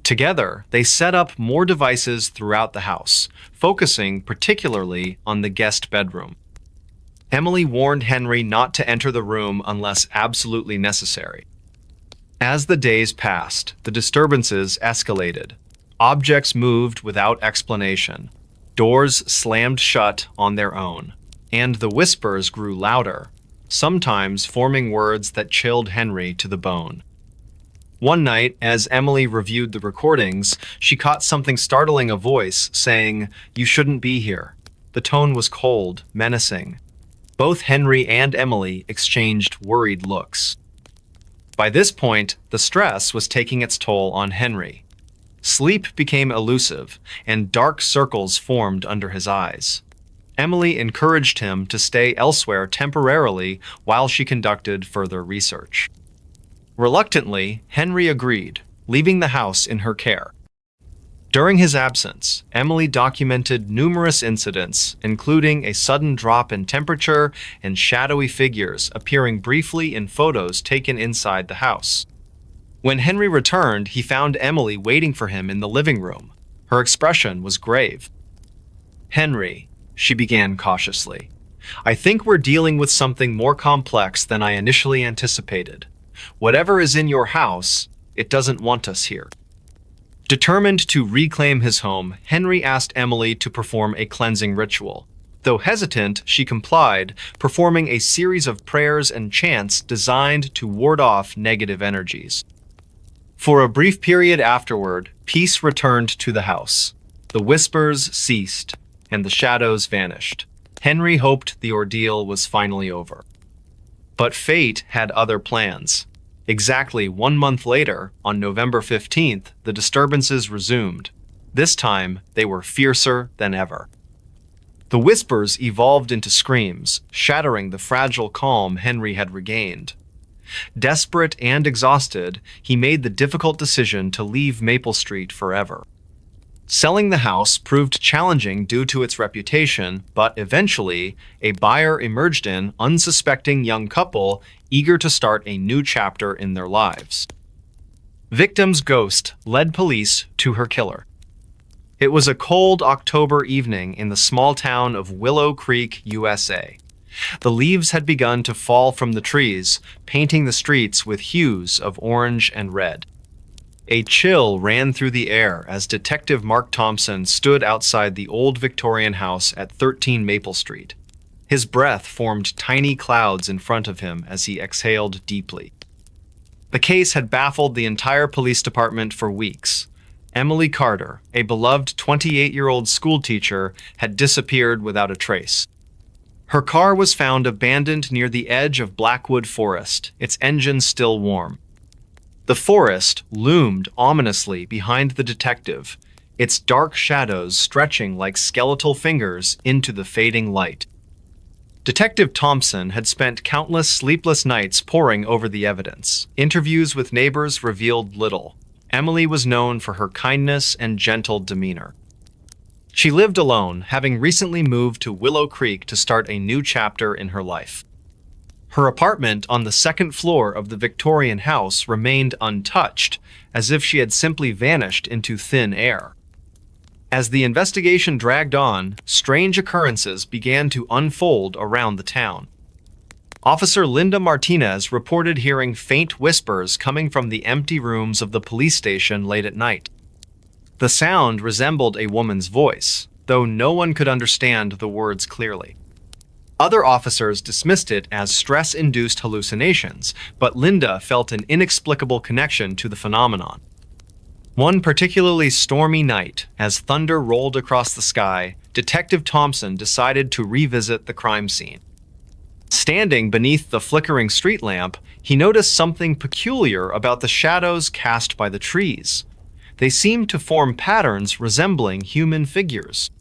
Together, they set up more devices throughout the house, focusing particularly on the guest bedroom. Emily warned Henry not to enter the room unless absolutely necessary. As the days passed, the disturbances escalated. Objects moved without explanation. Doors slammed shut on their own. And the whispers grew louder, sometimes forming words that chilled Henry to the bone. One night, as Emily reviewed the recordings, she caught something startling: a voice saying, "You shouldn't be here." The tone was cold, menacing. Both Henry and Emily exchanged worried looks. By this point, the stress was taking its toll on Henry. Sleep became elusive, and dark circles formed under his eyes. Emily encouraged him to stay elsewhere temporarily while she conducted further research. Reluctantly, Henry agreed, leaving the house in her care. During his absence, Emily documented numerous incidents, including a sudden drop in temperature and shadowy figures appearing briefly in photos taken inside the house. When Henry returned, he found Emily waiting for him in the living room. Her expression was grave. "Henry," she began cautiously, "I think we're dealing with something more complex than I initially anticipated. Whatever is in your house, it doesn't want us here." Determined to reclaim his home, Henry asked Emily to perform a cleansing ritual. Though hesitant, she complied, performing a series of prayers and chants designed to ward off negative energies. For a brief period afterward, peace returned to the house. The whispers ceased, and the shadows vanished. Henry hoped the ordeal was finally over. But fate had other plans. Exactly 1 month later, on November 15th, the disturbances resumed. This time, they were fiercer than ever. The whispers evolved into screams, shattering the fragile calm Henry had regained. Desperate and exhausted, he made the difficult decision to leave Maple Street forever. Selling the house proved challenging due to its reputation, but eventually, a buyer emerged, an unsuspecting young couple eager to start a new chapter in their lives. Victim's ghost led police to her killer. It was a cold October evening in the small town of Willow Creek, USA. The leaves had begun to fall from the trees, painting the streets with hues of orange and red. A chill ran through the air as Detective Mark Thompson stood outside the old Victorian house at 13 Maple Street. His breath formed tiny clouds in front of him as he exhaled deeply. The case had baffled the entire police department for weeks. Emily Carter, a beloved 28-year-old schoolteacher, had disappeared without a trace. Her car was found abandoned near the edge of Blackwood Forest, its engine still warm. The forest loomed ominously behind the detective, its dark shadows stretching like skeletal fingers into the fading light. Detective Thompson had spent countless sleepless nights poring over the evidence. Interviews with neighbors revealed little. Emily was known for her kindness and gentle demeanor. She lived alone, having recently moved to Willow Creek to start a new chapter in her life. Her apartment on the second floor of the Victorian house remained untouched, as if she had simply vanished into thin air. As the investigation dragged on, strange occurrences began to unfold around the town. Officer Linda Martinez reported hearing faint whispers coming from the empty rooms of the police station late at night. The sound resembled a woman's voice, though no one could understand the words clearly. Other officers dismissed it as stress-induced hallucinations, but Linda felt an inexplicable connection to the phenomenon. One particularly stormy night, as thunder rolled across the sky, Detective Thompson decided to revisit the crime scene. Standing beneath the flickering street lamp, he noticed something peculiar about the shadows cast by the trees. They seemed to form patterns resembling human figures.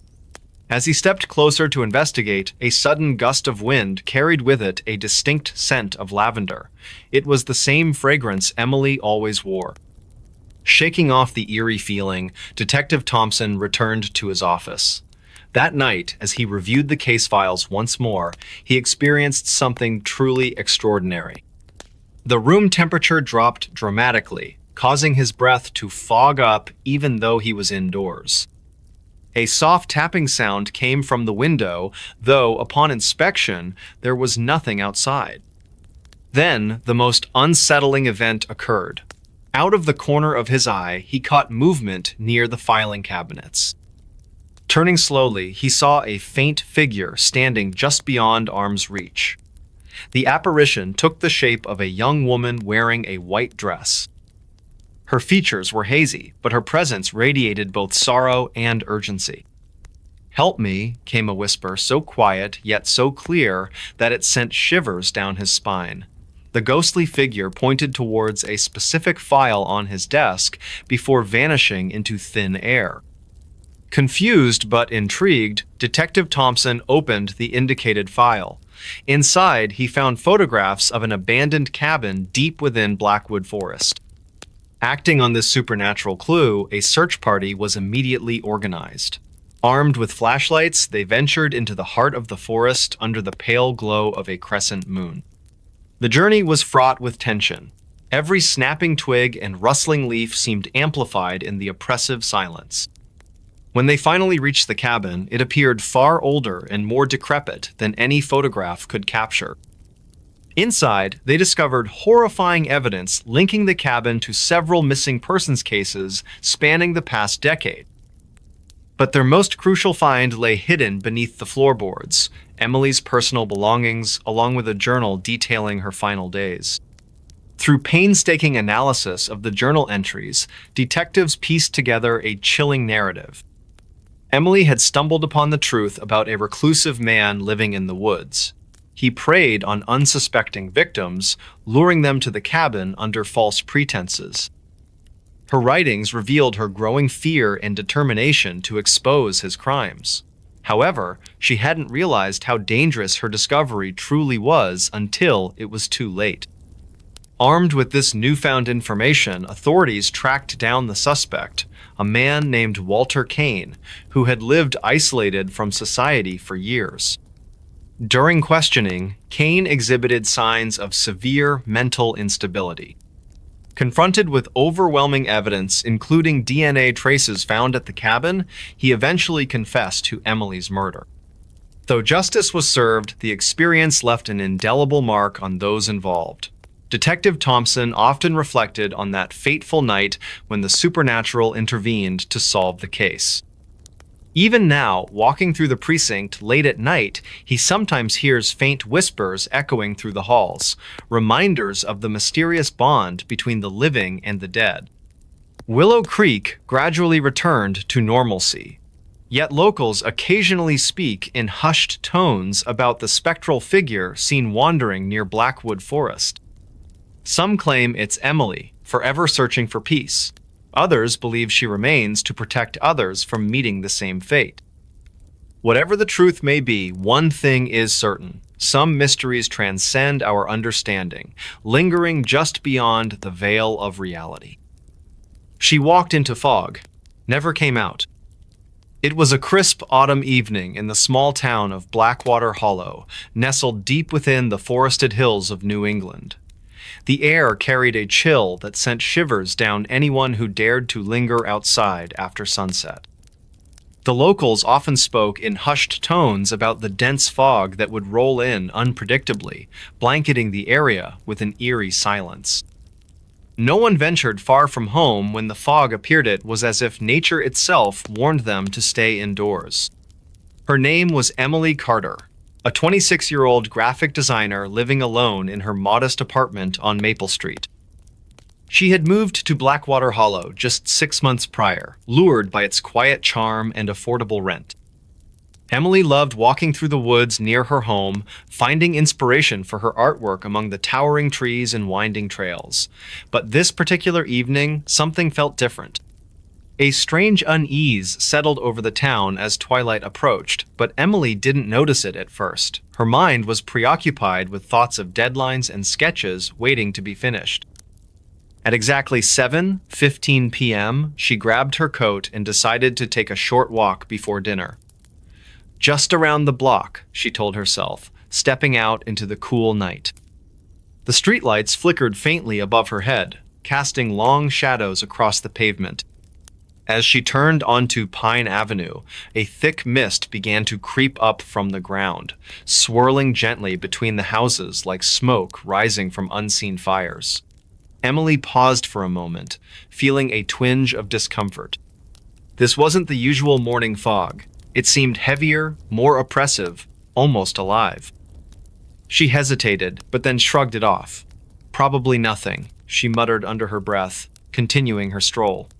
As he stepped closer to investigate, a sudden gust of wind carried with it a distinct scent of lavender. It was the same fragrance Emily always wore. Shaking off the eerie feeling, Detective Thompson returned to his office. That night, as he reviewed the case files once more, he experienced something truly extraordinary. The room temperature dropped dramatically, causing his breath to fog up even though he was indoors. A soft tapping sound came from the window, though upon inspection, there was nothing outside. Then, the most unsettling event occurred. Out of the corner of his eye, he caught movement near the filing cabinets. Turning slowly, he saw a faint figure standing just beyond arm's reach. The apparition took the shape of a young woman wearing a white dress. Her features were hazy, but her presence radiated both sorrow and urgency. "Help me," came a whisper so quiet yet so clear that it sent shivers down his spine. The ghostly figure pointed towards a specific file on his desk before vanishing into thin air. Confused but intrigued, Detective Thompson opened the indicated file. Inside, he found photographs of an abandoned cabin deep within Blackwood Forest. Acting on this supernatural clue, a search party was immediately organized. Armed with flashlights, they ventured into the heart of the forest under the pale glow of a crescent moon. The journey was fraught with tension. Every snapping twig and rustling leaf seemed amplified in the oppressive silence. When they finally reached the cabin, it appeared far older and more decrepit than any photograph could capture. Inside, they discovered horrifying evidence linking the cabin to several missing persons cases spanning the past decade. But their most crucial find lay hidden beneath the floorboards, Emily's personal belongings, along with a journal detailing her final days. Through painstaking analysis of the journal entries, detectives pieced together a chilling narrative. Emily had stumbled upon the truth about a reclusive man living in the woods. He preyed on unsuspecting victims, luring them to the cabin under false pretenses. Her writings revealed her growing fear and determination to expose his crimes. However, she hadn't realized how dangerous her discovery truly was until it was too late. Armed with this newfound information, authorities tracked down the suspect, a man named Walter Kane, who had lived isolated from society for years. During questioning, Kane exhibited signs of severe mental instability. Confronted with overwhelming evidence, including DNA traces found at the cabin, he eventually confessed to Emily's murder. Though justice was served, the experience left an indelible mark on those involved. Detective Thompson often reflected on that fateful night when the supernatural intervened to solve the case. Even now, walking through the precinct late at night, he sometimes hears faint whispers echoing through the halls, reminders of the mysterious bond between the living and the dead. Willow Creek gradually returned to normalcy, yet locals occasionally speak in hushed tones about the spectral figure seen wandering near Blackwood Forest. Some claim it's Emily, forever searching for peace. Others believe she remains to protect others from meeting the same fate. Whatever the truth may be, one thing is certain. Some mysteries transcend our understanding, lingering just beyond the veil of reality. She walked into fog, never came out. It was a crisp autumn evening in the small town of Blackwater Hollow, nestled deep within the forested hills of New England. The air carried a chill that sent shivers down anyone who dared to linger outside after sunset. The locals often spoke in hushed tones about the dense fog that would roll in unpredictably, blanketing the area with an eerie silence. No one ventured far from home when the fog appeared. It was as if nature itself warned them to stay indoors. Her name was Emily Carter, a 26-year-old graphic designer living alone in her modest apartment on Maple Street. She had moved to Blackwater Hollow just 6 months prior, lured by its quiet charm and affordable rent. Emily loved walking through the woods near her home, finding inspiration for her artwork among the towering trees and winding trails. But this particular evening, something felt different. A strange unease settled over the town as twilight approached, but Emily didn't notice it at first. Her mind was preoccupied with thoughts of deadlines and sketches waiting to be finished. At exactly 7:15 p.m., she grabbed her coat and decided to take a short walk before dinner. Just around the block, she told herself, stepping out into the cool night. The streetlights flickered faintly above her head, casting long shadows across the pavement. As she turned onto Pine Avenue, a thick mist began to creep up from the ground, swirling gently between the houses like smoke rising from unseen fires. Emily paused for a moment, feeling a twinge of discomfort. This wasn't the usual morning fog. It seemed heavier, more oppressive, almost alive. She hesitated, but then shrugged it off. Probably nothing, she muttered under her breath, continuing her stroll.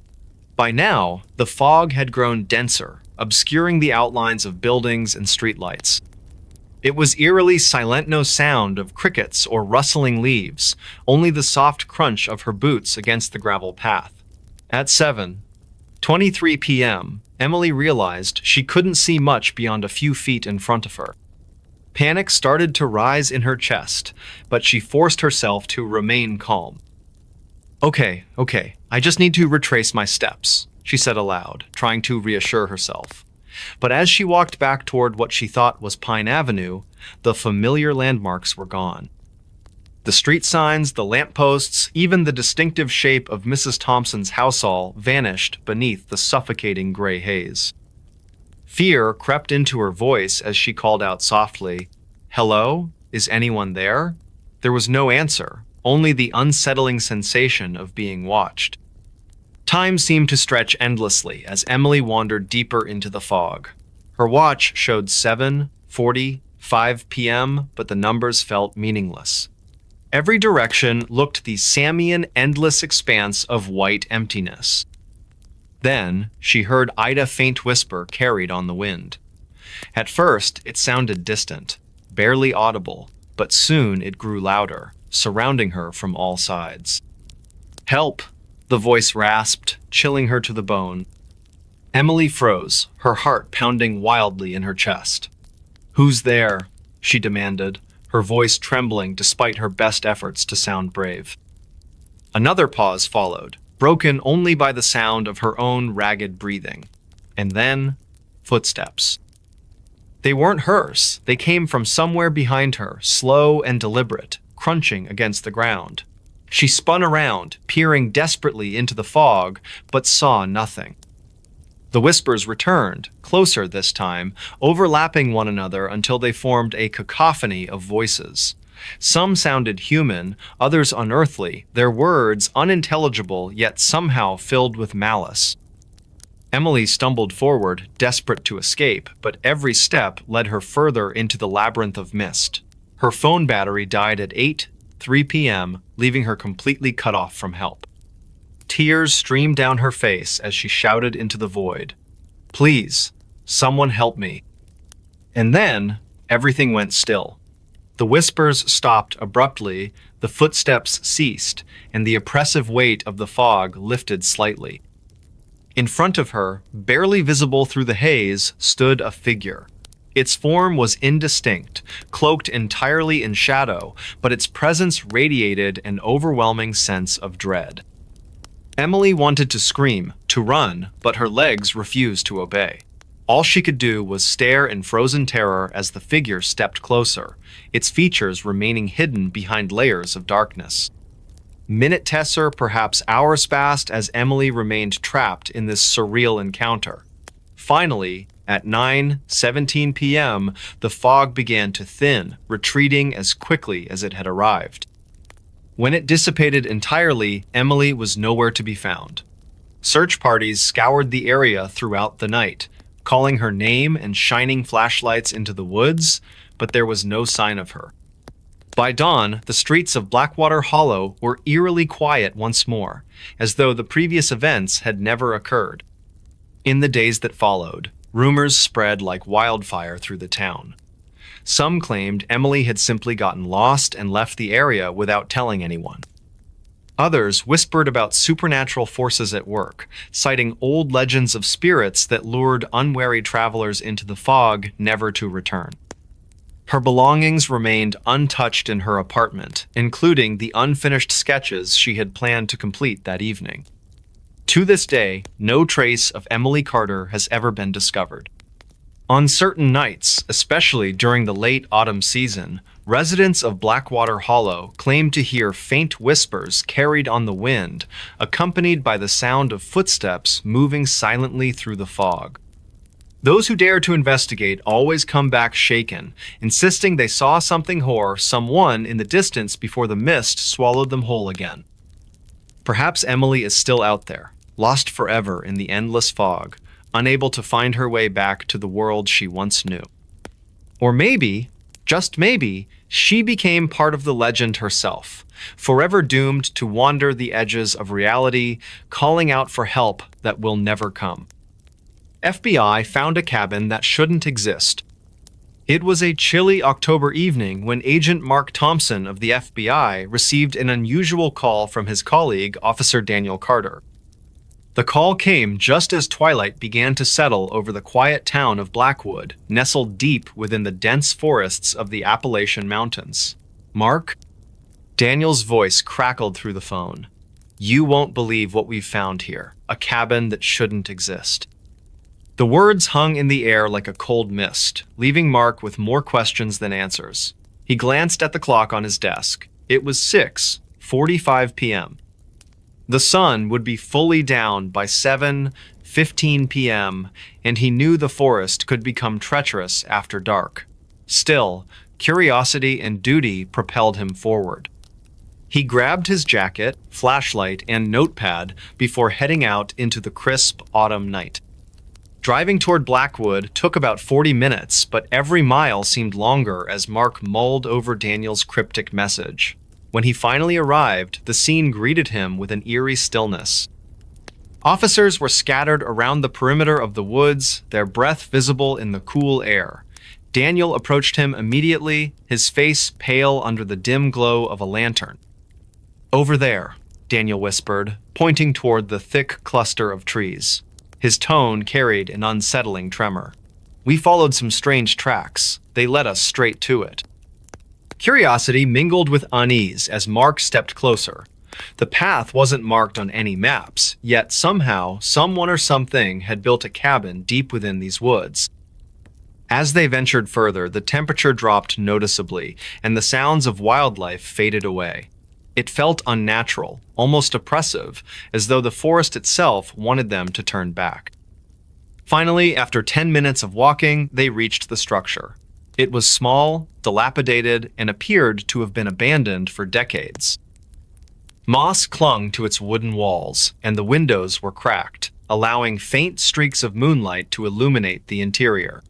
By now, the fog had grown denser, obscuring the outlines of buildings and streetlights. It was eerily silent, no sound of crickets or rustling leaves, only the soft crunch of her boots against the gravel path. At 7:23 p.m., Emily realized she couldn't see much beyond a few feet in front of her. Panic started to rise in her chest, but she forced herself to remain calm. Okay, I just need to retrace my steps, she said aloud, trying to reassure herself. But as she walked back toward what she thought was Pine Avenue, the familiar landmarks were gone. The street signs, the lampposts, even the distinctive shape of Mrs. Thompson's house all vanished beneath the suffocating gray haze. Fear crept into her voice as she called out softly, "Hello? Is anyone there?" There was no answer, only the unsettling sensation of being watched. Time seemed to stretch endlessly as Emily wandered deeper into the fog. Her watch showed 7:45 p.m., but the numbers felt meaningless. Every direction looked the Samian endless expanse of white emptiness. Then she heard Ida's faint whisper carried on the wind. At first, it sounded distant, barely audible, but soon it grew louder, surrounding her from all sides. "Help!" the voice rasped, chilling her to the bone. Emily froze, her heart pounding wildly in her chest. "Who's there?" she demanded, her voice trembling despite her best efforts to sound brave. Another pause followed, broken only by the sound of her own ragged breathing. And then, footsteps. They weren't hers. They came from somewhere behind her, slow and deliberate, crunching against the ground. She spun around, peering desperately into the fog, but saw nothing. The whispers returned, closer this time, overlapping one another until they formed a cacophony of voices. Some sounded human, others unearthly, their words unintelligible yet somehow filled with malice. Emily stumbled forward, desperate to escape, but every step led her further into the labyrinth of mist. Her phone battery died at 8:03 p.m., leaving her completely cut off from help. Tears streamed down her face as she shouted into the void, "Please, someone help me." And then, everything went still. The whispers stopped abruptly, the footsteps ceased, and the oppressive weight of the fog lifted slightly. In front of her, barely visible through the haze, stood a figure. Its form was indistinct, cloaked entirely in shadow, but its presence radiated an overwhelming sense of dread. Emily wanted to scream, to run, but her legs refused to obey. All she could do was stare in frozen terror as the figure stepped closer, its features remaining hidden behind layers of darkness. Minutes or perhaps hours passed as Emily remained trapped in this surreal encounter. Finally, at 9:17 p.m., the fog began to thin, retreating as quickly as it had arrived. When it dissipated entirely, Emily was nowhere to be found. Search parties scoured the area throughout the night, calling her name and shining flashlights into the woods, but there was no sign of her. By dawn, the streets of Blackwater Hollow were eerily quiet once more, as though the previous events had never occurred. In the days that followed, rumors spread like wildfire through the town. Some claimed Emily had simply gotten lost and left the area without telling anyone. Others whispered about supernatural forces at work, citing old legends of spirits that lured unwary travelers into the fog, never to return. Her belongings remained untouched in her apartment, including the unfinished sketches she had planned to complete that evening. To this day, no trace of Emily Carter has ever been discovered. On certain nights, especially during the late autumn season, residents of Blackwater Hollow claim to hear faint whispers carried on the wind, accompanied by the sound of footsteps moving silently through the fog. Those who dare to investigate always come back shaken, insisting they saw something or someone in the distance before the mist swallowed them whole again. Perhaps Emily is still out there, lost forever in the endless fog, unable to find her way back to the world she once knew. Or maybe, just maybe, she became part of the legend herself, forever doomed to wander the edges of reality, calling out for help that will never come. FBI found a cabin that shouldn't exist. It was a chilly October evening when Agent Mark Thompson of the FBI received an unusual call from his colleague, Officer Daniel Carter. The call came just as twilight began to settle over the quiet town of Blackwood, nestled deep within the dense forests of the Appalachian Mountains. "Mark?" Daniel's voice crackled through the phone. "You won't believe what we've found here, a cabin that shouldn't exist." The words hung in the air like a cold mist, leaving Mark with more questions than answers. He glanced at the clock on his desk. It was 6:45 p.m. The sun would be fully down by 7:15 p.m., and he knew the forest could become treacherous after dark. Still, curiosity and duty propelled him forward. He grabbed his jacket, flashlight, and notepad before heading out into the crisp autumn night. Driving toward Blackwood took about 40 minutes, but every mile seemed longer as Mark mulled over Daniel's cryptic message. When he finally arrived, the scene greeted him with an eerie stillness. Officers were scattered around the perimeter of the woods, their breath visible in the cool air. Daniel approached him immediately, his face pale under the dim glow of a lantern. "Over there," Daniel whispered, pointing toward the thick cluster of trees. His tone carried an unsettling tremor. "We followed some strange tracks. They led us straight to it." Curiosity mingled with unease as Mark stepped closer. The path wasn't marked on any maps, yet somehow, someone or something had built a cabin deep within these woods. As they ventured further, the temperature dropped noticeably, and the sounds of wildlife faded away. It felt unnatural, almost oppressive, as though the forest itself wanted them to turn back. Finally, after 10 minutes of walking, they reached the structure. It was small, dilapidated, and appeared to have been abandoned for decades. Moss clung to its wooden walls, and the windows were cracked, allowing faint streaks of moonlight to illuminate the interior.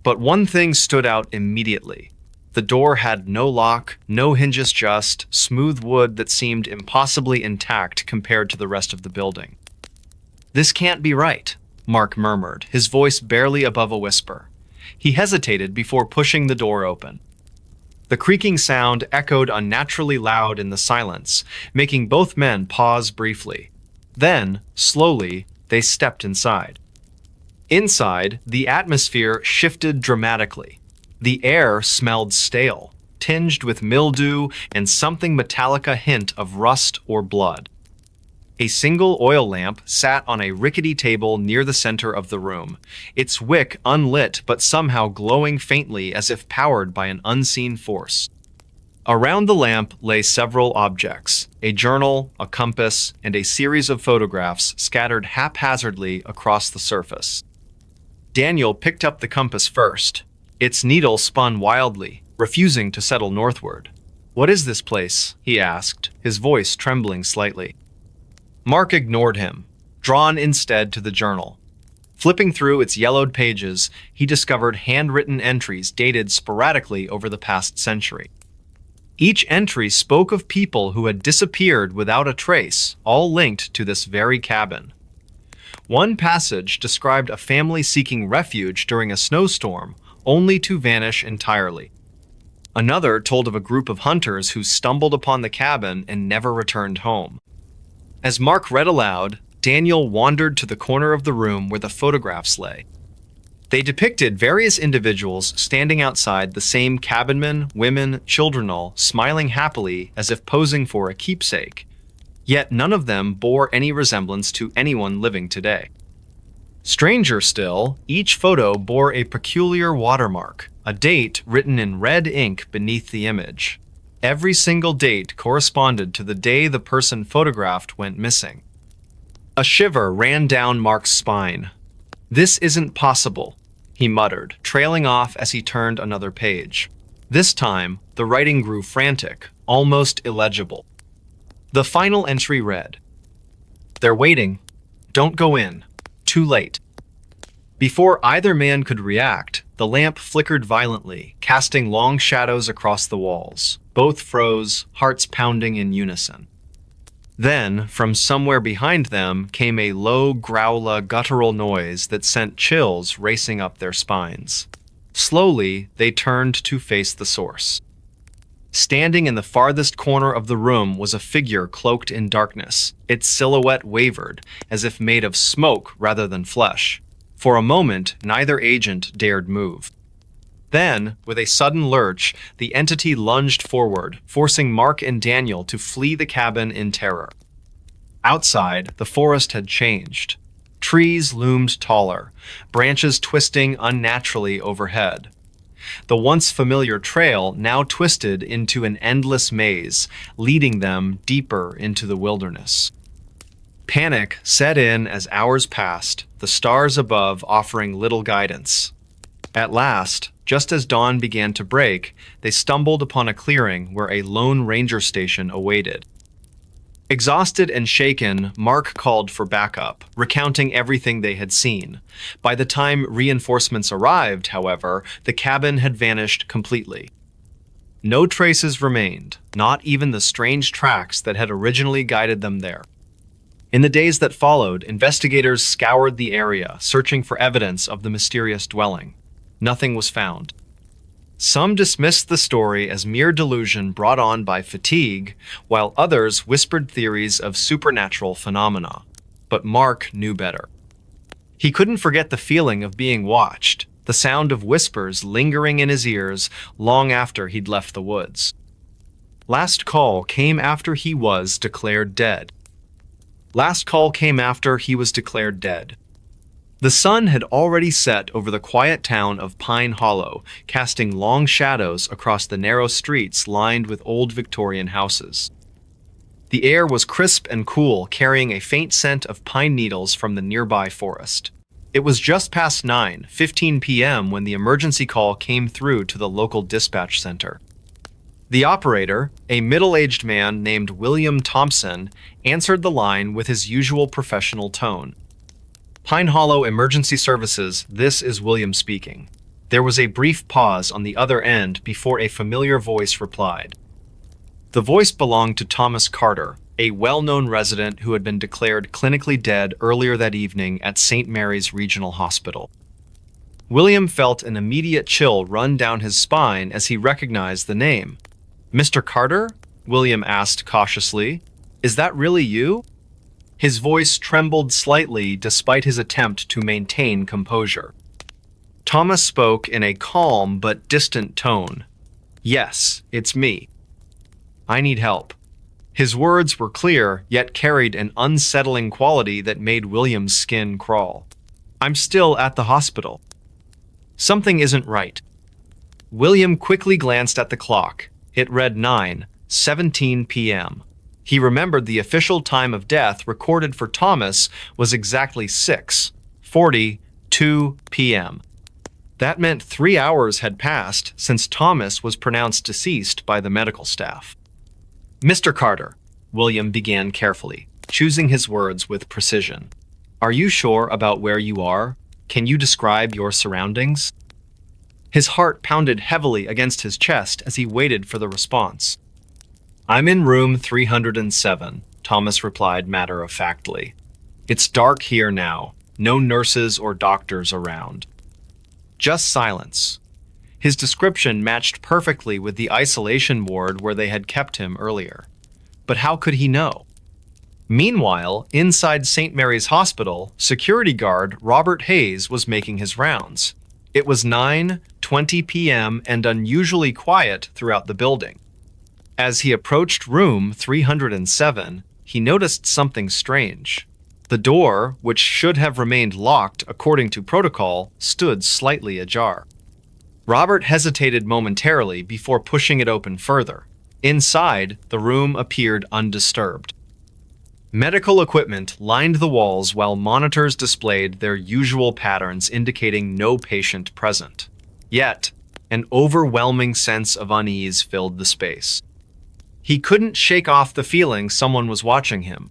But one thing stood out immediately. The door had no lock, no hinges, just smooth wood that seemed impossibly intact compared to the rest of the building. "This can't be right," Mark murmured, his voice barely above a whisper. He hesitated before pushing the door open. The creaking sound echoed unnaturally loud in the silence, making both men pause briefly. Then, slowly, they stepped inside. Inside, the atmosphere shifted dramatically. The air smelled stale, tinged with mildew and something metallic, a hint of rust or blood. A single oil lamp sat on a rickety table near the center of the room, its wick unlit but somehow glowing faintly as if powered by an unseen force. Around the lamp lay several objects, a journal, a compass, and a series of photographs scattered haphazardly across the surface. Daniel picked up the compass first. Its needle spun wildly, refusing to settle northward. "What is this place?" he asked, his voice trembling slightly. Mark ignored him, drawn instead to the journal. Flipping through its yellowed pages, he discovered handwritten entries dated sporadically over the past century. Each entry spoke of people who had disappeared without a trace, all linked to this very cabin. One passage described a family seeking refuge during a snowstorm, only to vanish entirely. Another told of a group of hunters who stumbled upon the cabin and never returned home. As Mark read aloud, Daniel wandered to the corner of the room where the photographs lay. They depicted various individuals standing outside the same cabinmen, women, children, all smiling happily as if posing for a keepsake. Yet none of them bore any resemblance to anyone living today. Stranger still, each photo bore a peculiar watermark, a date written in red ink beneath the image. Every single date corresponded to the day the person photographed went missing. A shiver ran down Mark's spine. "This isn't possible," he muttered, trailing off as he turned another page. This time, the writing grew frantic, almost illegible. The final entry read, "They're waiting. Don't go in. Too late." Before either man could react, the lamp flickered violently, casting long shadows across the walls. Both froze, hearts pounding in unison. Then, from somewhere behind them, came a low, guttural noise that sent chills racing up their spines. Slowly, they turned to face the source. Standing in the farthest corner of the room was a figure cloaked in darkness. Its silhouette wavered, as if made of smoke rather than flesh. For a moment, neither agent dared move. Then, with a sudden lurch, the entity lunged forward, forcing Mark and Daniel to flee the cabin in terror. Outside, the forest had changed. Trees loomed taller, branches twisting unnaturally overhead. The once familiar trail now twisted into an endless maze, leading them deeper into the wilderness. Panic set in as hours passed, the stars above offering little guidance. At last, just as dawn began to break, they stumbled upon a clearing where a lone ranger station awaited. Exhausted and shaken, Mark called for backup, recounting everything they had seen. By the time reinforcements arrived, however, the cabin had vanished completely. No traces remained, not even the strange tracks that had originally guided them there. In the days that followed, investigators scoured the area, searching for evidence of the mysterious dwelling. Nothing was found. Some dismissed the story as mere delusion brought on by fatigue, while others whispered theories of supernatural phenomena. But Mark knew better. He couldn't forget the feeling of being watched, the sound of whispers lingering in his ears long after he'd left the woods. Last call came after he was declared dead. The sun had already set over the quiet town of Pine Hollow, casting long shadows across the narrow streets lined with old Victorian houses. The air was crisp and cool, carrying a faint scent of pine needles from the nearby forest. It was just past 9:15 p.m. when the emergency call came through to the local dispatch center. The operator, a middle-aged man named William Thompson, answered the line with his usual professional tone. "Pine Hollow Emergency Services, this is William speaking." There was a brief pause on the other end before a familiar voice replied. The voice belonged to Thomas Carter, a well-known resident who had been declared clinically dead earlier that evening at St. Mary's Regional Hospital. William felt an immediate chill run down his spine as he recognized the name. "Mr. Carter?" William asked cautiously. "Is that really you?" His voice trembled slightly despite his attempt to maintain composure. Thomas spoke in a calm but distant tone. "Yes, it's me. I need help." His words were clear, yet carried an unsettling quality that made William's skin crawl. "I'm still at the hospital. Something isn't right." William quickly glanced at the clock. It read 9:17 p.m. He remembered the official time of death recorded for Thomas was exactly 6:42 p.m. That meant 3 hours had passed since Thomas was pronounced deceased by the medical staff. "Mr. Carter," William began carefully, choosing his words with precision. "Are you sure about where you are? Can you describe your surroundings?" His heart pounded heavily against his chest as he waited for the response. "I'm in room 307, Thomas replied matter-of-factly. "It's dark here now, no nurses or doctors around. Just silence." His description matched perfectly with the isolation ward where they had kept him earlier. But how could he know? Meanwhile, inside St. Mary's Hospital, security guard Robert Hayes was making his rounds. It was 9:20 p.m. and unusually quiet throughout the building. As he approached room 307, he noticed something strange. The door, which should have remained locked according to protocol, stood slightly ajar. Robert hesitated momentarily before pushing it open further. Inside, the room appeared undisturbed. Medical equipment lined the walls while monitors displayed their usual patterns indicating no patient present. Yet, an overwhelming sense of unease filled the space. He couldn't shake off the feeling someone was watching him.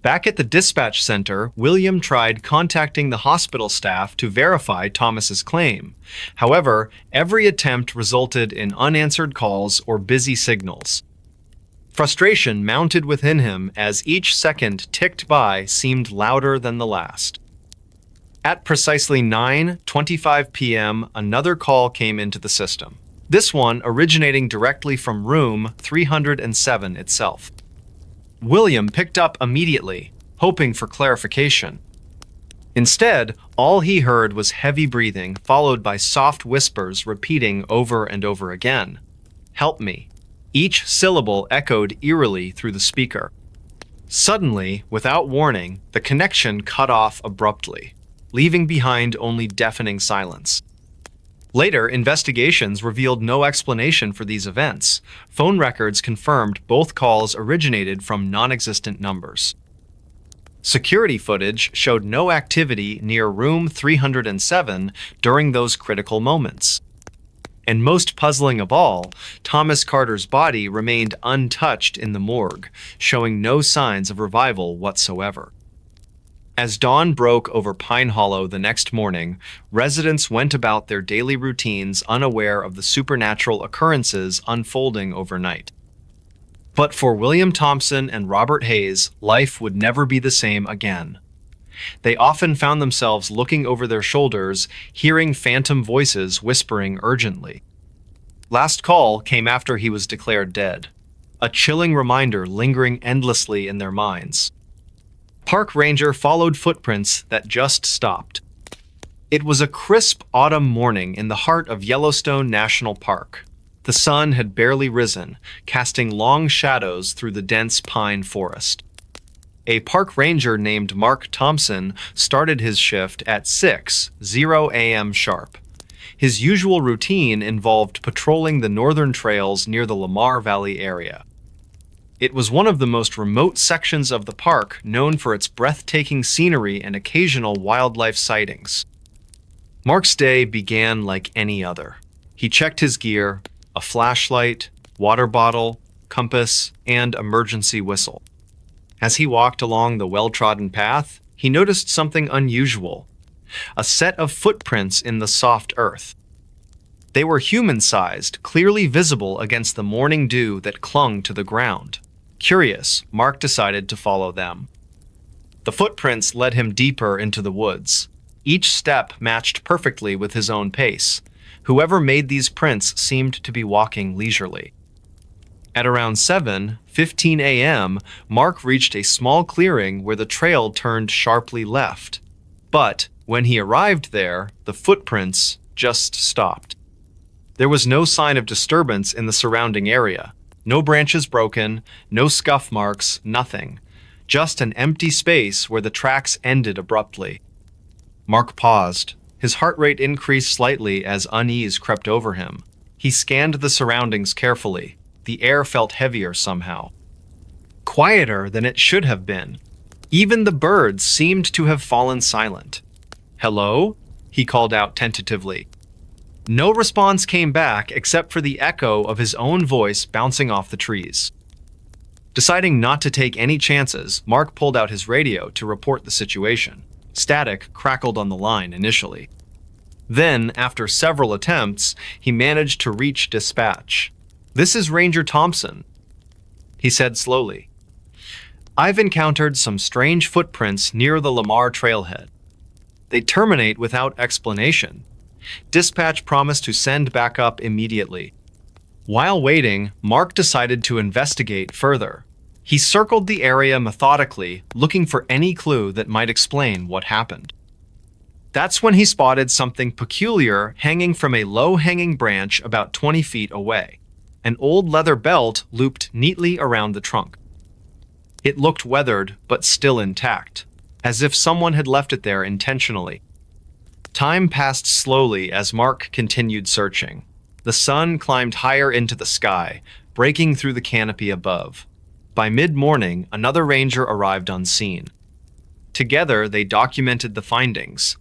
Back at the dispatch center, William tried contacting the hospital staff to verify Thomas's claim. However, every attempt resulted in unanswered calls or busy signals. Frustration mounted within him as each second ticked by seemed louder than the last. At precisely 9:25 p.m., another call came into the system, this one originating directly from room 307 itself. William picked up immediately, hoping for clarification. Instead, all he heard was heavy breathing followed by soft whispers repeating over and over again, "Help me." Each syllable echoed eerily through the speaker. Suddenly, without warning, the connection cut off abruptly, leaving behind only deafening silence. Later, investigations revealed no explanation for these events. Phone records confirmed both calls originated from non-existent numbers. Security footage showed no activity near room 307 during those critical moments. And most puzzling of all, Thomas Carter's body remained untouched in the morgue, showing no signs of revival whatsoever. As dawn broke over Pine Hollow the next morning, residents went about their daily routines unaware of the supernatural occurrences unfolding overnight. But for William Thompson and Robert Hayes, life would never be the same again. They often found themselves looking over their shoulders, hearing phantom voices whispering urgently. Last call came after he was declared dead, a chilling reminder lingering endlessly in their minds. Park ranger followed footprints that just stopped. It was a crisp autumn morning in the heart of Yellowstone National Park. The sun had barely risen, casting long shadows through the dense pine forest. A park ranger named Mark Thompson started his shift at 6:00 a.m. sharp. His usual routine involved patrolling the northern trails near the Lamar Valley area. It was one of the most remote sections of the park, known for its breathtaking scenery and occasional wildlife sightings. Mark's day began like any other. He checked his gear, a flashlight, water bottle, compass, and emergency whistle. As he walked along the well-trodden path, he noticed something unusual: a set of footprints in the soft earth. They were human-sized, clearly visible against the morning dew that clung to the ground. Curious, Mark decided to follow them. The footprints led him deeper into the woods. Each step matched perfectly with his own pace. Whoever made these prints seemed to be walking leisurely. At around 7:15 a.m., Mark reached a small clearing where the trail turned sharply left. But when he arrived there, the footprints just stopped. There was no sign of disturbance in the surrounding area. No branches broken, no scuff marks, nothing. Just an empty space where the tracks ended abruptly. Mark paused. His heart rate increased slightly as unease crept over him. He scanned the surroundings carefully. The air felt heavier somehow. Quieter than it should have been. Even the birds seemed to have fallen silent. "Hello?" he called out tentatively. No response came back except for the echo of his own voice bouncing off the trees. Deciding not to take any chances, Mark pulled out his radio to report the situation. Static crackled on the line initially. Then, after several attempts, he managed to reach dispatch. "This is Ranger Thompson," he said slowly. "I've encountered some strange footprints near the Lamar trailhead. They terminate without explanation. Dispatch promised to send backup immediately." While waiting, Mark decided to investigate further. He circled the area methodically, looking for any clue that might explain what happened. That's when he spotted something peculiar hanging from a low-hanging branch about 20 feet away. An old leather belt looped neatly around the trunk. It looked weathered, but still intact. as if someone had left it there intentionally. Time passed slowly as Mark continued searching. The sun climbed higher into the sky, breaking through the canopy above. By mid-morning, another ranger arrived on scene. Together, they documented the findings.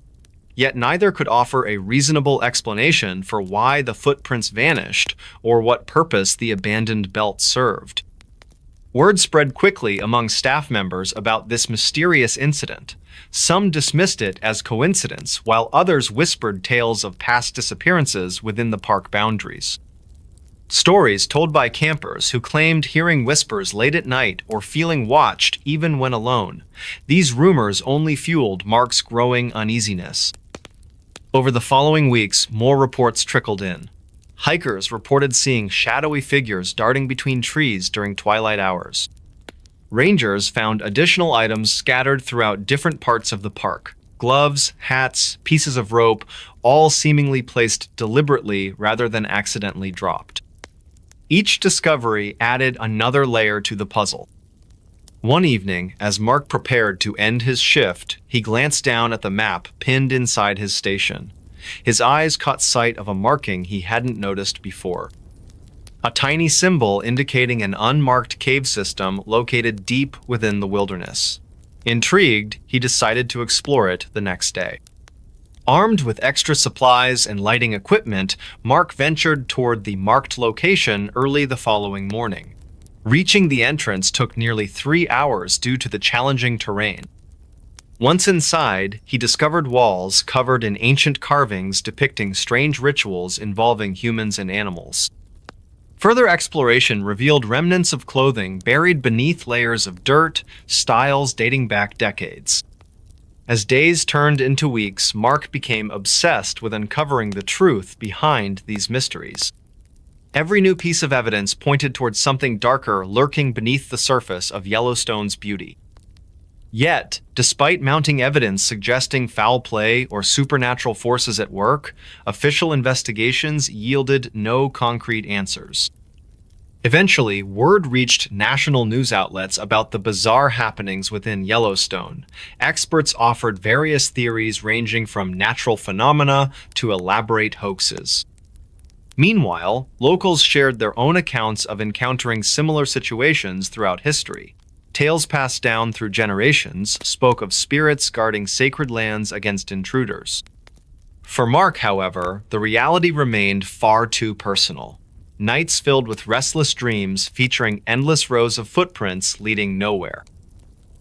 Yet neither could offer a reasonable explanation for why the footprints vanished or what purpose the abandoned belt served. Word spread quickly among staff members about this mysterious incident. Some dismissed it as coincidence, while others whispered tales of past disappearances within the park boundaries. Stories told by campers who claimed hearing whispers late at night or feeling watched even when alone. These rumors only fueled Mark's growing uneasiness. Over the following weeks, more reports trickled in. Hikers reported seeing shadowy figures darting between trees during twilight hours. Rangers found additional items scattered throughout different parts of the park. Gloves, hats, pieces of rope, all seemingly placed deliberately rather than accidentally dropped. Each discovery added another layer to the puzzle. One evening, as Mark prepared to end his shift, he glanced down at the map pinned inside his station. His eyes caught sight of a marking he hadn't noticed before. A tiny symbol indicating an unmarked cave system located deep within the wilderness. Intrigued, he decided to explore it the next day. Armed with extra supplies and lighting equipment, Mark ventured toward the marked location early the following morning. Reaching the entrance took nearly 3 hours due to the challenging terrain. Once inside, he discovered walls covered in ancient carvings depicting strange rituals involving humans and animals. Further exploration revealed remnants of clothing buried beneath layers of dirt, styles dating back decades. As days turned into weeks, Mark became obsessed with uncovering the truth behind these mysteries. Every new piece of evidence pointed towards something darker lurking beneath the surface of Yellowstone's beauty. Yet, despite mounting evidence suggesting foul play or supernatural forces at work, official investigations yielded no concrete answers. Eventually, word reached national news outlets about the bizarre happenings within Yellowstone. Experts offered various theories ranging from natural phenomena to elaborate hoaxes. Meanwhile, locals shared their own accounts of encountering similar situations throughout history. Tales passed down through generations spoke of spirits guarding sacred lands against intruders. For Mark, however, the reality remained far too personal. Nights filled with restless dreams featuring endless rows of footprints leading nowhere.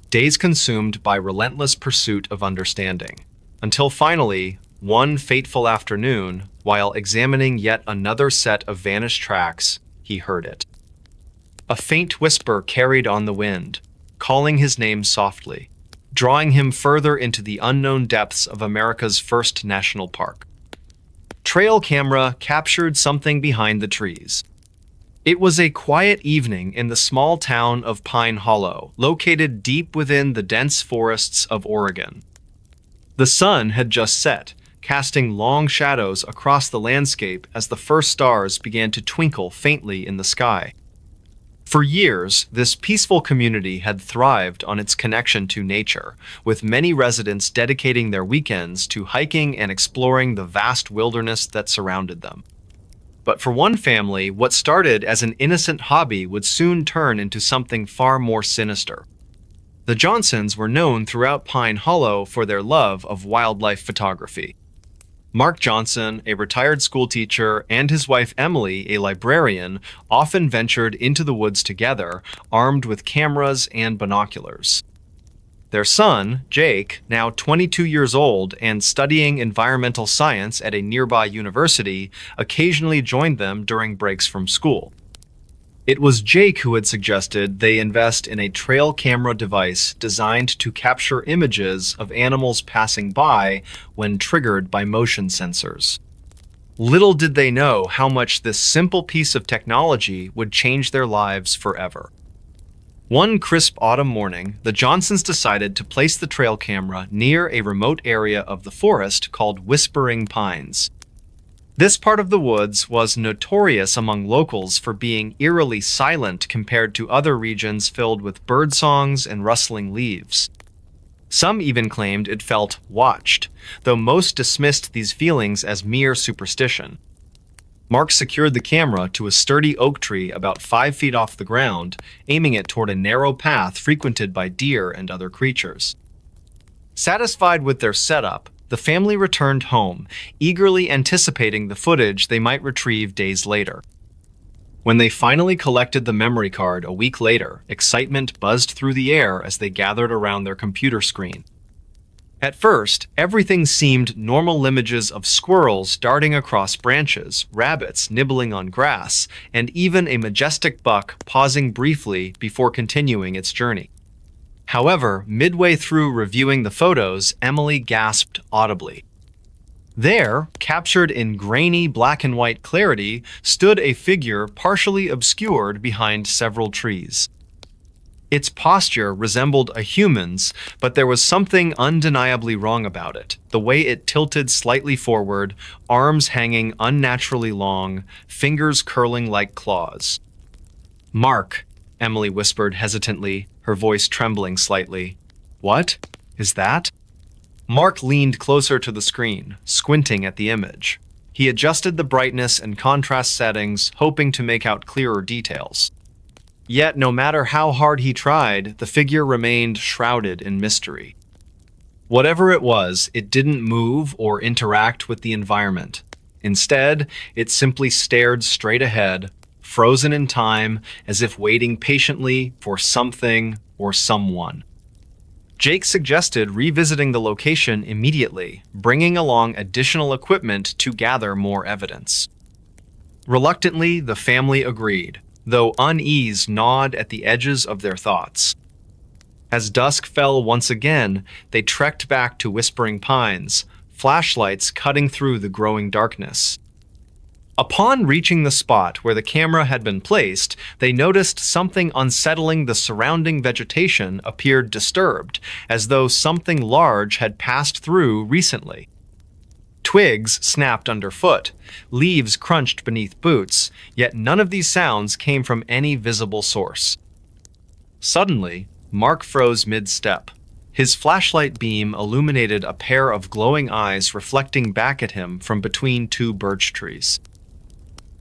Days consumed by relentless pursuit of understanding. Until finally, one fateful afternoon, while examining yet another set of vanished tracks, he heard it. A faint whisper carried on the wind, calling his name softly, drawing him further into the unknown depths of America's first national park. Trail camera captured something behind the trees. It was a quiet evening in the small town of Pine Hollow, located deep within the dense forests of Oregon. The sun had just set, casting long shadows across the landscape as the first stars began to twinkle faintly in the sky. For years, this peaceful community had thrived on its connection to nature, with many residents dedicating their weekends to hiking and exploring the vast wilderness that surrounded them. But for one family, what started as an innocent hobby would soon turn into something far more sinister. The Johnsons were known throughout Pine Hollow for their love of wildlife photography. Mark Johnson, a retired schoolteacher, and his wife Emily, a librarian, often ventured into the woods together, armed with cameras and binoculars. Their son, Jake, now 22 years old and studying environmental science at a nearby university, occasionally joined them during breaks from school. It was Jake who had suggested they invest in a trail camera device designed to capture images of animals passing by when triggered by motion sensors. Little did they know how much this simple piece of technology would change their lives forever. One crisp autumn morning, the Johnsons decided to place the trail camera near a remote area of the forest called Whispering Pines. This part of the woods was notorious among locals for being eerily silent compared to other regions filled with birdsongs and rustling leaves. Some even claimed it felt watched, though most dismissed these feelings as mere superstition. Mark secured the camera to a sturdy oak tree about 5 feet off the ground, aiming it toward a narrow path frequented by deer and other creatures. Satisfied with their setup, the family returned home, eagerly anticipating the footage they might retrieve days later. When they finally collected the memory card a week later, excitement buzzed through the air as they gathered around their computer screen. At first, everything seemed normal images of squirrels darting across branches, rabbits nibbling on grass, and even a majestic buck pausing briefly before continuing its journey. However, midway through reviewing the photos, Emily gasped audibly. There, captured in grainy black and white clarity, stood a figure partially obscured behind several trees. Its posture resembled a human's, but there was something undeniably wrong about it. The way it tilted slightly forward, arms hanging unnaturally long, fingers curling like claws. "Mark," Emily whispered hesitantly, her voice trembling slightly. "What is that?" Mark leaned closer to the screen, squinting at the image. He adjusted the brightness and contrast settings, hoping to make out clearer details. Yet, no matter how hard he tried, the figure remained shrouded in mystery. Whatever it was, it didn't move or interact with the environment. Instead, it simply stared straight ahead, frozen in time, as if waiting patiently for something or someone. Jake suggested revisiting the location immediately, bringing along additional equipment to gather more evidence. Reluctantly, the family agreed, though unease gnawed at the edges of their thoughts. As dusk fell once again, they trekked back to Whispering Pines, flashlights cutting through the growing darkness. Upon reaching the spot where the camera had been placed, they noticed something unsettling. The surrounding vegetation appeared disturbed, as though something large had passed through recently. Twigs snapped underfoot, leaves crunched beneath boots, yet none of these sounds came from any visible source. Suddenly, Mark froze mid-step. His flashlight beam illuminated a pair of glowing eyes reflecting back at him from between 2 birch trees.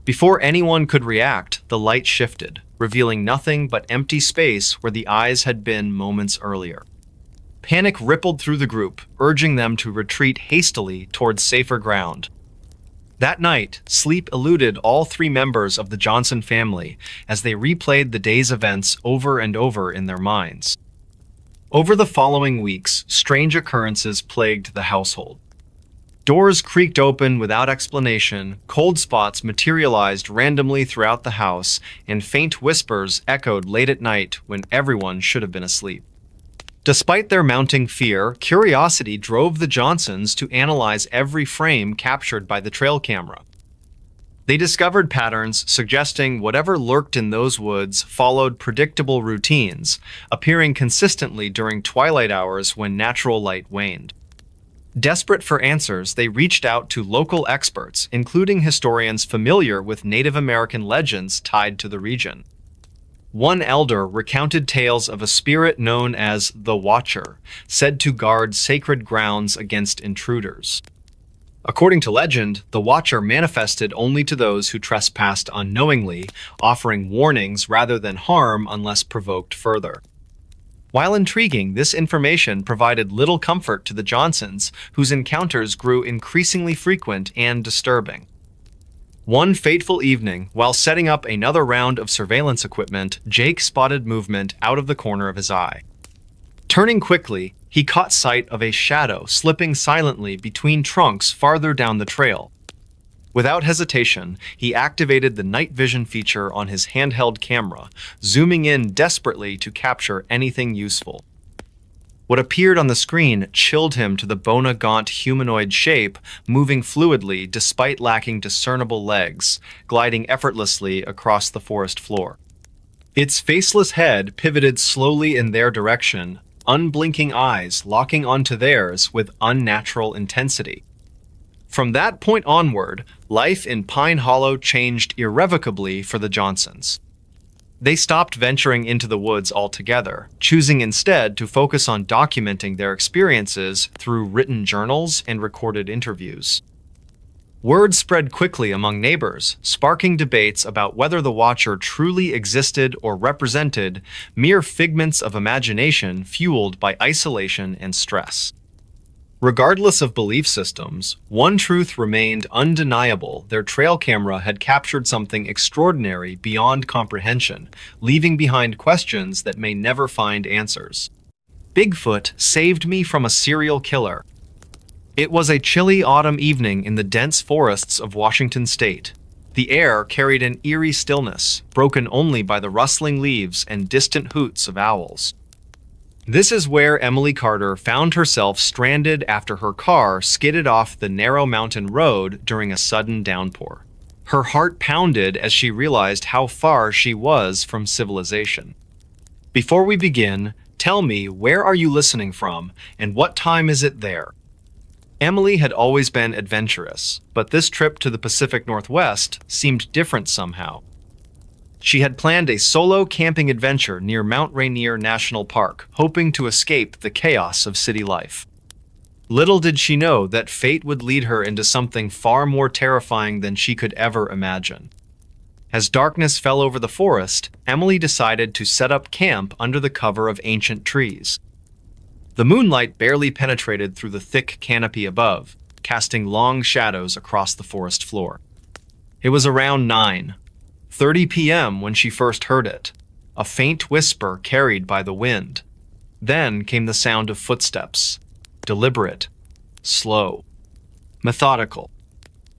Before anyone could react, the light shifted, revealing nothing but empty space where the eyes had been moments earlier. Panic rippled through the group, urging them to retreat hastily towards safer ground. That night, sleep eluded all 3 members of the Johnson family as they replayed the day's events over and over in their minds. Over the following weeks, strange occurrences plagued the household. Doors creaked open without explanation, cold spots materialized randomly throughout the house, and faint whispers echoed late at night when everyone should have been asleep. Despite their mounting fear, curiosity drove the Johnsons to analyze every frame captured by the trail camera. They discovered patterns suggesting whatever lurked in those woods followed predictable routines, appearing consistently during twilight hours when natural light waned. Desperate for answers, they reached out to local experts, including historians familiar with Native American legends tied to the region. One elder recounted tales of a spirit known as the Watcher, said to guard sacred grounds against intruders. According to legend, the Watcher manifested only to those who trespassed unknowingly, offering warnings rather than harm unless provoked further. While intriguing, this information provided little comfort to the Johnsons, whose encounters grew increasingly frequent and disturbing. One fateful evening, while setting up another round of surveillance equipment, Jake spotted movement out of the corner of his eye. Turning quickly, he caught sight of a shadow slipping silently between trunks farther down the trail. Without hesitation, he activated the night vision feature on his handheld camera, zooming in desperately to capture anything useful. What appeared on the screen chilled him to the bone-gaunt humanoid shape, moving fluidly despite lacking discernible legs, gliding effortlessly across the forest floor. Its faceless head pivoted slowly in their direction, unblinking eyes locking onto theirs with unnatural intensity. From that point onward, life in Pine Hollow changed irrevocably for the Johnsons. They stopped venturing into the woods altogether, choosing instead to focus on documenting their experiences through written journals and recorded interviews. Word spread quickly among neighbors, sparking debates about whether the Watcher truly existed or represented mere figments of imagination fueled by isolation and stress. Regardless of belief systems, one truth remained undeniable: their trail camera had captured something extraordinary beyond comprehension, leaving behind questions that may never find answers. Bigfoot saved me from a serial killer. It was a chilly autumn evening in the dense forests of Washington state. The air carried an eerie stillness, broken only by the rustling leaves and distant hoots of owls. This is where Emily Carter found herself stranded after her car skidded off the narrow mountain road during a sudden downpour. Her heart pounded as she realized how far she was from civilization. Before we begin, tell me, where are you listening from, and what time is it there? Emily had always been adventurous, but this trip to the Pacific Northwest seemed different somehow. She had planned a solo camping adventure near Mount Rainier National Park, hoping to escape the chaos of city life. Little did she know that fate would lead her into something far more terrifying than she could ever imagine. As darkness fell over the forest, Emily decided to set up camp under the cover of ancient trees. The moonlight barely penetrated through the thick canopy above, casting long shadows across the forest floor. It was around 9:30 p.m. when she first heard it, a faint whisper carried by the wind. Then came the sound of footsteps, deliberate, slow, methodical.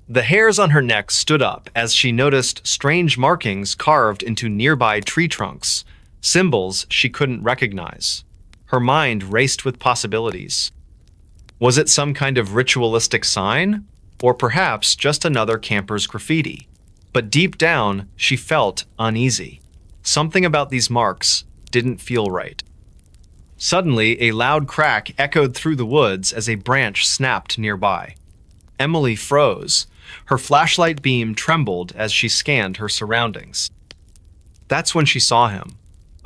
The hairs on her neck stood up as she noticed strange markings carved into nearby tree trunks, symbols she couldn't recognize. Her mind raced with possibilities. Was it some kind of ritualistic sign? Or perhaps just another camper's graffiti? But deep down, she felt uneasy. Something about these marks didn't feel right. Suddenly, a loud crack echoed through the woods as a branch snapped nearby. Emily froze. Her flashlight beam trembled as she scanned her surroundings. That's when she saw him.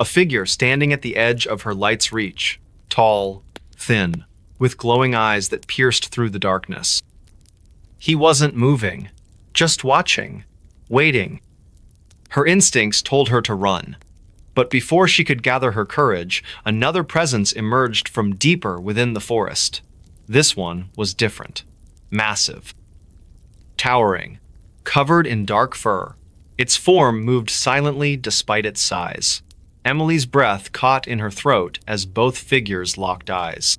A figure standing at the edge of her light's reach, tall, thin, with glowing eyes that pierced through the darkness. He wasn't moving, just watching, waiting. Her instincts told her to run. But before she could gather her courage, another presence emerged from deeper within the forest. This one was different, massive, towering, covered in dark fur. Its form moved silently despite its size. Emily's breath caught in her throat as both figures locked eyes.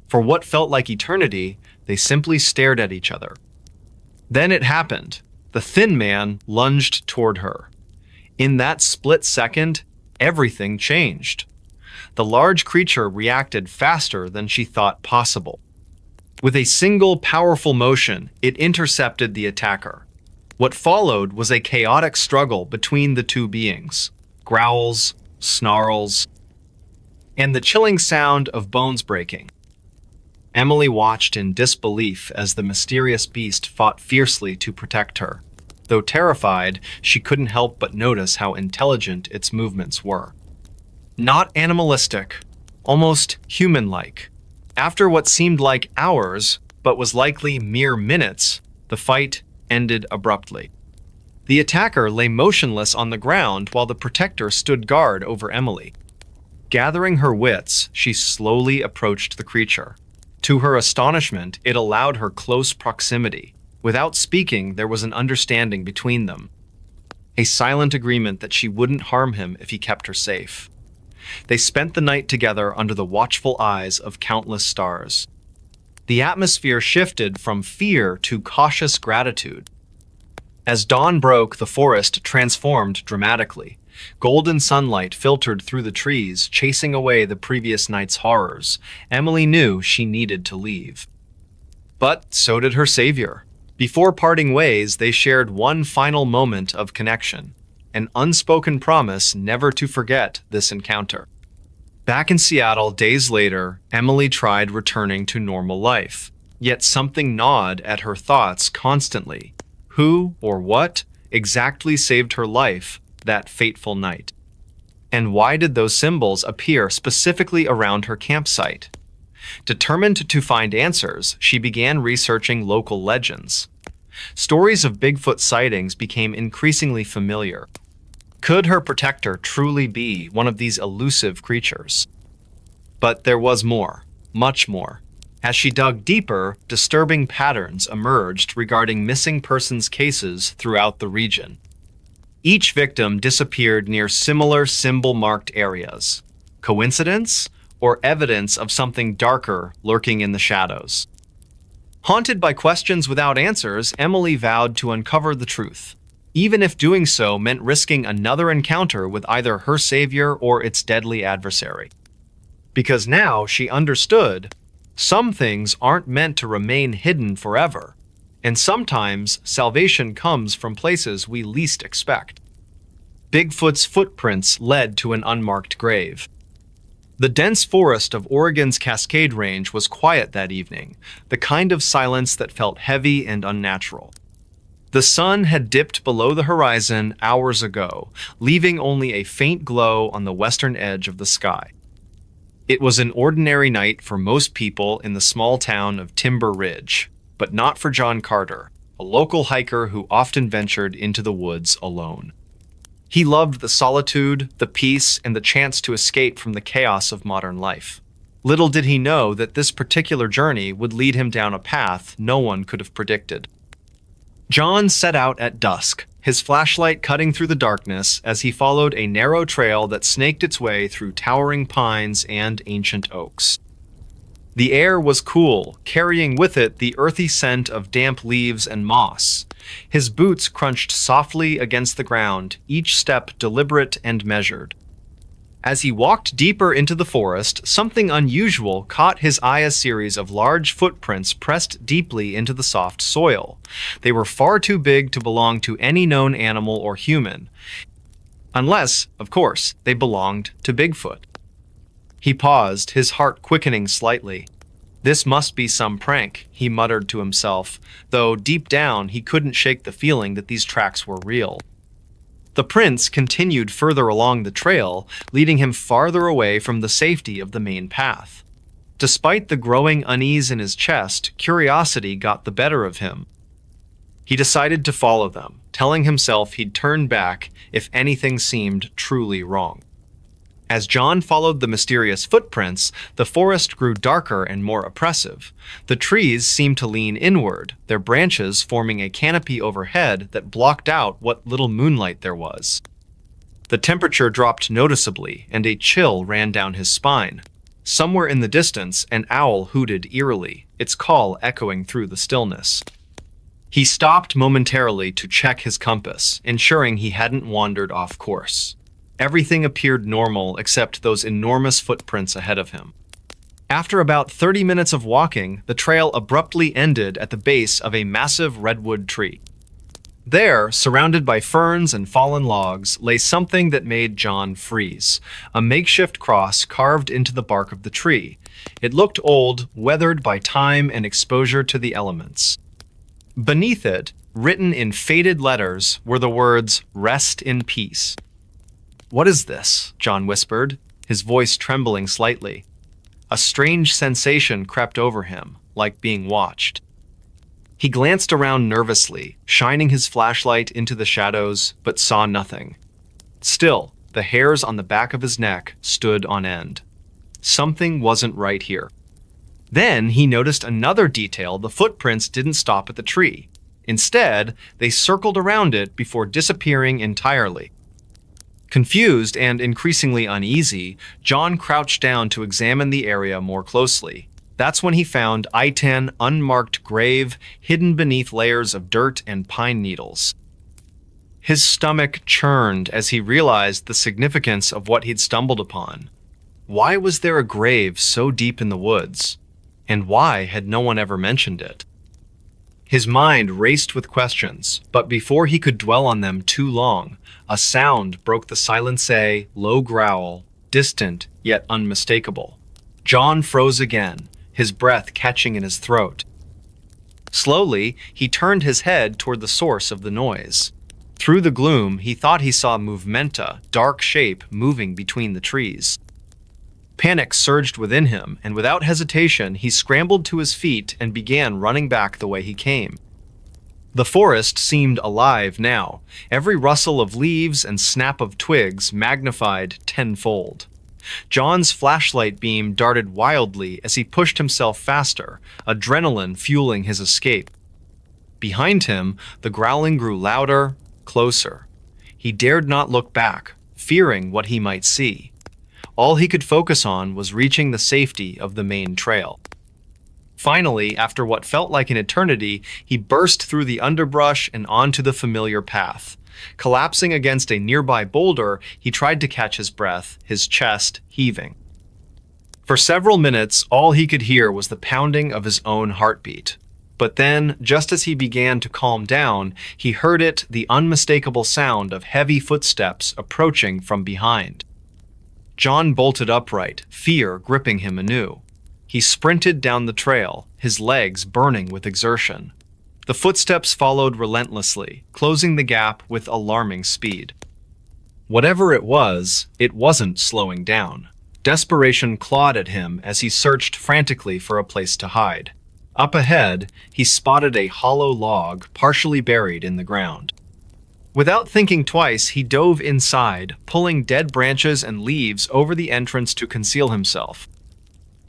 For what felt like eternity, they simply stared at each other. Then it happened. The thin man lunged toward her. In that split second, everything changed. The large creature reacted faster than she thought possible. With a single powerful motion, it intercepted the attacker. What followed was a chaotic struggle between the two beings. Growls, snarls, and the chilling sound of bones breaking. Emily watched in disbelief as the mysterious beast fought fiercely to protect her. Though terrified, she couldn't help but notice how intelligent its movements were. Not animalistic, almost human-like. After what seemed like hours, but was likely mere minutes, the fight ended abruptly. The attacker lay motionless on the ground while the protector stood guard over Emily. Gathering her wits, she slowly approached the creature. To her astonishment, it allowed her close proximity. Without speaking, there was an understanding between them. A silent agreement that she wouldn't harm him if he kept her safe. They spent the night together under the watchful eyes of countless stars. The atmosphere shifted from fear to cautious gratitude. As dawn broke, the forest transformed dramatically. Golden sunlight filtered through the trees, chasing away the previous night's horrors. Emily knew she needed to leave. But so did her savior. Before parting ways, they shared one final moment of connection, an unspoken promise never to forget this encounter. Back in Seattle, days later, Emily tried returning to normal life. Yet something gnawed at her thoughts constantly. Who or what exactly saved her life that fateful night? And why did those symbols appear specifically around her campsite? Determined to find answers, she began researching local legends. Stories of Bigfoot sightings became increasingly familiar. Could her protector truly be one of these elusive creatures? But there was more, much more. As she dug deeper, disturbing patterns emerged regarding missing persons cases throughout the region. Each victim disappeared near similar symbol-marked areas. Coincidence? Or evidence of something darker lurking in the shadows? Haunted by questions without answers, Emily vowed to uncover the truth, even if doing so meant risking another encounter with either her savior or its deadly adversary. Because now she understood, some things aren't meant to remain hidden forever, and sometimes salvation comes from places we least expect. Bigfoot's footprints led to an unmarked grave. The dense forest of Oregon's Cascade Range was quiet that evening, the kind of silence that felt heavy and unnatural. The sun had dipped below the horizon hours ago, leaving only a faint glow on the western edge of the sky. It was an ordinary night for most people in the small town of Timber Ridge, but not for John Carter, a local hiker who often ventured into the woods alone. He loved the solitude, the peace, and the chance to escape from the chaos of modern life. Little did he know that this particular journey would lead him down a path no one could have predicted. John set out at dusk, his flashlight cutting through the darkness as he followed a narrow trail that snaked its way through towering pines and ancient oaks. The air was cool, carrying with it the earthy scent of damp leaves and moss. His boots crunched softly against the ground, each step deliberate and measured. As he walked deeper into the forest, something unusual caught his eye: a series of large footprints pressed deeply into the soft soil. They were far too big to belong to any known animal or human. Unless, of course, they belonged to Bigfoot. He paused, his heart quickening slightly. This must be some prank, he muttered to himself, though deep down he couldn't shake the feeling that these tracks were real. The prints continued further along the trail, leading him farther away from the safety of the main path. Despite the growing unease in his chest, curiosity got the better of him. He decided to follow them, telling himself he'd turn back if anything seemed truly wrong. As John followed the mysterious footprints, the forest grew darker and more oppressive. The trees seemed to lean inward, their branches forming a canopy overhead that blocked out what little moonlight there was. The temperature dropped noticeably, and a chill ran down his spine. Somewhere in the distance, an owl hooted eerily, its call echoing through the stillness. He stopped momentarily to check his compass, ensuring he hadn't wandered off course. Everything appeared normal except those enormous footprints ahead of him. After about 30 minutes of walking, the trail abruptly ended at the base of a massive redwood tree. There, surrounded by ferns and fallen logs, lay something that made John freeze, a makeshift cross carved into the bark of the tree. It looked old, weathered by time and exposure to the elements. Beneath it, written in faded letters, were the words, "Rest in peace." "What is this?" John whispered, his voice trembling slightly. A strange sensation crept over him, like being watched. He glanced around nervously, shining his flashlight into the shadows, but saw nothing. Still, the hairs on the back of his neck stood on end. Something wasn't right here. Then he noticed another detail: the footprints didn't stop at the tree. Instead, they circled around it before disappearing entirely. Confused and increasingly uneasy, John crouched down to examine the area more closely. That's when he found I-10 unmarked grave hidden beneath layers of dirt and pine needles. His stomach churned as he realized the significance of what he'd stumbled upon. Why was there a grave so deep in the woods? And why had no one ever mentioned it? His mind raced with questions, but before he could dwell on them too long, a sound broke the silence, a low growl, distant yet unmistakable. John froze again, his breath catching in his throat. Slowly, he turned his head toward the source of the noise. Through the gloom, he thought he saw movementa, dark shape, moving between the trees. Panic surged within him, and without hesitation, he scrambled to his feet and began running back the way he came. The forest seemed alive now, every rustle of leaves and snap of twigs magnified tenfold. John's flashlight beam darted wildly as he pushed himself faster, adrenaline fueling his escape. Behind him, the growling grew louder, closer. He dared not look back, fearing what he might see. All he could focus on was reaching the safety of the main trail. Finally, after what felt like an eternity, he burst through the underbrush and onto the familiar path. Collapsing against a nearby boulder, he tried to catch his breath, his chest heaving. For several minutes, all he could hear was the pounding of his own heartbeat. But then, just as he began to calm down, he heard it, the unmistakable sound of heavy footsteps approaching from behind. John bolted upright, fear gripping him anew. He sprinted down the trail, his legs burning with exertion. The footsteps followed relentlessly, closing the gap with alarming speed. Whatever it wasn't slowing down. Desperation clawed at him as he searched frantically for a place to hide. Up ahead, he spotted a hollow log partially buried in the ground. Without thinking twice, he dove inside, pulling dead branches and leaves over the entrance to conceal himself.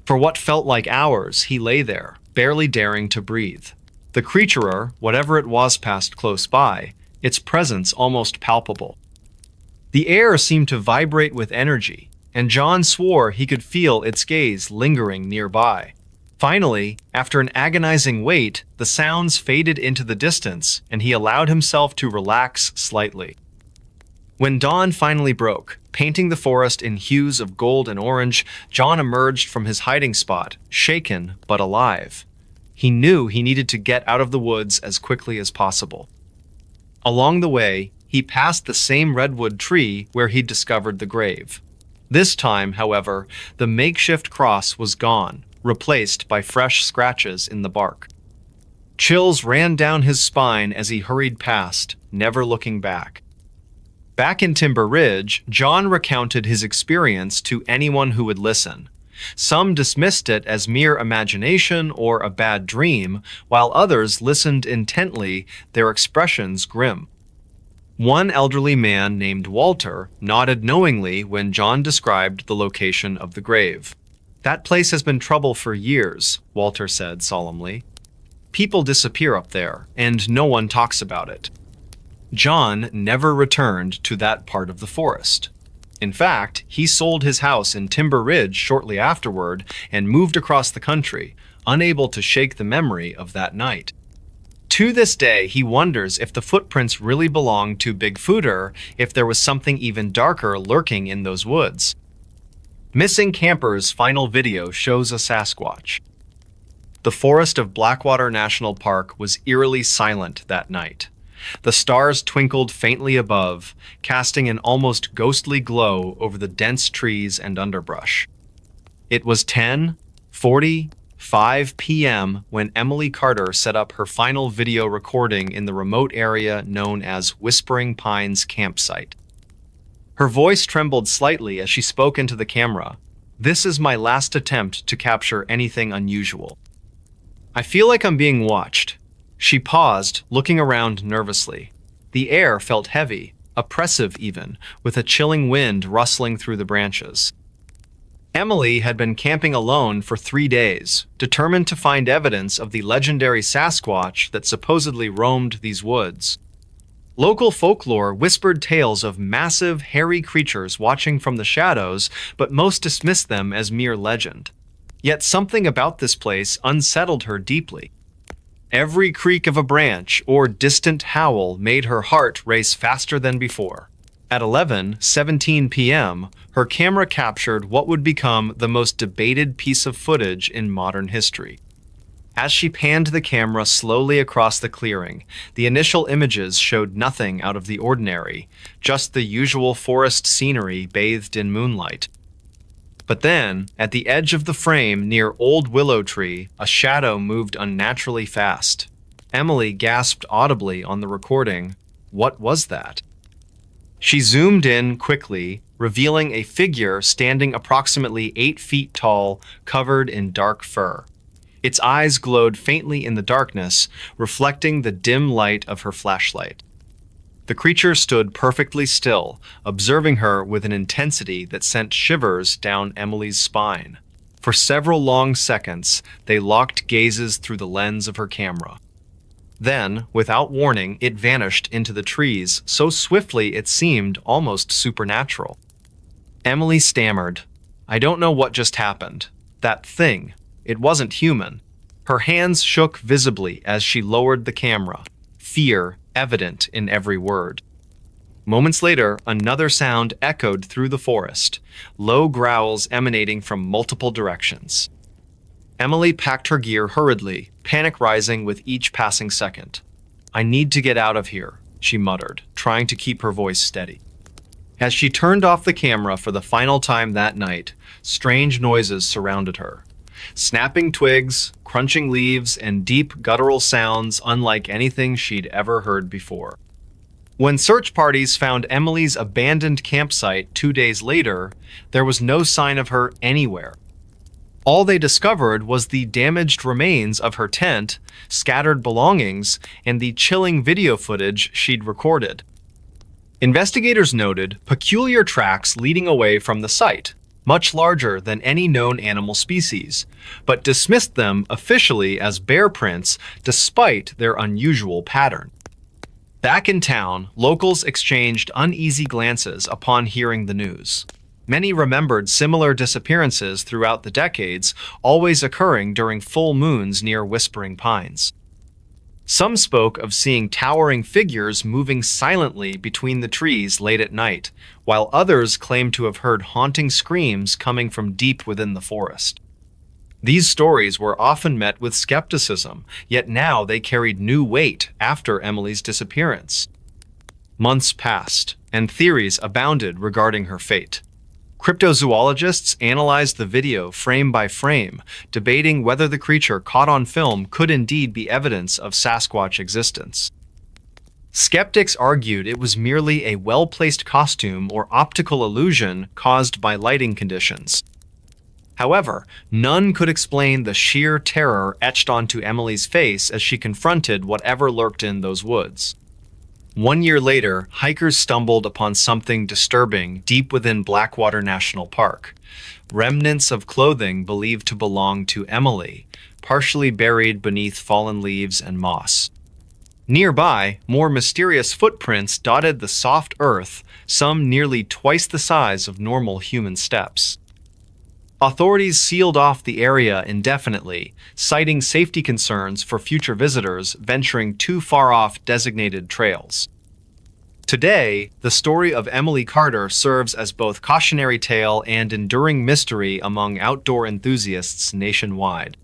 For what felt like hours, he lay there, barely daring to breathe. The creature, whatever it was, passed close by, its presence almost palpable. The air seemed to vibrate with energy, and John swore he could feel its gaze lingering nearby. Finally, after an agonizing wait, the sounds faded into the distance, and he allowed himself to relax slightly. When dawn finally broke, painting the forest in hues of gold and orange, John emerged from his hiding spot, shaken but alive. He knew he needed to get out of the woods as quickly as possible. Along the way, he passed the same redwood tree where he'd discovered the grave. This time, however, the makeshift cross was gone, replaced by fresh scratches in the bark. Chills ran down his spine as he hurried past, never looking back. Back in Timber Ridge, John recounted his experience to anyone who would listen. Some dismissed it as mere imagination or a bad dream, while others listened intently, their expressions grim. One elderly man named Walter nodded knowingly when John described the location of the grave. "That place has been trouble for years," Walter said solemnly. "People disappear up there, and no one talks about it." John never returned to that part of the forest. In fact, he sold his house in Timber Ridge shortly afterward and moved across the country, unable to shake the memory of that night. To this day, he wonders if the footprints really belonged to Bigfooter, if there was something even darker lurking in those woods. Missing Camper's final video shows a Sasquatch. The forest of Blackwater National Park was eerily silent that night. The stars twinkled faintly above, casting an almost ghostly glow over the dense trees and underbrush. It was 10:45 p.m. when Emily Carter set up her final video recording in the remote area known as Whispering Pines Campsite. Her voice trembled slightly as she spoke into the camera. "This is my last attempt to capture anything unusual. I feel like I'm being watched." She paused, looking around nervously. The air felt heavy, oppressive even, with a chilling wind rustling through the branches. Emily had been camping alone for 3 days, determined to find evidence of the legendary Sasquatch that supposedly roamed these woods. Local folklore whispered tales of massive, hairy creatures watching from the shadows, but most dismissed them as mere legend. Yet something about this place unsettled her deeply. Every creak of a branch or distant howl made her heart race faster than before. At 11:17 p.m., her camera captured what would become the most debated piece of footage in modern history. As she panned the camera slowly across the clearing, the initial images showed nothing out of the ordinary, just the usual forest scenery bathed in moonlight. But then, at the edge of the frame near Old Willow Tree, a shadow moved unnaturally fast. Emily gasped audibly on the recording. What was that? She zoomed in quickly, revealing a figure standing approximately 8 feet tall, covered in dark fur. Its eyes glowed faintly in the darkness, reflecting the dim light of her flashlight. The creature stood perfectly still, observing her with an intensity that sent shivers down Emily's spine. For several long seconds, they locked gazes through the lens of her camera. Then, without warning, it vanished into the trees so swiftly it seemed almost supernatural. Emily stammered, "I don't know what just happened. That thing. It wasn't human." Her hands shook visibly as she lowered the camera, fear evident in every word. Moments later, another sound echoed through the forest, low growls emanating from multiple directions. Emily packed her gear hurriedly, panic rising with each passing second. "I need to get out of here," she muttered, trying to keep her voice steady. As she turned off the camera for the final time that night, strange noises surrounded her. Snapping twigs, crunching leaves, and deep guttural sounds unlike anything she'd ever heard before. When search parties found Emily's abandoned campsite 2 days later, there was no sign of her anywhere. All they discovered was the damaged remains of her tent, scattered belongings, and the chilling video footage she'd recorded. Investigators noted peculiar tracks leading away from the site, much larger than any known animal species, but dismissed them officially as bear prints despite their unusual pattern. Back in town, locals exchanged uneasy glances upon hearing the news. Many remembered similar disappearances throughout the decades, always occurring during full moons near Whispering Pines. Some spoke of seeing towering figures moving silently between the trees late at night, while others claimed to have heard haunting screams coming from deep within the forest. These stories were often met with skepticism, yet now they carried new weight after Emily's disappearance. Months passed, and theories abounded regarding her fate. Cryptozoologists analyzed the video frame by frame, debating whether the creature caught on film could indeed be evidence of Sasquatch existence. Skeptics argued it was merely a well-placed costume or optical illusion caused by lighting conditions. However, none could explain the sheer terror etched onto Emily's face as she confronted whatever lurked in those woods. 1 year later, hikers stumbled upon something disturbing deep within Blackwater National Park. Remnants of clothing believed to belong to Emily, partially buried beneath fallen leaves and moss. Nearby, more mysterious footprints dotted the soft earth, some nearly twice the size of normal human steps. Authorities sealed off the area indefinitely, citing safety concerns for future visitors venturing too far off designated trails. Today, the story of Emily Carter serves as both cautionary tale and enduring mystery among outdoor enthusiasts nationwide.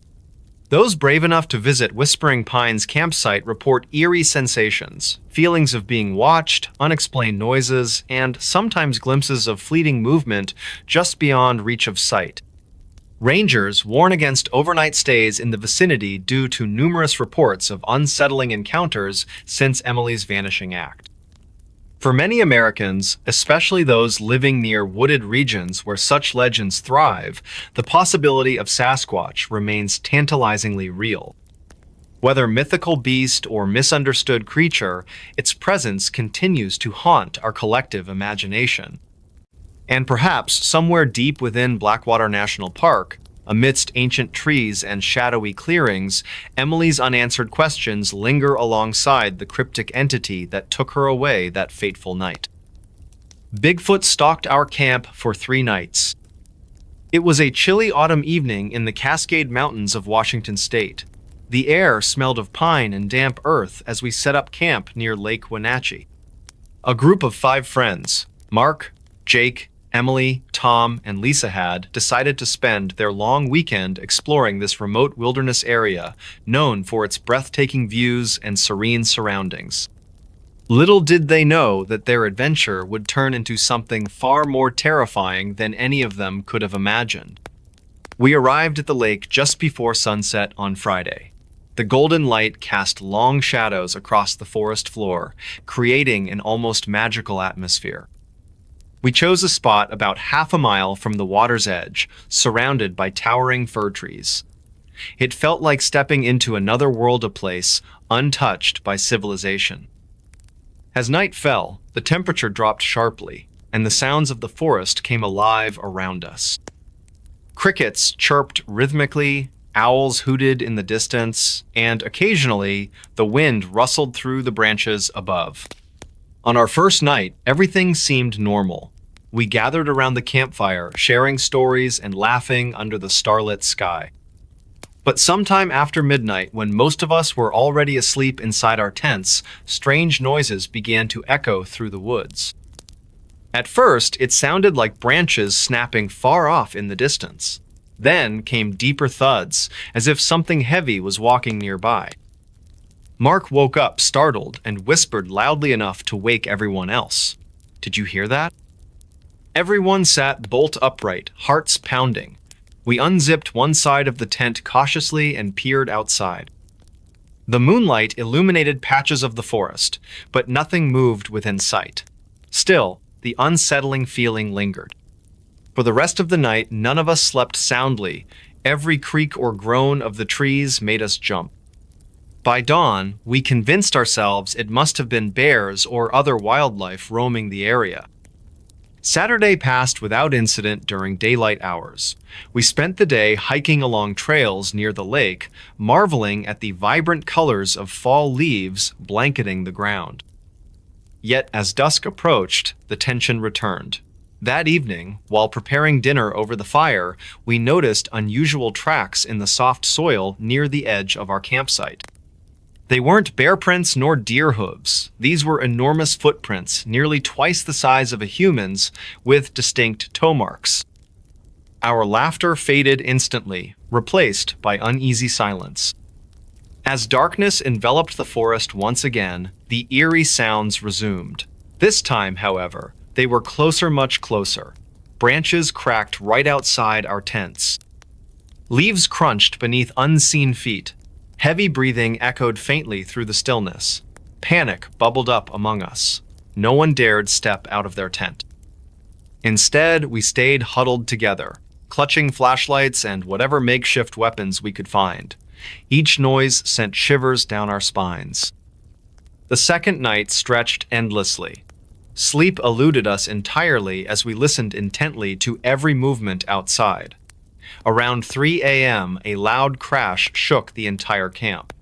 Those brave enough to visit Whispering Pines campsite report eerie sensations, feelings of being watched, unexplained noises, and sometimes glimpses of fleeting movement just beyond reach of sight. Rangers warn against overnight stays in the vicinity due to numerous reports of unsettling encounters since Emily's vanishing act. For many Americans, especially those living near wooded regions where such legends thrive, the possibility of Sasquatch remains tantalizingly real. Whether mythical beast or misunderstood creature, its presence continues to haunt our collective imagination. And perhaps somewhere deep within Blackwater National Park, amidst ancient trees and shadowy clearings, Emily's unanswered questions linger alongside the cryptic entity that took her away that fateful night. Bigfoot stalked our camp for 3 nights. It was a chilly autumn evening in the Cascade Mountains of Washington State. The air smelled of pine and damp earth as we set up camp near Lake Wenatchee. A group of 5 friends, Mark, Jake, Emily, Tom, and Lisa had decided to spend their long weekend exploring this remote wilderness area known for its breathtaking views and serene surroundings. Little did they know that their adventure would turn into something far more terrifying than any of them could have imagined. We arrived at the lake just before sunset on Friday. The golden light cast long shadows across the forest floor, creating an almost magical atmosphere. We chose a spot about half a mile from the water's edge, surrounded by towering fir trees. It felt like stepping into another world, a place untouched by civilization. As night fell, the temperature dropped sharply, and the sounds of the forest came alive around us. Crickets chirped rhythmically, owls hooted in the distance, and occasionally the wind rustled through the branches above. On our first night, everything seemed normal. We gathered around the campfire, sharing stories and laughing under the starlit sky. But sometime after midnight, when most of us were already asleep inside our tents, strange noises began to echo through the woods. At first, it sounded like branches snapping far off in the distance. Then came deeper thuds, as if something heavy was walking nearby. Mark woke up startled and whispered loudly enough to wake everyone else. "Did you hear that?" Everyone sat bolt upright, hearts pounding. We unzipped one side of the tent cautiously and peered outside. The moonlight illuminated patches of the forest, but nothing moved within sight. Still, the unsettling feeling lingered. For the rest of the night, none of us slept soundly. Every creak or groan of the trees made us jump. By dawn, we convinced ourselves it must have been bears or other wildlife roaming the area. Saturday passed without incident during daylight hours. We spent the day hiking along trails near the lake, marveling at the vibrant colors of fall leaves blanketing the ground. Yet as dusk approached, the tension returned. That evening, while preparing dinner over the fire, we noticed unusual tracks in the soft soil near the edge of our campsite. They weren't bear prints nor deer hooves. These were enormous footprints, nearly twice the size of a human's, with distinct toe marks. Our laughter faded instantly, replaced by uneasy silence. As darkness enveloped the forest once again, the eerie sounds resumed. This time, however, they were closer, much closer. Branches cracked right outside our tents. Leaves crunched beneath unseen feet. Heavy breathing echoed faintly through the stillness. Panic bubbled up among us. No one dared step out of their tent. Instead, we stayed huddled together, clutching flashlights and whatever makeshift weapons we could find. Each noise sent shivers down our spines. The second night stretched endlessly. Sleep eluded us entirely as we listened intently to every movement outside. Around 3 a.m., a loud crash shook the entire camp.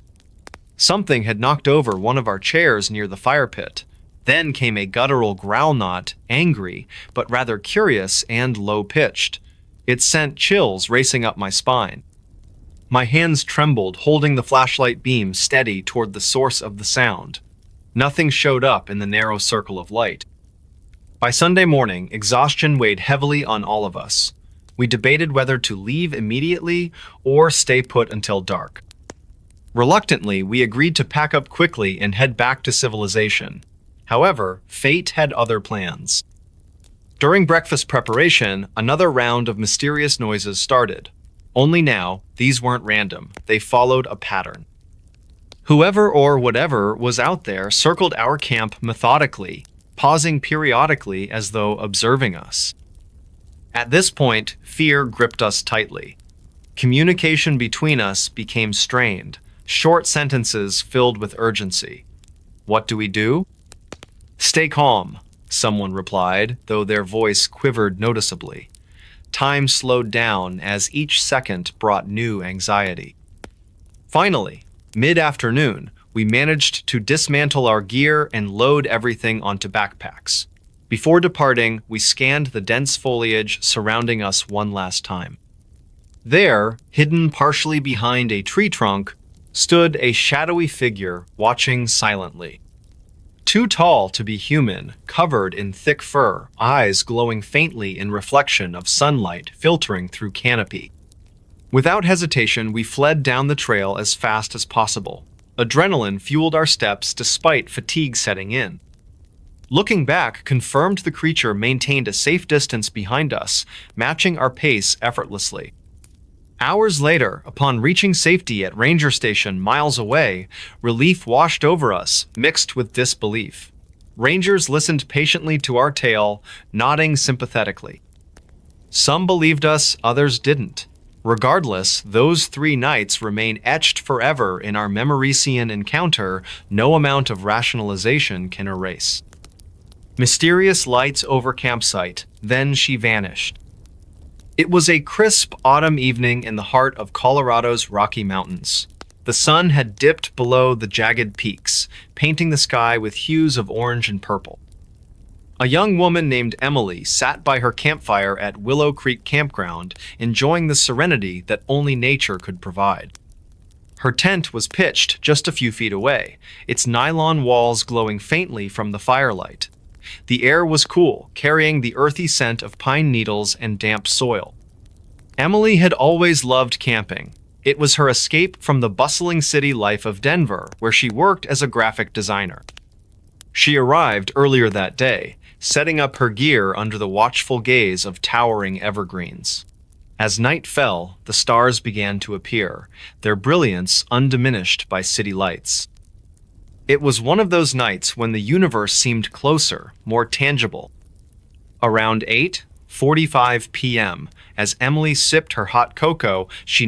Something had knocked over one of our chairs near the fire pit. Then came a guttural growl, not angry, but rather curious and low-pitched. It sent chills racing up my spine. My hands trembled, holding the flashlight beam steady toward the source of the sound. Nothing showed up in the narrow circle of light. By Sunday morning, exhaustion weighed heavily on all of us. We debated whether to leave immediately or stay put until dark. Reluctantly, we agreed to pack up quickly and head back to civilization. However, fate had other plans. During breakfast preparation, another round of mysterious noises started. Only now, these weren't random. They followed a pattern. Whoever or whatever was out there circled our camp methodically, pausing periodically as though observing us. At this point, fear gripped us tightly. Communication between us became strained, short sentences filled with urgency. "What do we do?" "Stay calm," someone replied, though their voice quivered noticeably. Time slowed down as each second brought new anxiety. Finally, mid-afternoon, we managed to dismantle our gear and load everything onto backpacks. Before departing, we scanned the dense foliage surrounding us one last time. There, hidden partially behind a tree trunk, stood a shadowy figure watching silently. Too tall to be human, covered in thick fur, eyes glowing faintly in reflection of sunlight filtering through canopy. Without hesitation, we fled down the trail as fast as possible. Adrenaline fueled our steps despite fatigue setting in. Looking back confirmed the creature maintained a safe distance behind us, matching our pace effortlessly. Hours later, upon reaching safety at Ranger Station miles away, relief washed over us, mixed with disbelief. Rangers listened patiently to our tale, nodding sympathetically. Some believed us, others didn't. Regardless, those 3 nights remain etched forever in our Memorician encounter no amount of rationalization can erase. Mysterious lights over campsite, then she vanished. It was a crisp autumn evening in the heart of Colorado's Rocky Mountains. The sun had dipped below the jagged peaks, painting the sky with hues of orange and purple. A young woman named Emily sat by her campfire at Willow Creek Campground, enjoying the serenity that only nature could provide. Her tent was pitched just a few feet away, its nylon walls glowing faintly from the firelight. The air was cool, carrying the earthy scent of pine needles and damp soil. Emily had always loved camping. It was her escape from the bustling city life of Denver, where she worked as a graphic designer. She arrived earlier that day, setting up her gear under the watchful gaze of towering evergreens. As night fell, the stars began to appear, their brilliance undiminished by city lights. It was one of those nights when the universe seemed closer, more tangible. Around 8:45 p.m., as Emily sipped her hot cocoa, she